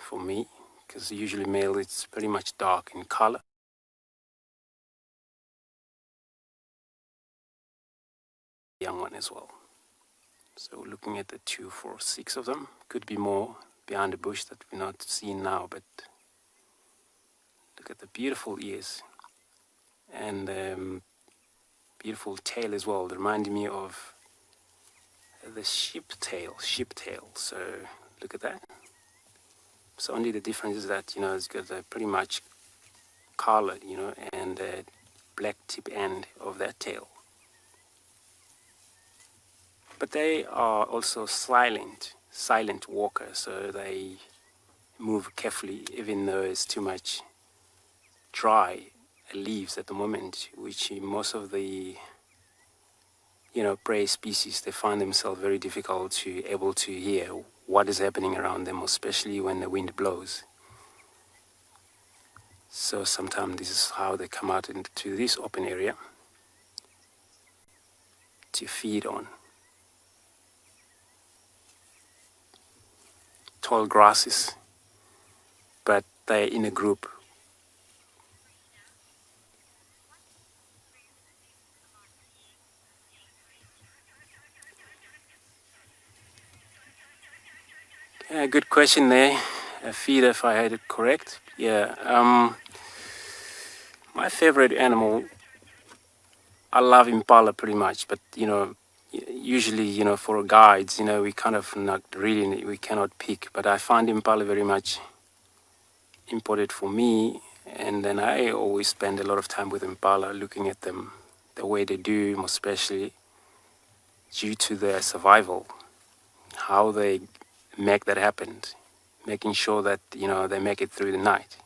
for me, because usually male it's pretty much dark in color. Young one as well. So looking at the 2, 4, 6 of them, could be more behind the bush that we're not seeing now, but look at the beautiful ears and beautiful tail as well. They remind me of the sheep tail. So look at that. So only the difference is that it's got a pretty much color, and the black tip end of that tail. But they are also silent walkers, so they move carefully, even though it's too much dry leaves at the moment, which most of the prey species, they find themselves very difficult to able to hear what is happening around them, especially when the wind blows. So sometimes this is how they come out into this open area to feed on tall grasses, but they're in a group. Good question there. A feeder, if I had it correct. My favorite animal, I love impala pretty much, but usually for guides, we kind of not really, we cannot pick, but I find impala very much important for me, and then I always spend a lot of time with impala, looking at them, the way they do, most especially due to their survival, how they make that happen, making sure that they make it through the night,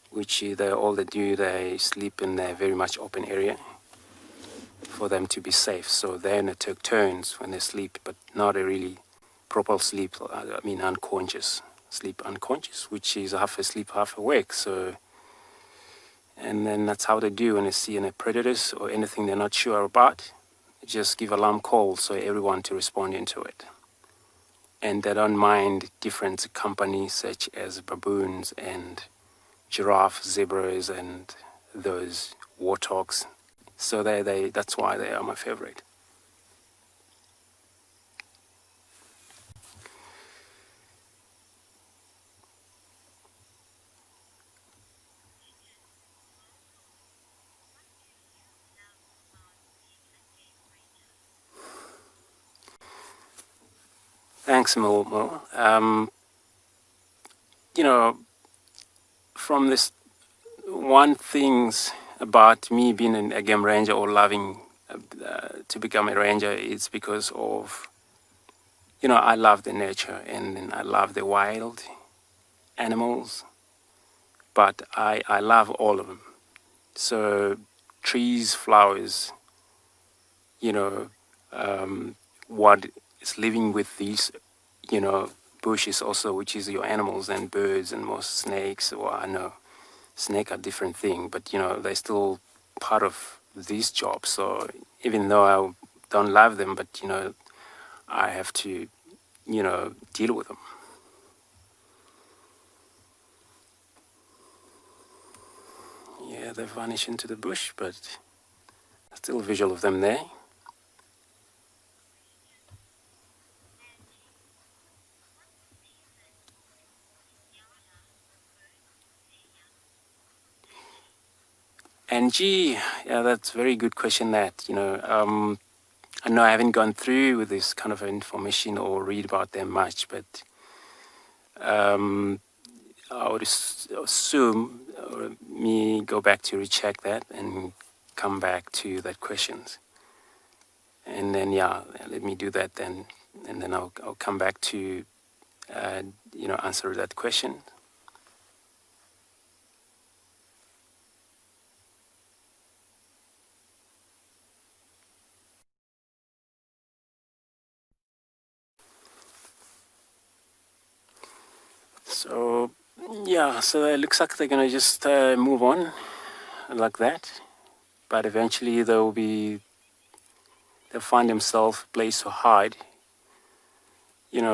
which all they do, they sleep in a very much open area for them to be safe. So then they take turns when they sleep, but not a really proper sleep. I mean unconscious sleep, which is half asleep, half awake. So, and then that's how they do when they see any predators or anything they're not sure about. Just give alarm calls so everyone to respond into it. And they don't mind different companies such as baboons and giraffe, zebras, and those warthogs. So that's why they are my favorite. Thanks, Mo. From this one things about me being a game ranger or loving to become a ranger, it's because of, I love the nature and I love the wild animals, but I love all of them. So trees, flowers, what is living with these, bushes also, which is your animals and birds and most snakes. Well, I know snakes are different thing, but they're still part of this job. So even though I don't love them, but I have to deal with them. Yeah, they vanish into the bush, but still a visual of them there. And that's a very good question. That I know I haven't gone through with this kind of information or read about them much, but I would assume me go back to recheck that and come back to that questions. And then let me do that then, and then I'll come back to answer that question. Yeah, so it looks like they're going to just move on like that. But eventually they'll find themselves a place to hide,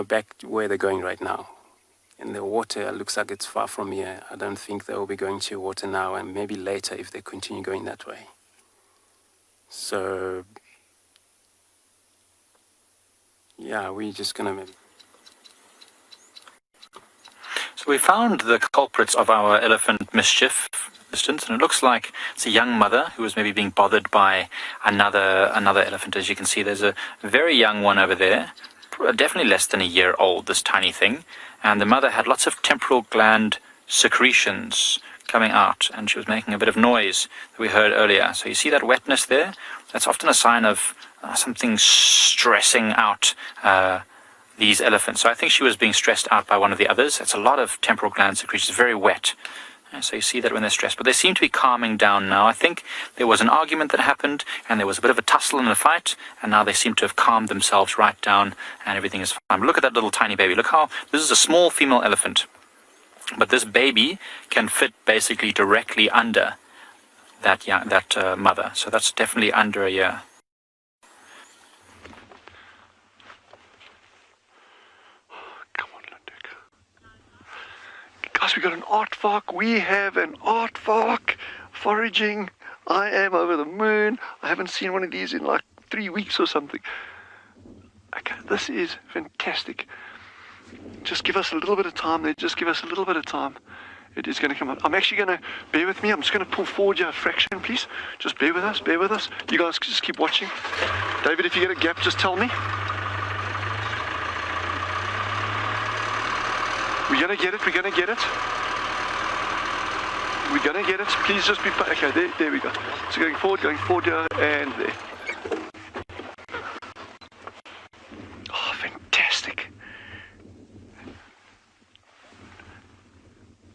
back where they're going right now. And the water looks like it's far from here. I don't think they'll be going to water now, and maybe later if they continue going that way. So, yeah, we're just going to maybe... So we found the culprits of our elephant mischief distance, and it looks like it's a young mother who was maybe being bothered by another elephant. As you can see, there's a very young one over there, definitely less than a year old, this tiny thing, and the mother had lots of temporal gland secretions coming out, and she was making a bit of noise that we heard earlier. So you see that wetness there? That's often a sign of something stressing out these elephants. So I think she was being stressed out by one of the others. It's a lot of temporal gland secretions, very wet. And so you see that when they're stressed. But they seem to be calming down now. I think there was an argument that happened, and there was a bit of a tussle and a fight, and now they seem to have calmed themselves right down, and everything is fine. But look at that little tiny baby. Look how, this is a small female elephant, but this baby can fit basically directly under that mother. So that's definitely under a year. Guys, we got an aardvark. We have an aardvark foraging. I am over the moon. I haven't seen one of these in like 3 weeks or something. Okay, this is fantastic. Just give us a little bit of time there. Just give us a little bit of time. It is going to come out. I'm actually going to, bear with me. I'm just going to pull forward your fraction, please. Just bear with us, bear with us. You guys just keep watching. David, if you get a gap, just tell me. We're going to get it, we're going to get it. We're going to get it. Please just be... Okay, there we go. So going forward here, and there. Oh, fantastic.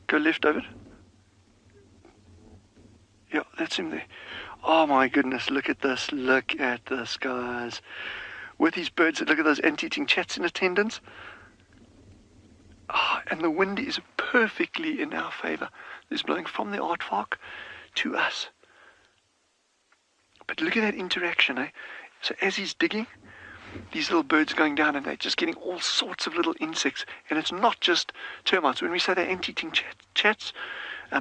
Go left, David. Yeah, that's him there. Oh my goodness, look at this, guys. With these birds, look at those ant-eating chats in attendance. And the wind is perfectly in our favour. It's blowing from the aardvark to us. But look at that interaction, eh? So as he's digging, these little birds are going down, and they're just getting all sorts of little insects. And it's not just termites. When we say they're ant-eating chats,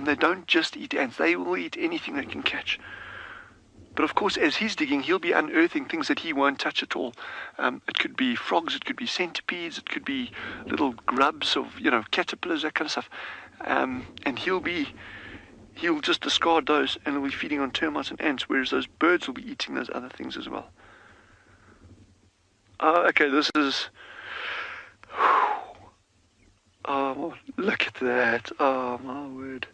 they don't just eat ants. They will eat anything they can catch. But of course, as he's digging, he'll be unearthing things that he won't touch at all. It could be frogs, it could be centipedes, it could be little grubs of, caterpillars, that kind of stuff. And he'll just discard those, and he'll be feeding on termites and ants, whereas those birds will be eating those other things as well. Okay, this is... Oh, look at that. Oh, my word.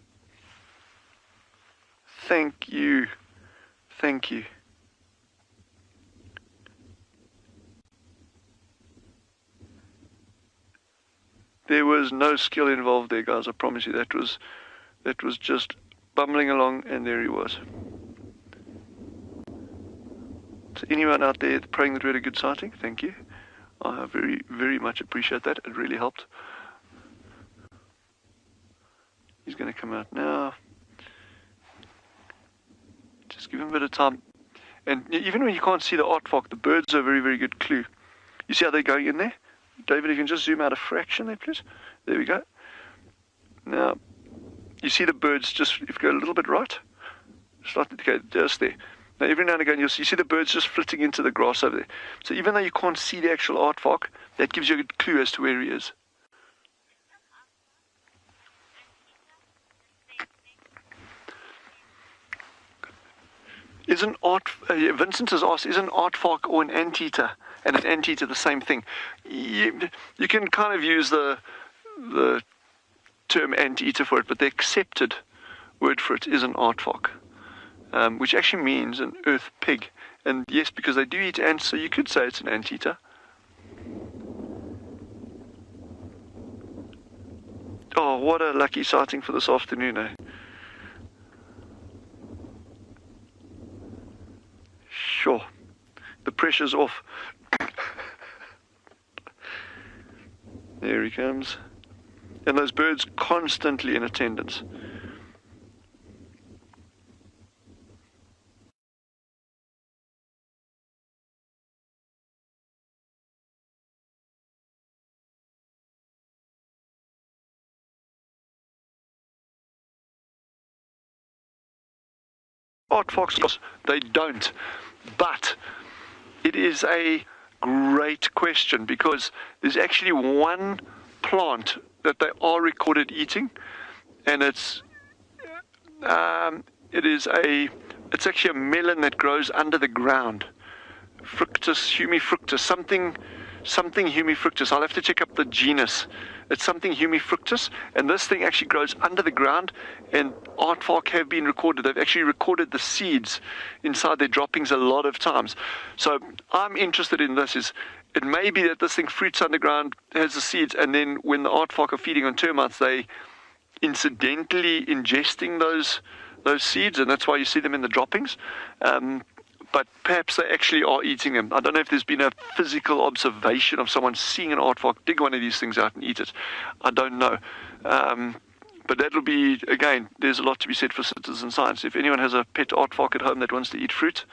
Thank you. Thank you. There was no skill involved there, guys. I promise you. That was just bumbling along, and there he was. So anyone out there praying that we had a good sighting, thank you. I very, very much appreciate that. It really helped. He's going to come out now. Just give him a bit of time. And even when you can't see the aardvark, the birds are a very, very good clue. You see how they're going in there? David, you can just zoom out a fraction there, please. There we go. Now, you see the birds just, if you go a little bit right, okay, just there. Now, every now and again, you see the birds just flitting into the grass over there. So even though you can't see the actual aardvark, that gives you a good clue as to where he is. Vincent has asked, is an aardvark or an anteater and an anteater the same thing? You can kind of use the term anteater for it, but the accepted word for it is an aardvark, which actually means an earth pig. And yes, because they do eat ants, so you could say it's an anteater. Oh, what a lucky sighting for this afternoon, eh? Sure, the pressure's off. There he comes. and those birds constantly in attendance. Aardvarks, they don't, but it is a great question because there's actually one plant that they are recorded eating, and it's actually a melon that grows under the ground. Fructus humifructus, something humifructus. I'll have to check up the genus. It's something humifructus, and this thing actually grows under the ground, and aardvark have been recorded. They've actually recorded the seeds inside their droppings a lot of times. So I'm interested in this. It may be that this thing fruits underground, has the seeds, and then when the aardvark are feeding on termites, they incidentally ingesting those seeds, and that's why you see them in the droppings. But perhaps they actually are eating them. I don't know if there's been a physical observation of someone seeing an aardvark dig one of these things out and eat it. I don't know. But that'll be, again, there's a lot to be said for citizen science. If anyone has a pet aardvark at home that wants to eat fruit,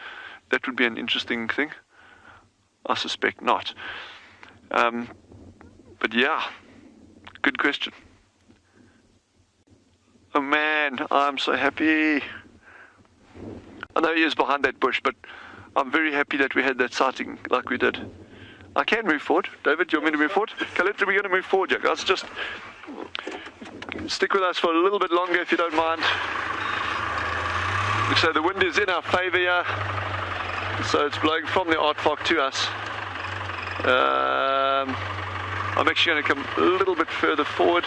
that would be an interesting thing. I suspect not. But yeah, good question. Oh man, I'm so happy. I know he is behind that bush, but I'm very happy that we had that sighting like we did. I can move forward. David, do you want me to move forward? Kalita, we're going to move forward, yeah, guys. Just stick with us for a little bit longer if you don't mind. So the wind is in our favour here. So it's blowing from the aardvark to us. I'm actually going to come a little bit further forward.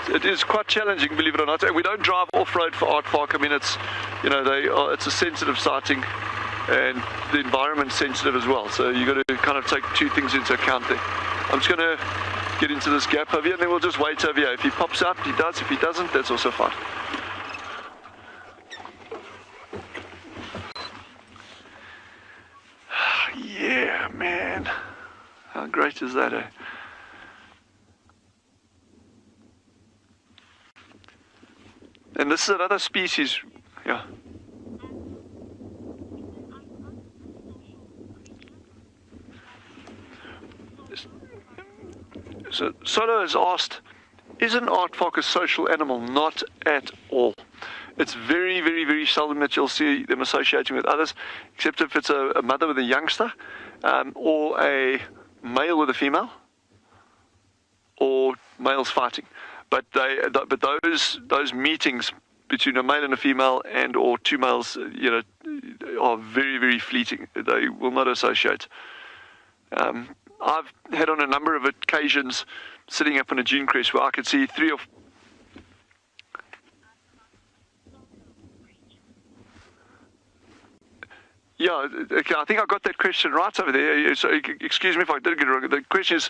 It is quite challenging, believe it or not. And we don't drive off-road for aardvark. I mean, it's, it's a sensitive sighting, and the environment's sensitive as well. So you've got to kind of take two things into account there. I'm just going to get into this gap over here, and then we'll just wait over here. If he pops out, he does. If he doesn't, that's also fine. Yeah, man. How great is that, eh? And this is another species, yeah. So Solo has asked, is an aardvark a social animal? Not at all. It's very, very, very seldom that you'll see them associating with others, except if it's a mother with a youngster, or a male with a female, or males fighting. But those meetings between a male and a female, and or two males, are very, very fleeting. They will not associate. I've had on a number of occasions sitting up on a dune crest where I could see three or yeah, okay, I think I got that question right over there. So, excuse me if I did get it wrong. The question is,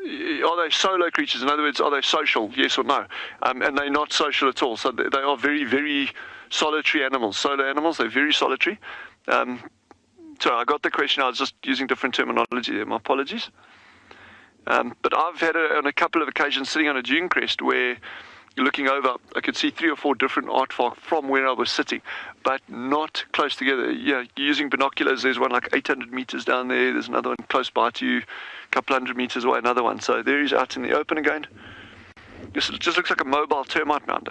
are they solo creatures? In other words, are they social? Yes or no? And they're not social at all. So they are very, very solitary animals. Solo animals, they're very solitary. So I got the question. I was just using different terminology there. My apologies. But I've had on a couple of occasions sitting on a dune crest where looking over, I could see 3 or 4 different aardvark from where I was sitting, but not close together. Yeah, using binoculars, there's one like 800 meters down there. There's another one close by to you, a couple hundred meters away, another one. So there he's out in the open again. This just looks like a mobile termite mound.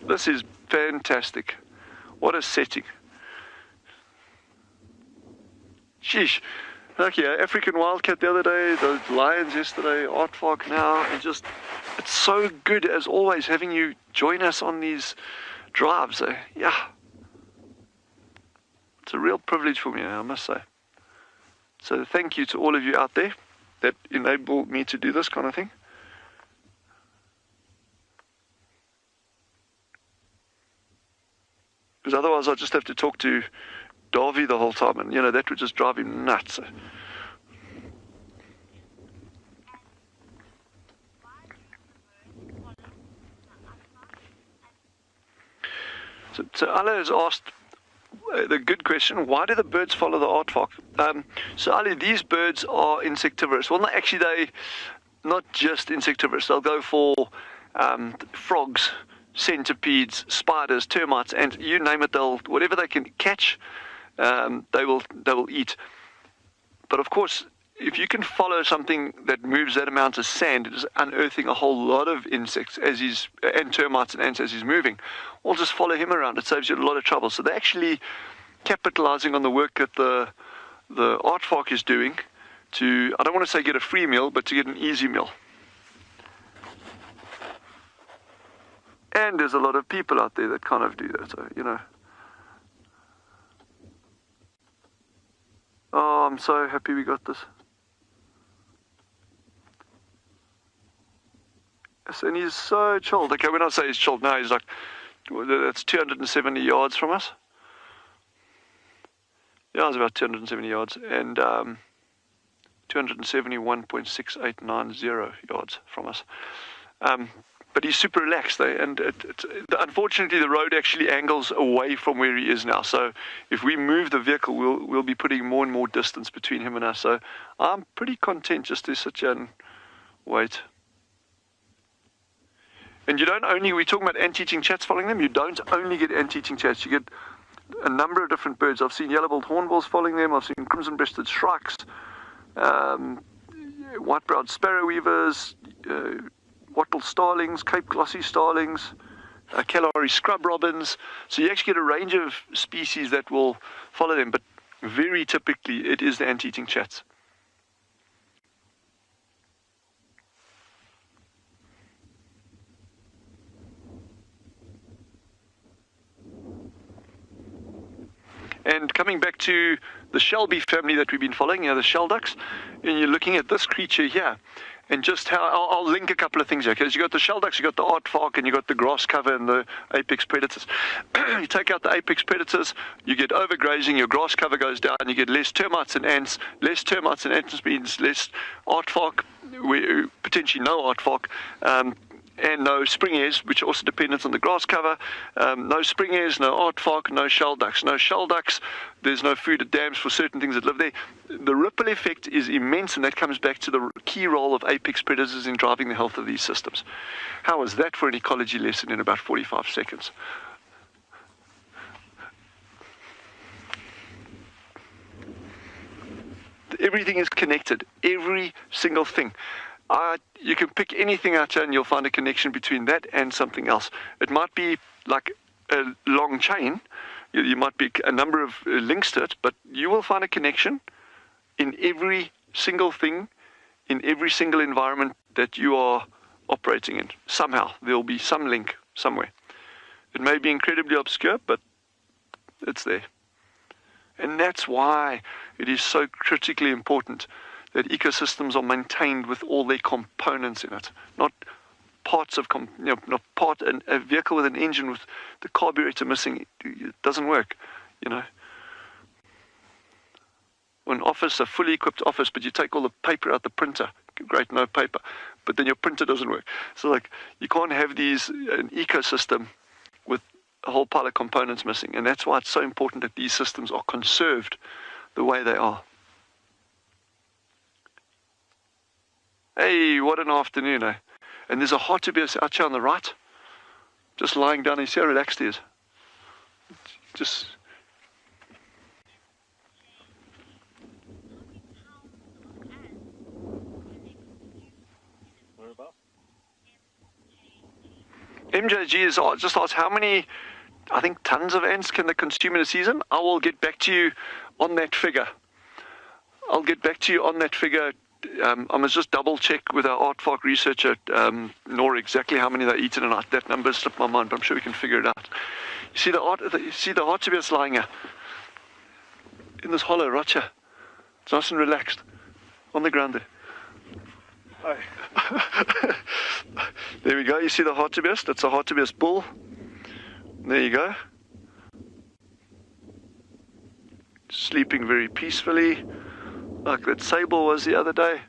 This is fantastic. What a setting. Sheesh. Okay, African wildcat the other day, the lions yesterday, aardvark now, and just, it's so good as always having you join us on these drives. Yeah, it's a real privilege for me, I must say. So thank you to all of you out there that enable me to do this kind of thing. Because otherwise I'll just have to talk to Davy the whole time, and that would just drive him nuts. So Allah has asked, the good question, why do the birds follow the aardvark? So Ali, these birds are insectivorous. Well, they're not just insectivorous. They'll go for frogs, centipedes, spiders, termites, and you name it, whatever they can catch, they will eat. But of course, if you can follow something that moves that amount of sand, it is unearthing a whole lot of insects and termites and ants as he's moving. Or just follow him around. It saves you a lot of trouble. So they're actually capitalizing on the work that the aardvark is doing to, I don't want to say get a free meal, but to get an easy meal. And there's a lot of people out there that kind of do that, so, Oh, I'm so happy we got this. Yes, and he's so chilled. Okay, when I say he's chilled now, he's like, that's 270 yards from us. Yeah, it's about 270 yards, and 271.6890 yards from us. But he's super relaxed, and unfortunately the road actually angles away from where he is now. So if we move the vehicle, we'll be putting more and more distance between him and us. So I'm pretty content just to sit here and wait. And you don't only, we're talking about ant-eating chats following them, you don't only get ant-eating chats, you get a number of different birds. I've seen yellow-billed hornbills following them, I've seen crimson-breasted shrikes, white-browed sparrow weavers, wattle starlings, Cape glossy starlings, Kalahari scrub robins. So you actually get a range of species that will follow them, but very typically it is the ant-eating chats. And coming back to the Shelby family that we've been following, the shell ducks, and you're looking at this creature here, and just how, I'll link a couple of things here, because you've got the shell ducks, you've got the aardvark, and you've got the grass cover and the apex predators. You take out the apex predators, you get overgrazing, your grass cover goes down, you get less termites and ants. Less termites and ants means less aardvark, potentially no aardvark, and no spring hares, which are also dependent on the grass cover. No spring hares, no aardvark, no shell ducks. No shell ducks, there's no food at dams for certain things that live there. The ripple effect is immense, and that comes back to the key role of apex predators in driving the health of these systems. How was that for an ecology lesson in about 45 seconds? Everything is connected, every single thing. You can pick anything out here and you'll find a connection between that and something else. It might be like a long chain. You might be a number of links to it, but you will find a connection in every single thing, in every single environment that you are operating in. Somehow, there will be some link somewhere. It may be incredibly obscure, but it's there. And that's why it is so critically important that ecosystems are maintained with all their components in it, not parts of, not part, a vehicle with an engine with the carburetor missing, it doesn't work, An office, a fully equipped office, but you take all the paper out the printer, great, no paper, but then your printer doesn't work. So you can't have an ecosystem with a whole pile of components missing, and that's why it's so important that these systems are conserved the way they are. Hey, what an afternoon, eh? And there's a hartebeest out here on the right, just lying down. You see how relaxed he is. Just. MJG is just asked how many, I think, tons of ants can they consume in a season. I will get back to you on that figure. I must just double check with our aardvark researcher, Nora, exactly how many they eat in a night. That number slipped my mind, but I'm sure we can figure it out. You see the hartebeest lying here in this hollow right here. It's nice and relaxed on the ground there. Oh. There we go. You see the hartebeest? That's a hartebeest bull. There you go. Sleeping very peacefully, like that sable was the other day.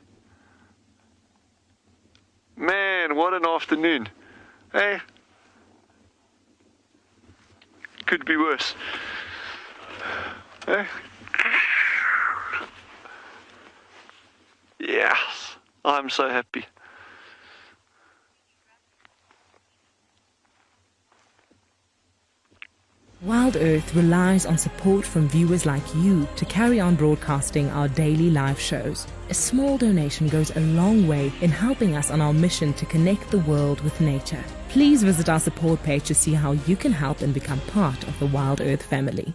Man, what an afternoon. Hey? Could be worse. Yes, I'm so happy. Wildearth relies on support from viewers like you to carry on broadcasting our daily live shows. A small donation goes a long way in helping us on our mission to connect the world with nature. Please visit our support page to see how you can help and become part of the Wildearth family.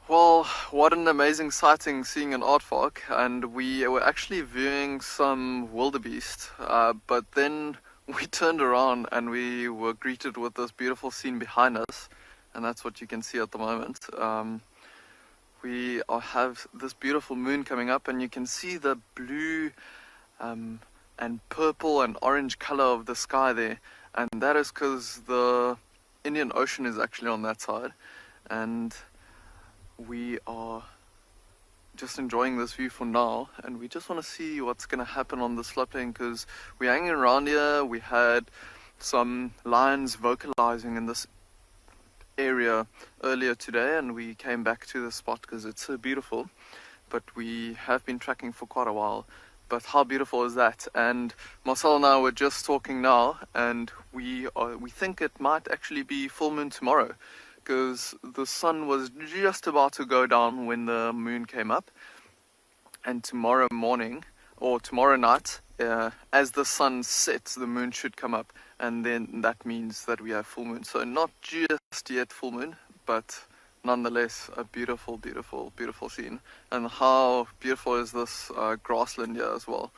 Well, what an amazing sighting seeing an aardvark, and we were actually viewing some wildebeest, but then we turned around and we were greeted with this beautiful scene behind us, and that's what you can see at the moment. We have this beautiful moon coming up, and you can see the blue and purple and orange color of the sky there, and that is because the Indian Ocean is actually on that side, and we are just enjoying this view for now, and we just want to see what's going to happen on this floodplain, because we're hanging around here. We had some lions vocalizing in this area earlier today, and we came back to the spot because it's so beautiful, but we have been tracking for quite a while. But how beautiful is that? And Marcel and I were just talking now, and we think it might actually be full moon tomorrow, because the sun was just about to go down when the moon came up, and tomorrow morning or tomorrow night, as the sun sets, the moon should come up, and then that means that we have full moon. So not just yet full moon, but nonetheless a beautiful, beautiful, beautiful scene. And how beautiful is this grassland here as well.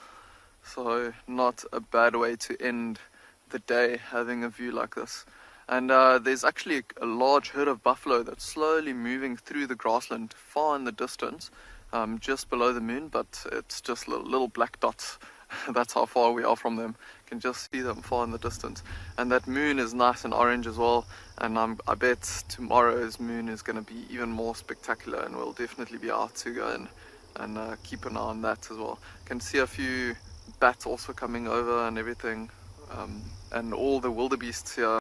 So not a bad way to end the day, having a view like this. And there's actually a large herd of buffalo that's slowly moving through the grassland far in the distance, just below the moon, but it's just little black dots. That's how far we are from them. You can just see them far in the distance. And that moon is nice and orange as well, and I bet tomorrow's moon is going to be even more spectacular, and we'll definitely be out to go and keep an eye on that as well. You can see a few bats also coming over and everything, and all the wildebeests here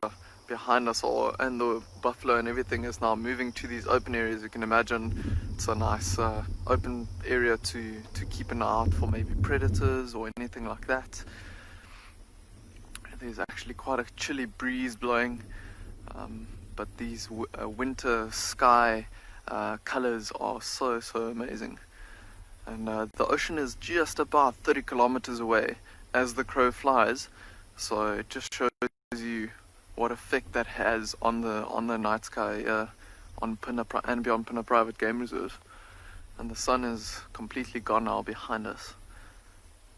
behind us and the buffalo and everything is now moving to these open areas. You can imagine it's a nice open area to keep an eye out for maybe predators or anything like that. There's actually quite a chilly breeze blowing, but these winter sky colors are so amazing. And the ocean is just about 30 kilometers away as the crow flies, so it just shows you what effect that has on the night sky on and beyond Pinner Private Game Reserve. And the sun is completely gone now behind us,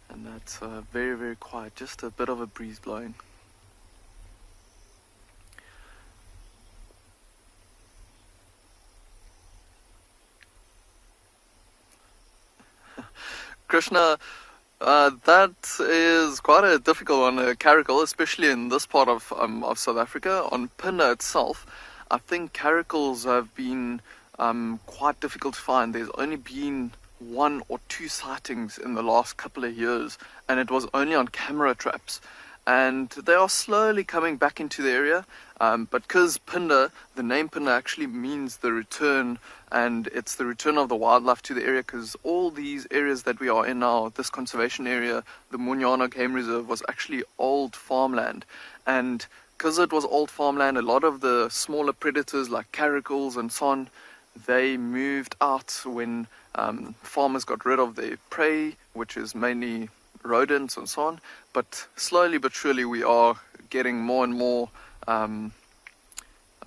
and that's very, very quiet, just a bit of a breeze blowing. Krishna, that is quite a difficult one, a caracal, especially in this part of South Africa. On Pinner itself, I think caracals have been quite difficult to find. There's only been 1 or 2 sightings in the last couple of years, and it was only on camera traps. And they are slowly coming back into the area, but because Pinner, the name Pinner actually means the return, and it's the return of the wildlife to the area, because all these areas that we are in now, this conservation area, the Munyana Game Reserve, was actually old farmland. And because it was old farmland, a lot of the smaller predators like caracals and so on, they moved out when farmers got rid of their prey, which is mainly rodents and so on. But slowly but surely we are getting more and more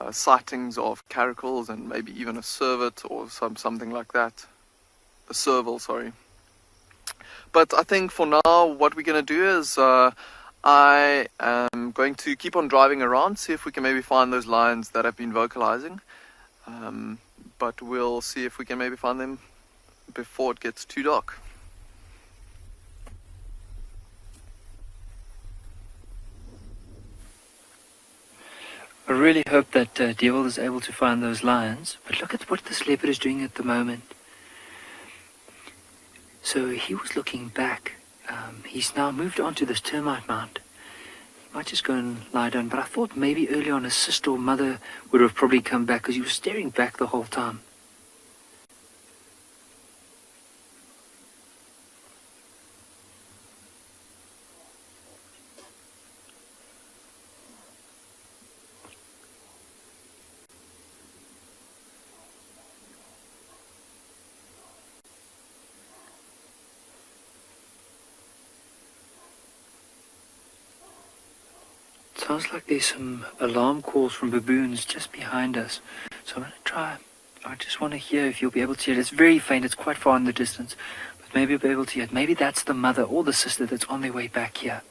sightings of caracals, and maybe even a cervet or something like that. A serval, sorry. But I think for now what we're going to do is I am going to keep on driving around, see if we can maybe find those lions that have been vocalizing, but we'll see if we can maybe find them before it gets too dark. I really hope that Devil is able to find those lions, but look at what this leopard is doing at the moment. So he was looking back. He's now moved on to this termite mound, Might just go and lie down. But I thought maybe early on his sister or mother would have probably come back because he was staring back the whole time. Sounds like there's some alarm calls from baboons just behind us. So I'm going to try. I just want to hear if you'll be able to hear it. It's very faint. It's quite far in the distance. But maybe you'll be able to hear it. Maybe that's the mother or the sister that's on their way back here.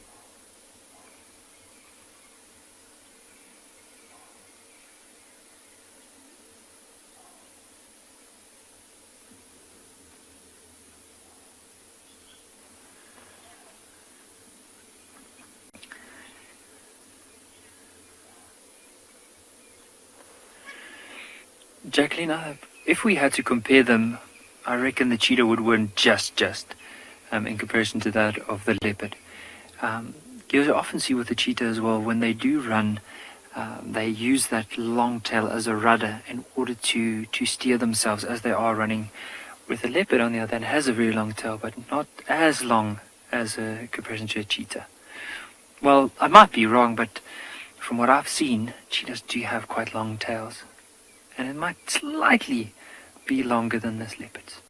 Jacqueline, if we had to compare them, I reckon the cheetah would win just in comparison to that of the leopard. You often see with the cheetah as well, when they do run, they use that long tail as a rudder in order to steer themselves as they are running. With the leopard, on the other hand, has a very long tail, but not as long as a comparison to a cheetah. Well, I might be wrong, but from what I've seen, cheetahs do have quite long tails. And it might slightly be longer than this leopard's.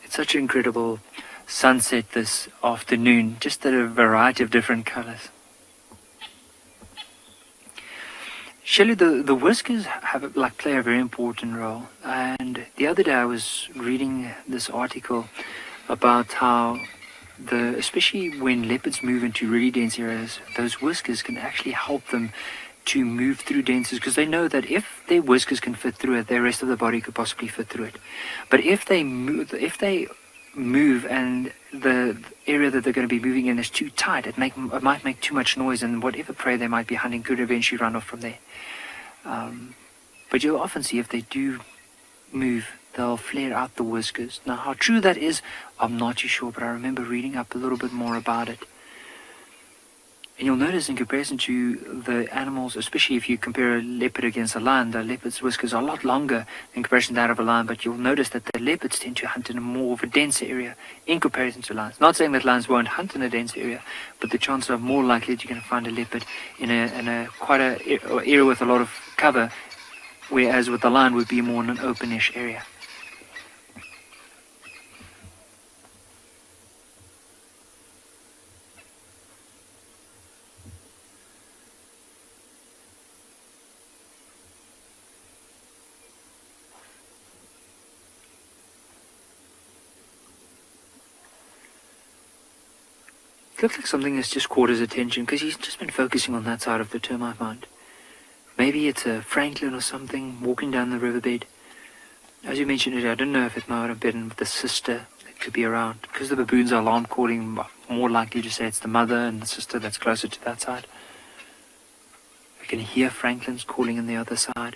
It's such an incredible sunset this afternoon, just at a variety of different colors. Shelley, the whiskers play a very important role. And the other day I was reading this article about how especially when leopards move into really dense areas, those whiskers can actually help them to move through denses, because they know that if their whiskers can fit through it, the rest of the body could possibly fit through it. But if they move and the area that they're going to be moving in is too tight, it might make too much noise, and whatever prey they might be hunting could eventually run off from there. But you'll often see if they do move, they'll flare out the whiskers. Now, how true that is, I'm not too sure, but I remember reading up a little bit more about it. And you'll notice in comparison to the animals, especially if you compare a leopard against a lion, the leopard's whiskers are a lot longer in comparison to that of a lion, but you'll notice that the leopards tend to hunt in a more of a denser area in comparison to lions. Not saying that lions won't hunt in a denser area, but the chances are more likely that you're going to find a leopard in a quite an area with a lot of cover, whereas with the lion would be more in an openish area. It looks like something has just caught his attention, because he's just been focusing on that side of the termite mound. Maybe it's a francolin or something walking down the riverbed. As you mentioned earlier, I don't know if it might have been the sister that could be around, because the baboons are alarm calling, more likely to say it's the mother and the sister that's closer to that side. We can hear francolins calling on the other side.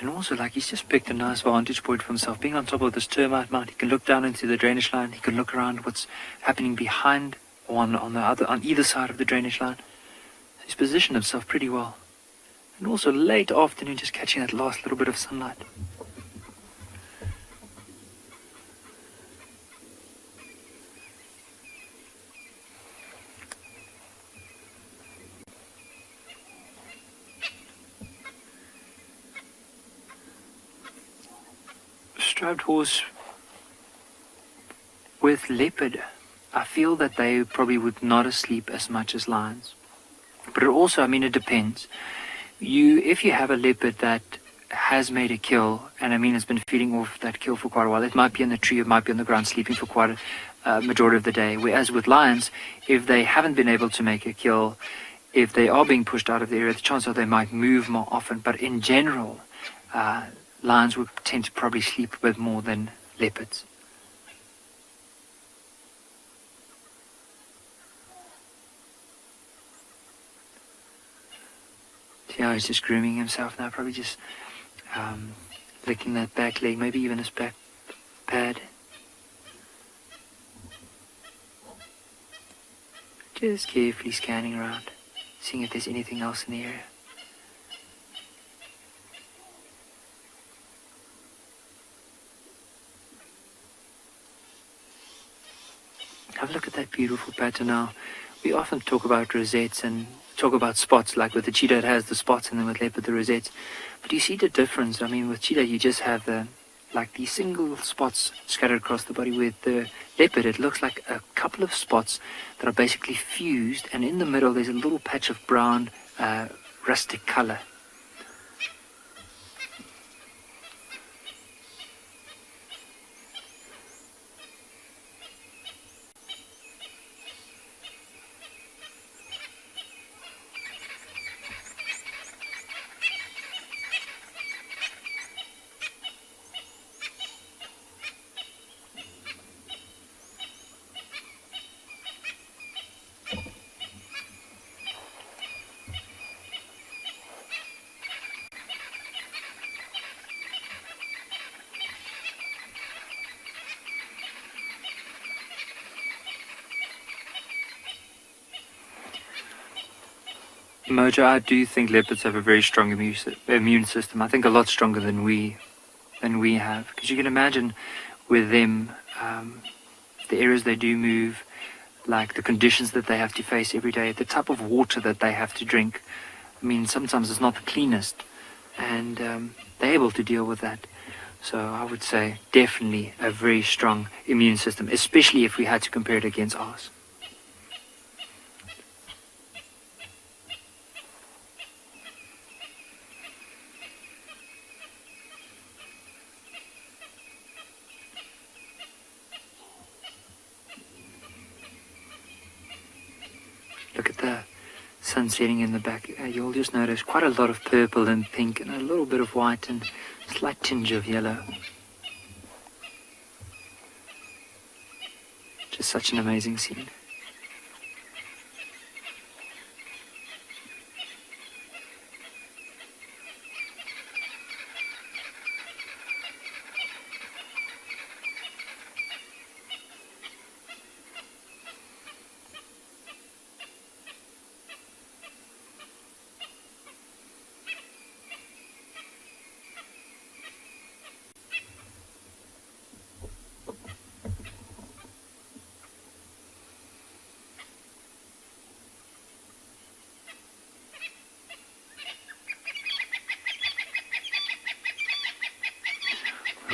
And also, he's just picked a nice vantage point for himself. Being on top of this termite mound, he can look down into the drainage line. He can look around what's happening behind or on either side of the drainage line. He's positioned himself pretty well. And also late afternoon, just catching that last little bit of sunlight. Striped horse with leopard, I feel that they probably would not sleep as much as lions. But it also, it depends. If you have a leopard that has made a kill, and it's been feeding off that kill for quite a while, it might be in the tree, it might be on the ground sleeping for quite a majority of the day. Whereas with lions, if they haven't been able to make a kill, if they are being pushed out of the area, the chances are they might move more often. But in general, lions would tend to probably sleep a bit more than leopards. See how he's just grooming himself now, probably just licking that back leg, maybe even his back pad. Just carefully scanning around, seeing if there's anything else in the area. Have a look at that beautiful pattern now. We often talk about rosettes and talk about spots, like with the cheetah it has the spots and then with leopard the rosettes. But you see the difference. I mean, with cheetah you just have like these single spots scattered across the body. With the leopard it looks like a couple of spots that are basically fused, and in the middle there's a little patch of brown rustic color. Mojo, I do think leopards have a very strong immune system. I think a lot stronger than we have. Because you can imagine with them, the areas they do move, like the conditions that they have to face every day, the type of water that they have to drink. I mean, sometimes it's not the cleanest, and they're able to deal with that. So I would say definitely a very strong immune system, especially if we had to compare it against ours. Look at the sun setting in the back. You'll just notice quite a lot of purple and pink and a little bit of white and a slight tinge of yellow. Just such an amazing scene.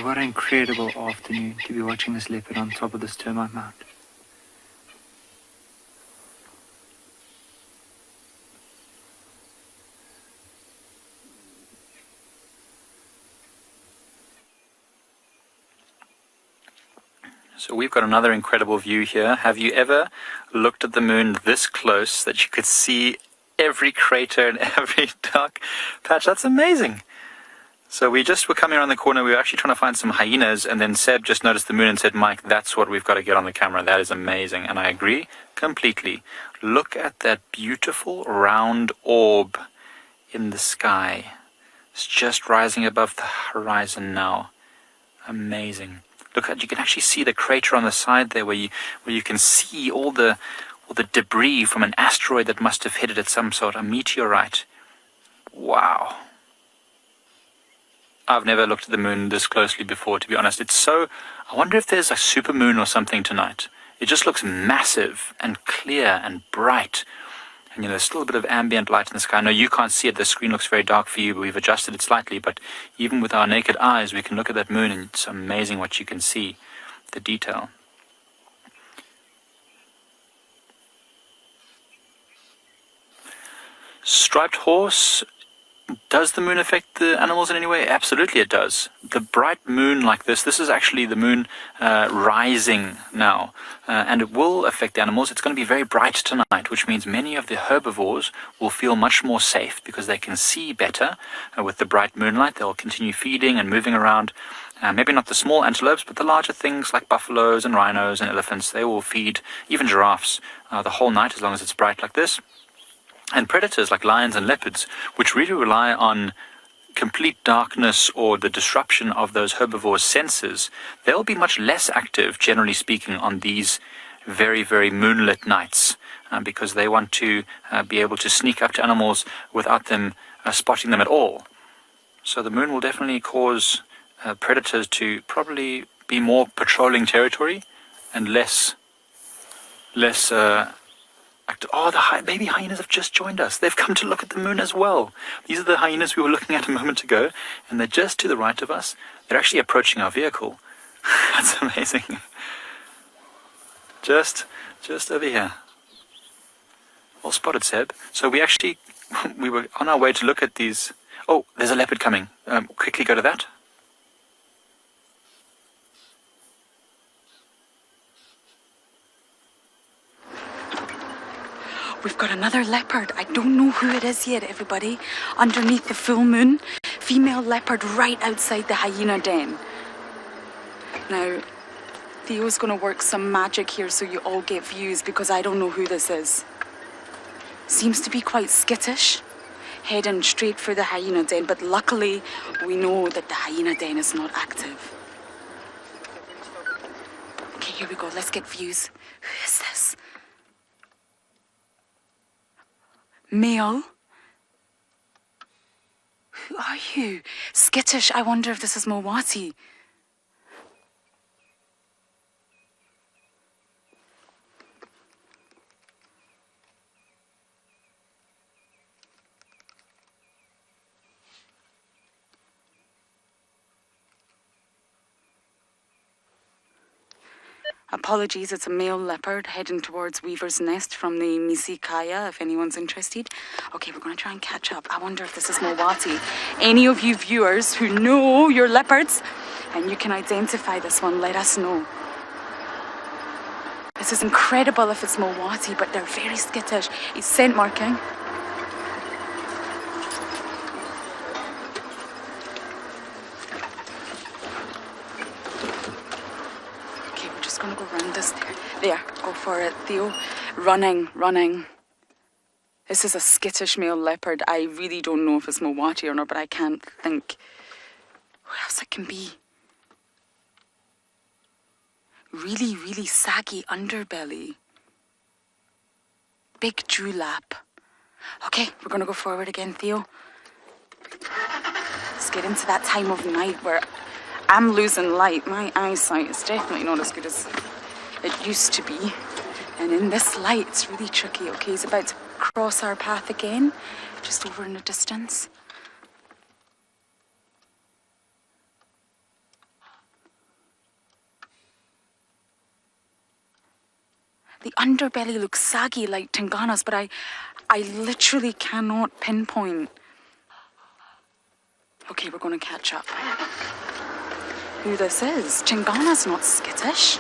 What an incredible afternoon to be watching this leopard on top of this termite mound. So we've got another incredible view here. Have you ever looked at the moon this close that you could see every crater and every dark patch? That's amazing. So we just were coming around the corner. We were actually trying to find some hyenas, and then Seb just noticed the moon and said, Mike, that's what we've got to get on the camera. That is amazing. And I agree completely. Look at that beautiful round orb in the sky. It's just rising above the horizon now. Amazing. Look at, you can actually see the crater on the side there where you can see all the debris from an asteroid that must have hit it at some sort, a meteorite. Wow. I've never looked at the moon this closely before, to be honest. It's so... I wonder if there's a supermoon or something tonight. It just looks massive and clear and bright. And, you know, there's still a bit of ambient light in the sky. I know you can't see it. The screen looks very dark for you, but we've adjusted it slightly. But even with our naked eyes, we can look at that moon, and it's amazing what you can see, the detail. Striped horse Does the moon affect the animals in any way? Absolutely it does. The bright moon like this is actually the moon rising now, and it will affect the animals. It's going to be very bright tonight, which means many of the herbivores will feel much more safe because they can see better with the bright moonlight. They'll continue feeding and moving around. Maybe not the small antelopes, but the larger things like buffaloes and rhinos and elephants. They will feed, even giraffes, the whole night as long as it's bright like this. And predators like lions and leopards, which really rely on complete darkness or the disruption of those herbivores' senses, they'll be much less active, generally speaking, on these very, very moonlit nights because they want to be able to sneak up to animals without them spotting them at all. So the moon will definitely cause predators to probably be more patrolling territory and less oh, the baby hyenas have just joined us. They've come to look at the moon as well. These are the hyenas we were looking at a moment ago, and they're just to the right of us. They're actually approaching our vehicle. That's amazing. Just over here. Well spotted, Seb. So we were on our way to look at these. Oh, there's a leopard coming. Quickly go to that. We've got another leopard. I don't know who it is yet, everybody. Underneath the full moon, female leopard right outside the hyena den. Now, Theo's going to work some magic here so you all get views because I don't know who this is. Seems to be quite skittish, heading straight for the hyena den, but luckily we know that the hyena den is not active. Okay, here we go. Let's get views. Who is this? Male? Who are you? Skittish. I wonder if this is Mowati. Apologies, it's a male leopard heading towards Weaver's Nest from the Misikaya, if anyone's interested. Okay, we're going to try and catch up. I wonder if this is Mowati. Any of you viewers who know your leopards and you can identify this one, let us know. This is incredible if it's Mowati, but they're very skittish. It's scent marking. Gonna go round this there, go for it, Theo. Running. This is a skittish male leopard. I really don't know if it's Mowati or not, but I can't think who else it can be. Really, really saggy underbelly. Big dewlap. Okay, we're gonna go forward again, Theo. Let's get into that time of night where I'm losing light. My eyesight is definitely not as good as it used to be. And in this light, it's really tricky. Okay, he's about to cross our path again, just over in the distance. The underbelly looks saggy like Tingana's, but I literally cannot pinpoint. Okay, we're going to catch up. Who this is. Tingana's not skittish.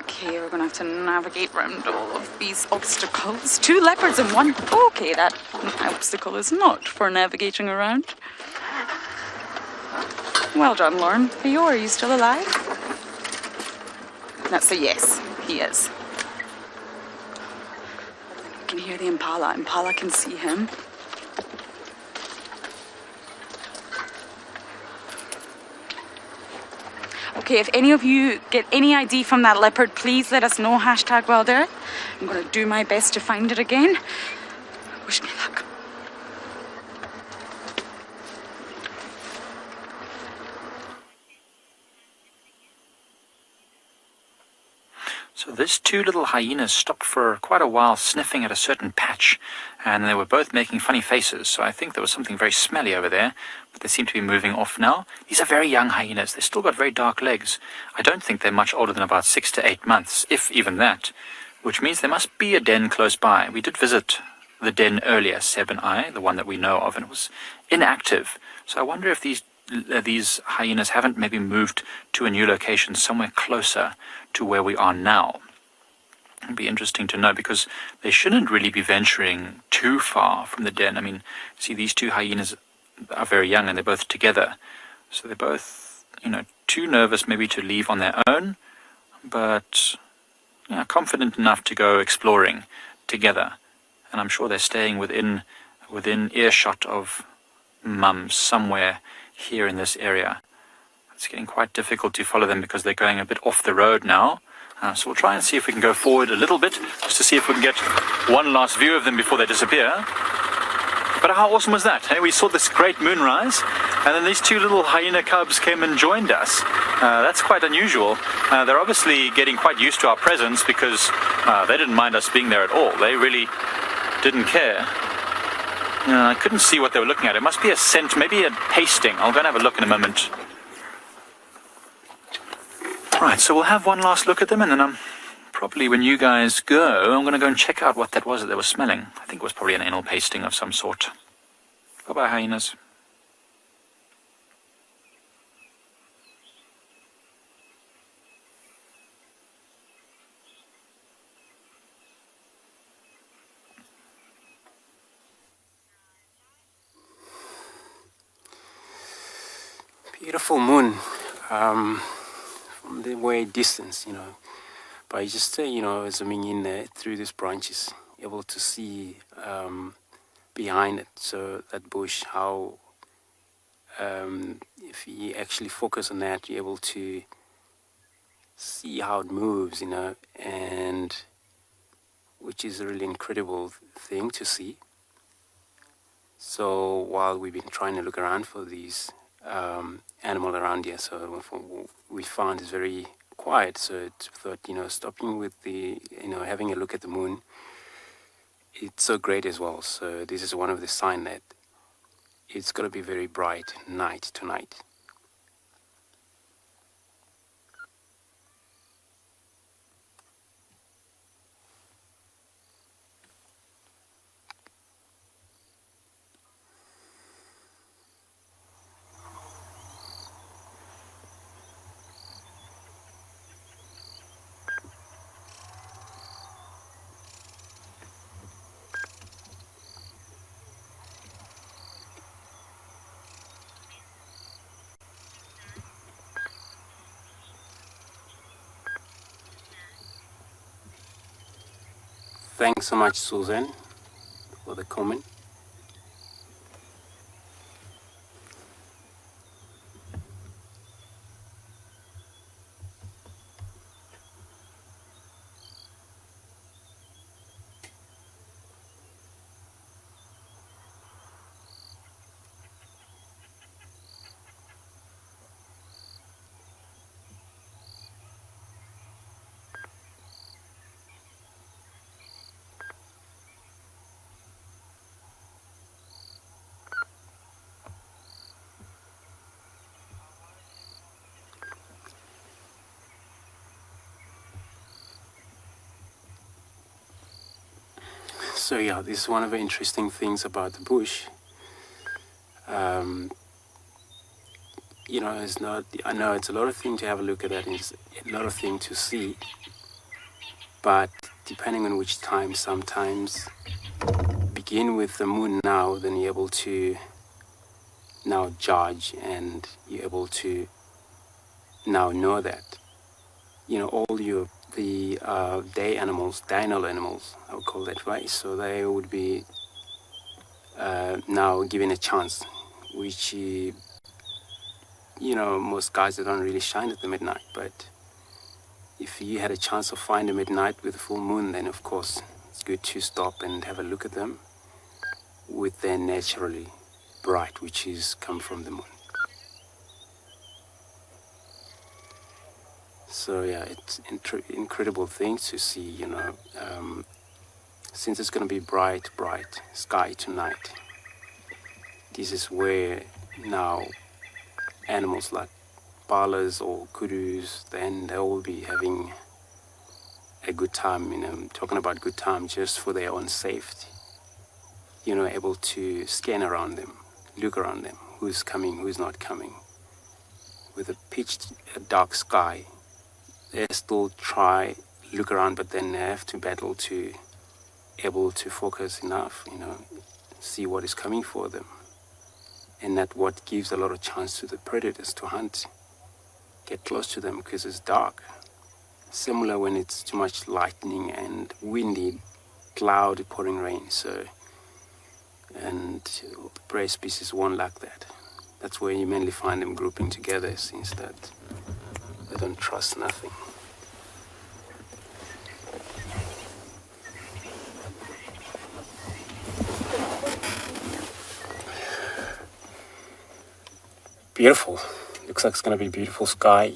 Okay, we're gonna have to navigate around all of these obstacles. 2 leopards in one. Okay, that obstacle is not for navigating around. Well done, Lauren. Theo, are you still alive? That's a yes. He is. You can hear the impala. Impala can see him. Okay, if any of you get any ID from that leopard, please let us know. Hashtag Wildearth. I'm going to do my best to find it again. Wish me luck. So these 2 little hyenas stopped for quite a while sniffing at a certain patch, and they were both making funny faces, so I think there was something very smelly over there, but they seem to be moving off now. These are very young hyenas. They've still got very dark legs. I don't think they're much older than about 6 to 8 months, if even that. which means there must be a den close by. We did visit the den earlier, Seb and I, the one that we know of, and it was inactive. So I wonder if these hyenas haven't maybe moved to a new location somewhere closer to where we are now. It'd be interesting to know, because they shouldn't really be venturing too far from the den. I mean, see, these two hyenas are very young and they're both together. So they're both, too nervous maybe to leave on their own, but confident enough to go exploring together. And I'm sure they're staying within earshot of Mum somewhere here in this area. It's getting quite difficult to follow them because they're going a bit off the road now. So we'll try and see if we can go forward a little bit, just to see if we can get one last view of them before they disappear. But how awesome was that? Hey, we saw this great moonrise, and then these two little hyena cubs came and joined us. That's quite unusual. They're obviously getting quite used to our presence, because they didn't mind us being there at all. They really didn't care. I couldn't see what they were looking at. It must be a scent, maybe a tasting. I'll go and have a look in a moment. Right, so we'll have one last look at them, and then probably when you guys go, I'm going to go and check out what that was that they were smelling. I think it was probably an anal pasting of some sort. Bye-bye, hyenas. Beautiful moon. From the way distance, by just zooming in there through these branches, able to see behind it. So that bush, how if you actually focus on that, you're able to see how it moves, and which is a really incredible thing to see. So while we've been trying to look around for these animal around here, so we found it's very quiet, so it thought, stopping with the, having a look at the moon, it's so great as well. So this is one of the signs that it's going to be very bright night tonight. Thanks so much, Susan, for the comment. So yeah, this is one of the interesting things about the bush. It's not, I know it's a lot of things to have a look at that, it's a lot of things to see, but depending on which time, sometimes begin with the moon now, then you're able to now judge, and you're able to now know that, all the day animals, diurnal animals, I would call that, right? So they would be now given a chance, which, most guys, they don't really shine at the midnight. But if you had a chance to find them at night with a full moon, then of course it's good to stop and have a look at them with their naturally bright, which is come from the moon. So yeah, it's incredible thing to see, since it's going to be bright sky tonight. This is where now animals like palas or kudus, then they will be having a good time, talking about good time just for their own safety. Able to scan around them, look around them, who's coming, who's not coming. With a pitch dark sky, they still try, look around, but then they have to battle to able to focus enough, see what is coming for them. And that what gives a lot of chance to the predators to hunt, get close to them because it's dark. Similar when it's too much lightning and windy, cloudy, pouring rain. And prey species won't like that. That's where you mainly find them grouping together, since that they don't trust nothing. Beautiful. Looks like it's going to be beautiful sky,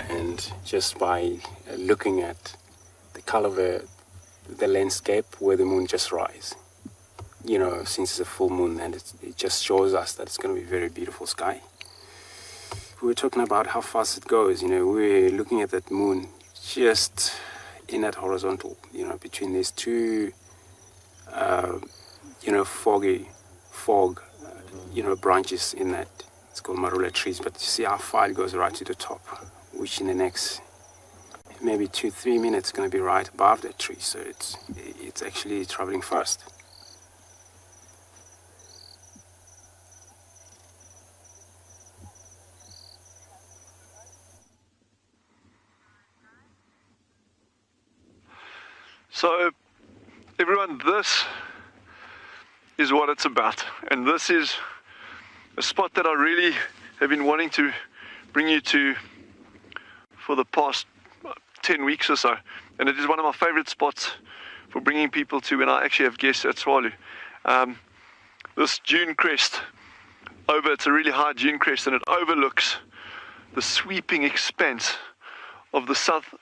and just by looking at the color of the landscape where the moon just rises. Since it's a full moon, and it just shows us that it's going to be very beautiful sky. We were talking about how fast it goes. We're looking at that moon just in that horizontal, between these two, fog, branches in that. It's called marula trees, but you see how far it goes right to the top, which in the next maybe 2-3 minutes is going to be right above that tree. So it's actually traveling fast. So, everyone, this is what it's about. And this is a spot that I really have been wanting to bring you to for the past 10 weeks or so. And it is one of my favorite spots for bringing people to when I actually have guests at Swalu. This dune crest it's a really high dune crest, and it overlooks the sweeping expanse of the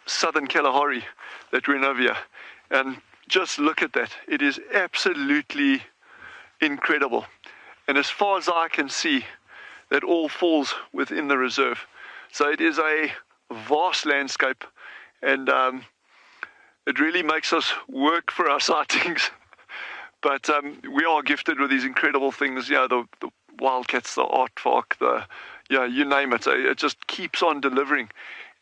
southern Kalahari that we're in over here. And just look at that. It is absolutely incredible. And as far as I can see, that all falls within the reserve. So it is a vast landscape, and it really makes us work for our sightings. But we are gifted with these incredible things, the wildcats, the aardvark, you name it. It just keeps on delivering.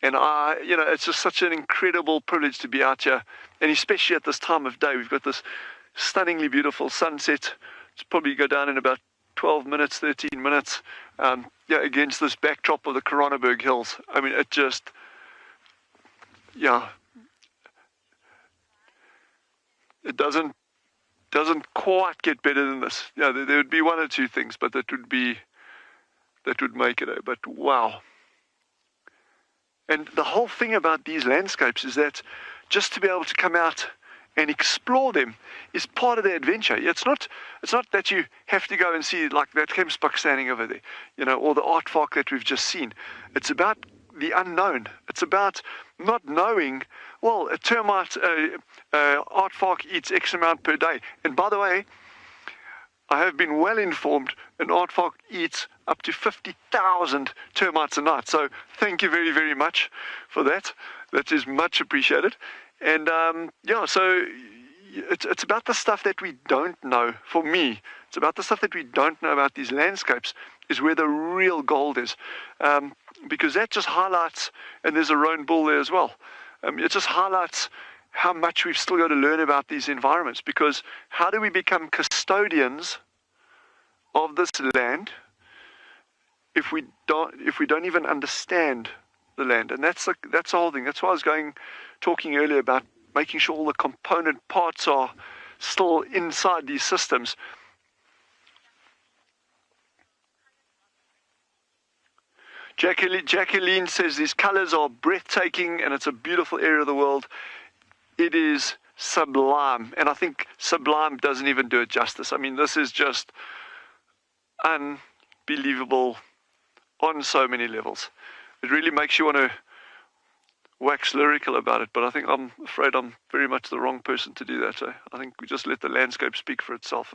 And it's just such an incredible privilege to be out here, and especially at this time of day. We've got this stunningly beautiful sunset. It's probably go down in about 12 minutes, 13 minutes, against this backdrop of the Koronaberg Hills. I mean, it just, it doesn't quite get better than this. There would be one or two things, but that would make it. But wow. And the whole thing about these landscapes is that just to be able to come out and explore them is part of the adventure. It's not that you have to go and see like that Kempsbuck standing over there, or the aardvark that we've just seen. It's about the unknown. It's about not knowing, well, a termite, aardvark eats X amount per day. And by the way, I have been well informed an aardvark eats up to 50,000 termites a night. So thank you very, very much for that. That is much appreciated. And so it's about the stuff that we don't know. For me, it's about the stuff that we don't know about these landscapes is where the real gold is. Because that just highlights, and there's a roan bull there as well. It just highlights how much we've still got to learn about these environments. Because how do we become custodians of this land if we don't even understand the land? And that's the whole thing. That's why I was talking earlier about making sure all the component parts are still inside these systems. Jacqueline says these colors are breathtaking and it's a beautiful area of the world. It is sublime, and I think sublime doesn't even do it justice. I mean, this is just unbelievable on so many levels. It really makes you want to wax lyrical about it, but I'm afraid I'm very much the wrong person to do that. So I think we just let the landscape speak for itself.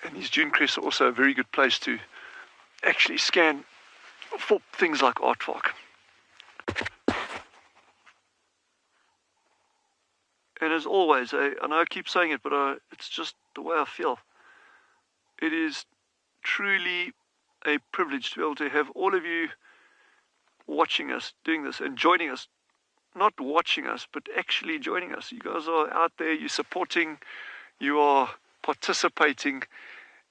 And these dune crests are also a very good place to actually scan for things like aardvark. And as always, I know I keep saying it, but it's just the way I feel. It is truly a privilege to be able to have all of you watching us, doing this, and joining us. Not watching us, but actually joining us. You guys are out there, you're supporting, you are participating,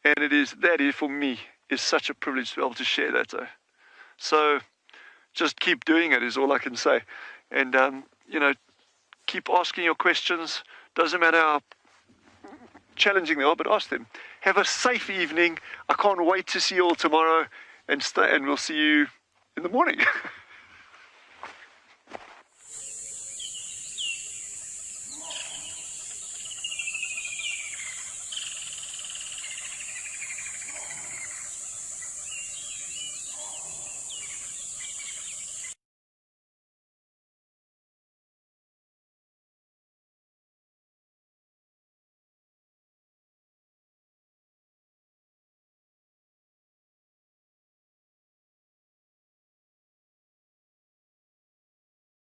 and that is for me, is such a privilege to be able to share that. So just keep doing it is all I can say. And, keep asking your questions. Doesn't matter how challenging they are, but ask them. Have a safe evening. I can't wait to see you all tomorrow, and we'll see you in the morning.